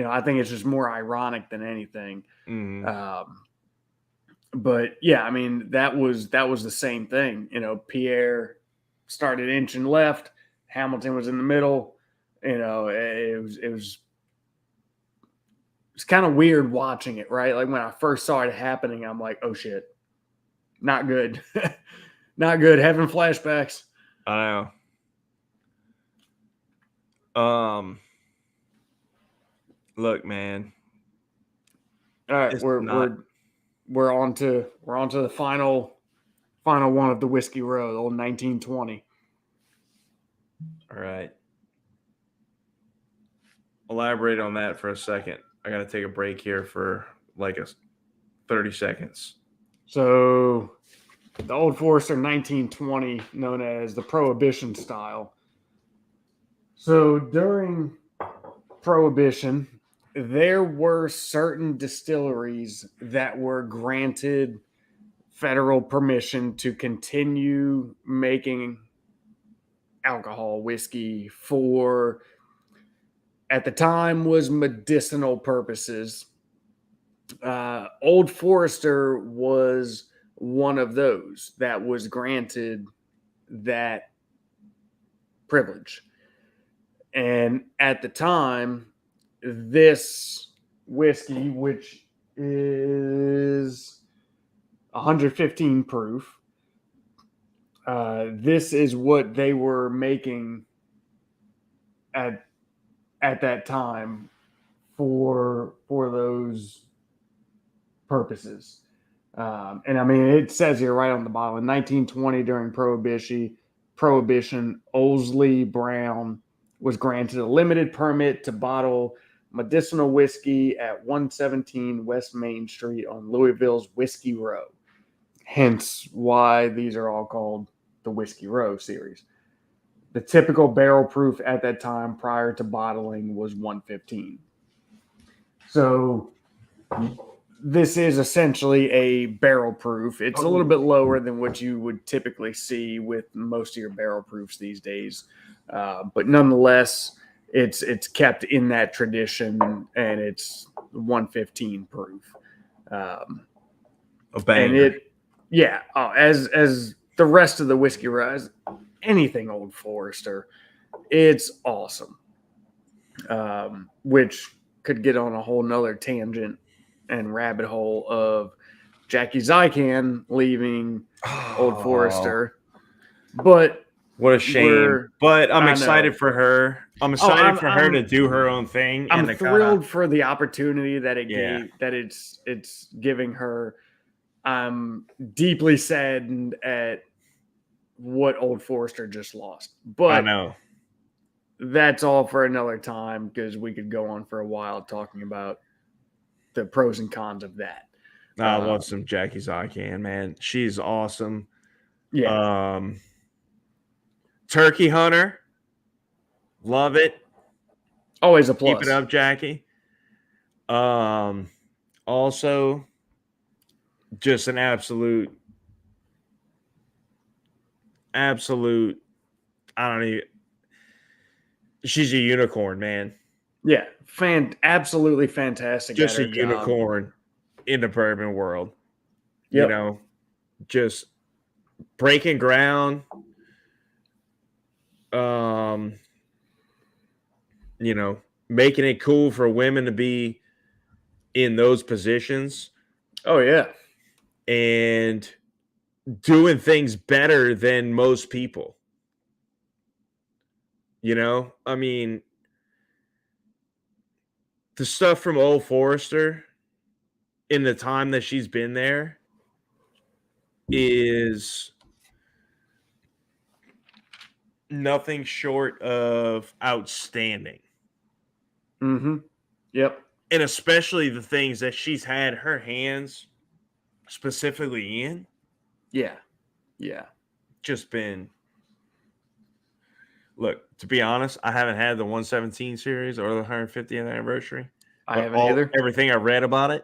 I think it's just more ironic than anything. Mm-hmm. But yeah, I mean that was the same thing. Pierre started inching left, Hamilton was in the middle. It was kind of weird watching it, right? Like when I first saw it happening, I'm like, oh shit, not good, not good. Having flashbacks. I know. Look, man. All right, we're on to the final one of the Whiskey Row, the old 1920. All right. Elaborate on that for a second. I got to take a break here for like 30 seconds. So the Old Forester 1920, known as the Prohibition style. So during Prohibition, there were certain distilleries that were granted federal permission to continue making alcohol, whiskey, for, at the time, was medicinal purposes. Old Forester was one of those that was granted that privilege. And at the time, this whiskey, which is 115 proof, this is what they were making at that time for those purposes. And I mean, it says here right on the bottle, in 1920 during Prohibition, Owsley Brown was granted a limited permit to bottle medicinal whiskey at 117 West Main Street on Louisville's Whiskey Row. Hence why these are all called the Whiskey Row series. The typical barrel proof at that time prior to bottling was 115. So this is essentially a barrel proof. It's a little bit lower than what you would typically see with most of your barrel proofs these days. But nonetheless, it's kept in that tradition, and it's 115 proof. A banger. And as the rest of the Whiskey Row, anything Old Forester, it's awesome. Which could get on a whole nother tangent and rabbit hole of Jackie Zykan leaving Old Forester. But what a shame. But I'm excited for her. I'm excited for her to do her own thing. I'm thrilled for the opportunity that it gave, that it's giving her. I'm deeply saddened at what Old Forester just lost. But I know that's all for another time because we could go on for a while talking about the pros and cons of that. I love some Jackie Zykan, man. She's awesome. Yeah. Turkey Hunter, love it. Always a Keep it plus. up, Jackie. Also, just an absolute. I don't even. She's a unicorn, man. Yeah. Absolutely fantastic Just at a her job. unicorn in the bourbon world. Yep. You know, just breaking ground. You know, making it cool for women to be in those positions Oh, yeah. and doing things better than most people. You know, I mean, the stuff from Old Forester in the time that she's been there is nothing short of outstanding. Mm-hmm. Yep. And especially the things that she's had her hands specifically in. Yeah. Yeah. Just been. Look, to be honest, I haven't had the 117 series or the 150th anniversary. I But haven't either. everything I read about it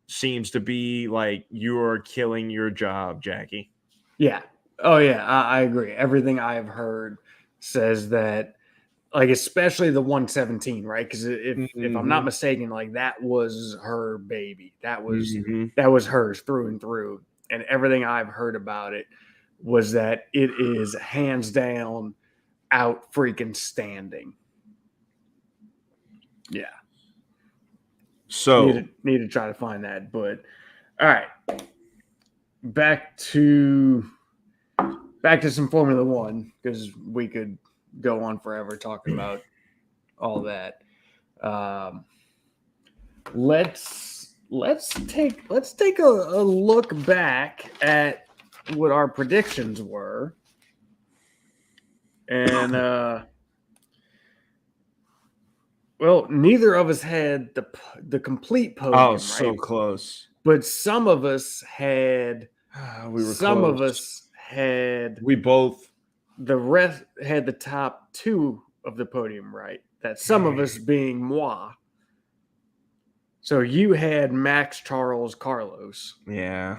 seems to be like you are killing your job, Jackie. Yeah. Oh, yeah. I agree. Everything I have heard says that, like, especially the 117, right? Because if I'm not mistaken, like, that was her baby. That was hers through and through. And everything I've heard about it was that it is hands down out freaking standing. Yeah. So need to try to find that. But all right. Back to some Formula One, because we could go on forever talking about all that. Let's take a look back at what our predictions were, and well, neither of us had the complete podium, so right? close. But some of us had. We were Some close. of us had. We both. The rest had the top two of the podium, right? That some of us being moi. So you had Max, Charles, Carlos. Yeah.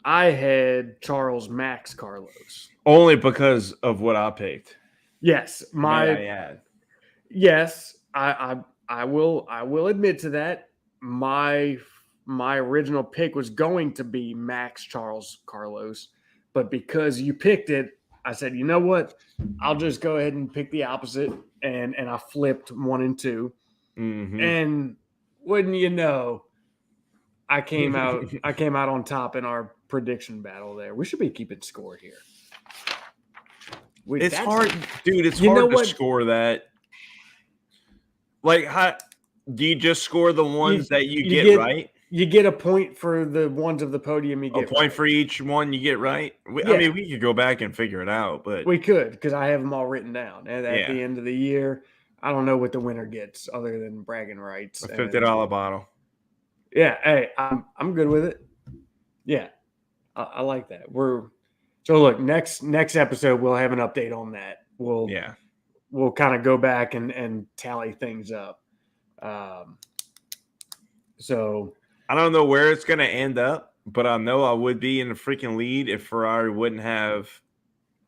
I had Charles, Max, Carlos. Only because of what I picked. Yes, Yes, I will admit to that. My original pick was going to be Max, Charles, Carlos, but because you picked it, I said, you know what? I'll just go ahead and pick the opposite, and I flipped 1 and 2. And wouldn't you know, I came out on top in our prediction battle there. We should be keeping score here. It's hard, dude. It's hard to score that. Like, how do you just score the ones that you get right? You get a point for the ones of the podium you get a point for each one you get right. I mean, we could go back and figure it out, but we could, because I have them all written down. And at the end of the year, I don't know what the winner gets other than bragging rights. A $50 bottle. Yeah, hey, I'm good with it. Yeah, I like that. So look, next episode we'll have an update on that. We'll kind of go back and tally things up. So I don't know where it's going to end up, but I know I would be in the freaking lead if Ferrari wouldn't have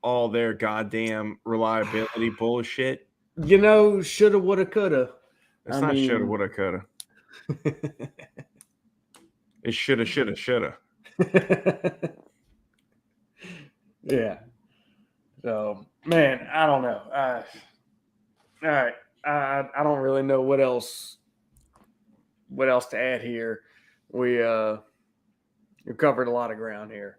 all their goddamn reliability bullshit. You know, shoulda, woulda, coulda. It's not shoulda, woulda, coulda. It's shoulda, shoulda. Yeah. So, man, I don't know. All right. I don't really know what else to add here. We covered a lot of ground here.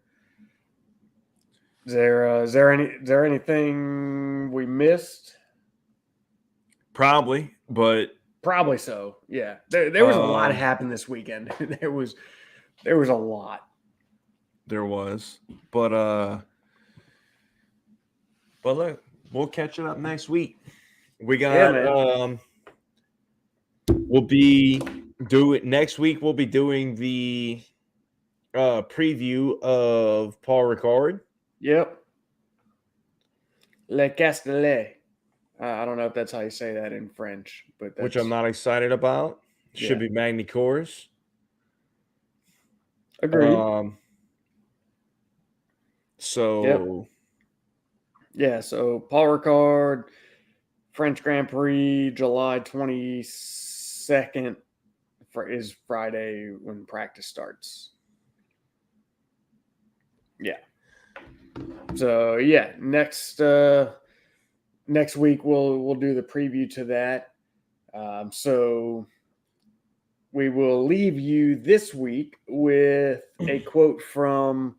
Is there anything we missed? Probably, but probably so. Yeah, there was a lot that happened this weekend. there was a lot. There was, but look, we'll catch it up next week. We Yeah, got man. we'll be doing next week. We'll be doing the preview of Paul Ricard. Yep. Le Castellet. I don't know if that's how you say that in French, but Which I'm that's not excited about. Should yeah. be Magny Cours. Agreed. Yep. So Yeah. So Paul Ricard, French Grand Prix, July 22nd is Friday when practice starts. Yeah. So yeah, next week we'll do the preview to that. So we will leave you this week with a quote from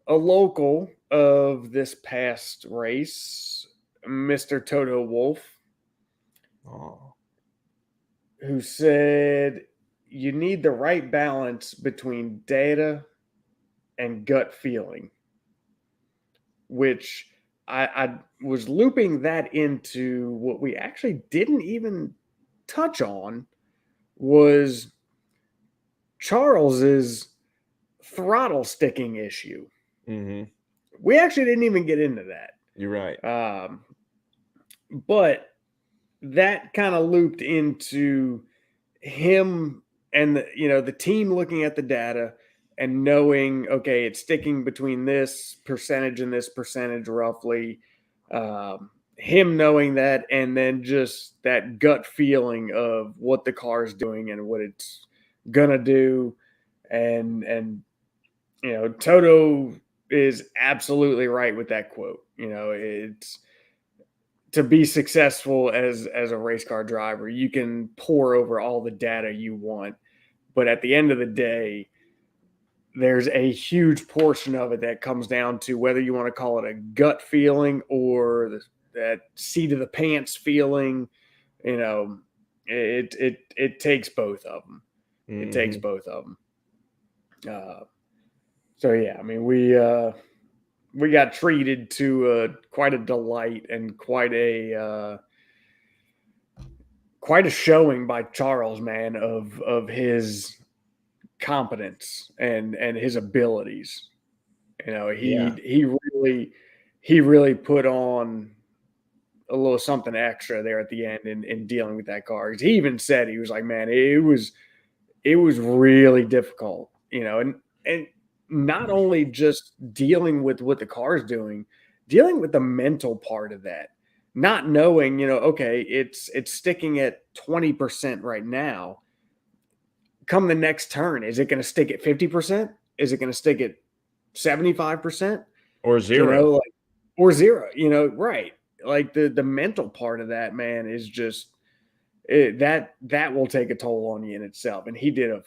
a local of this past race, Mr. Toto Wolff, who said, "You need the right balance between data and gut feeling," which I was looping that into what we actually didn't even touch on was Charles's throttle sticking issue. We actually didn't even get into that. You're right. But that kind of looped into him and the team looking at the data and knowing, okay, it's sticking between this percentage and this percentage roughly. Him knowing that, and then just that gut feeling of what the car is doing and what it's gonna do, and Toto is absolutely right with that quote. It's to be successful as a race car driver, you can pour over all the data you want, but at the end of the day, there's a huge portion of it that comes down to whether you want to call it a gut feeling or that seat of the pants feeling. It takes both of them. It takes both of them. So yeah, I mean, we got treated to quite a delight and quite a showing by Charles, man, of his competence and his abilities. He really put on a little something extra there at the end in dealing with that car. He even said, he was like, man, it was really difficult, and not only just dealing with what the car is doing, dealing with the mental part of that, not knowing, okay, it's sticking at 20% right now. Come the next turn, is it going to stick at 50%? Is it going to stick at 75%? Or zero. Or zero, right. Like the mental part of that, man, is just that will take a toll on you in itself. And he did a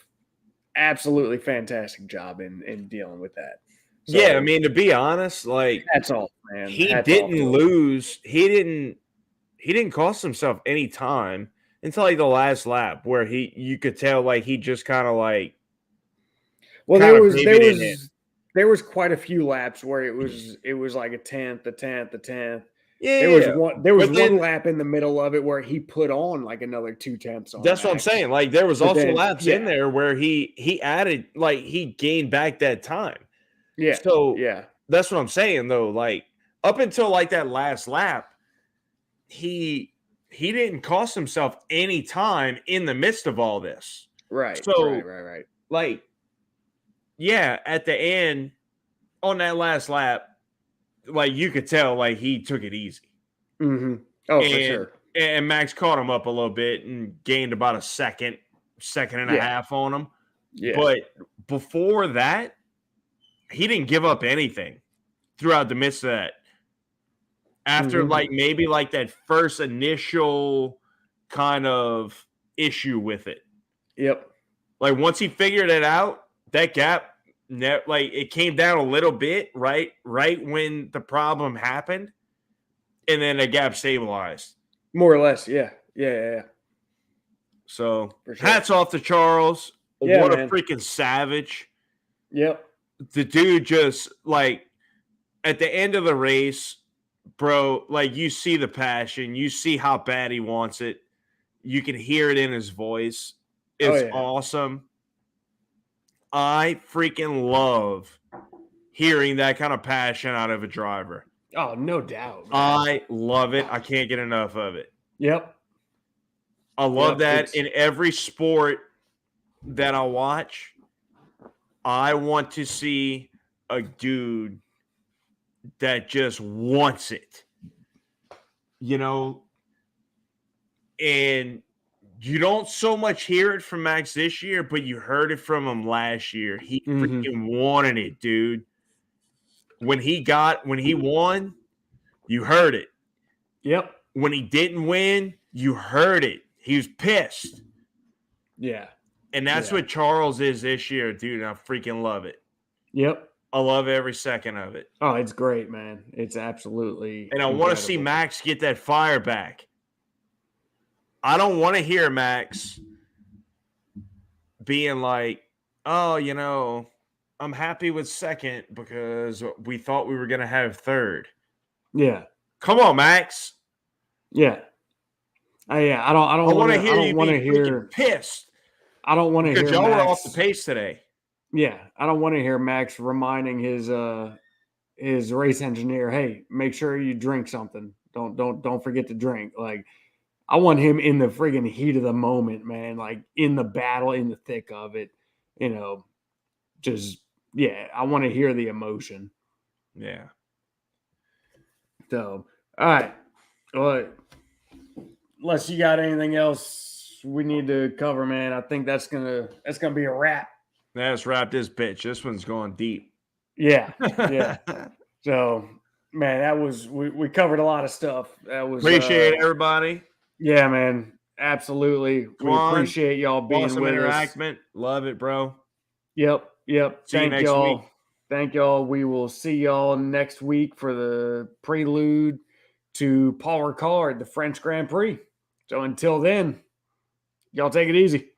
absolutely fantastic job in dealing with that. So, yeah, I mean, to be honest, like hats off, man. He Hats didn't off lose. He didn't cost himself any time until like the last lap where you could tell like he just kind of like there was quite a few laps where it was like a tenth. Yeah, There was one lap in the middle of it where he put on like another 2/10 on. That's what I'm saying. Like there was also laps yeah. in there where he added, like he gained back that time. Yeah. So yeah. that's what I'm saying though. Like up until like that last lap, he didn't cost himself any time in the midst of all this. Right. So Right. like, yeah, at the end on that last lap, like you could tell like he took it easy. Mm-hmm. Oh, for sure. And Max caught him up a little bit and gained about a second and a half on him. Yeah. But before that, he didn't give up anything throughout the midst of that. After like maybe like that first initial kind of issue with it. Yep. Like once he figured it out, that gap, like it came down a little bit, right when the problem happened, and then the gap stabilized. More or less, yeah. So For sure. hats off to Charles. Yeah, what man. a freaking savage. Yep. The dude just like at the end of the race, bro, like you see the passion, you see how bad he wants it. You can hear it in his voice. It's awesome. I freaking love hearing that kind of passion out of a driver. Oh, no doubt. Man. I love it. I can't get enough of it. Yep. I love that in every sport that I watch. I want to see a dude that just wants it, you know, and you don't so much hear it from Max this year, but you heard it from him last year. He freaking wanted it, dude. When he won, you heard it. Yep. When he didn't win, you heard it. He was pissed. Yeah. And that's what Charles is this year, dude. And I freaking love it. Yep. I love every second of it. Oh, it's great, man. It's absolutely And I want to see Max get that fire back. I don't want to hear Max being like, oh, you know, I'm happy with second because we thought we were going to have third. Yeah. Come on, Max. Yeah. I don't want to hear you be pissed. I don't want to hear y'all Max. Were off the pace today. Yeah, I don't want to hear Max reminding his race engineer, "Hey, make sure you drink something. Don't forget to drink." Like, I want him in the friggin' heat of the moment, man. Like in the battle, in the thick of it. You know, just I want to hear the emotion. Yeah. So, all right. Well, unless you got anything else we need to cover, man, I think that's gonna be a wrap. Let's wrap this bitch. This one's going deep. Yeah. Yeah. So, man, that was we covered a lot of stuff. That was appreciate everybody. Yeah, man. Absolutely. We appreciate y'all being awesome with us. Love it, bro. Yep. See you next week. Thank y'all. We will see y'all next week for the prelude to Paul Ricard, the French Grand Prix. So until then, y'all take it easy.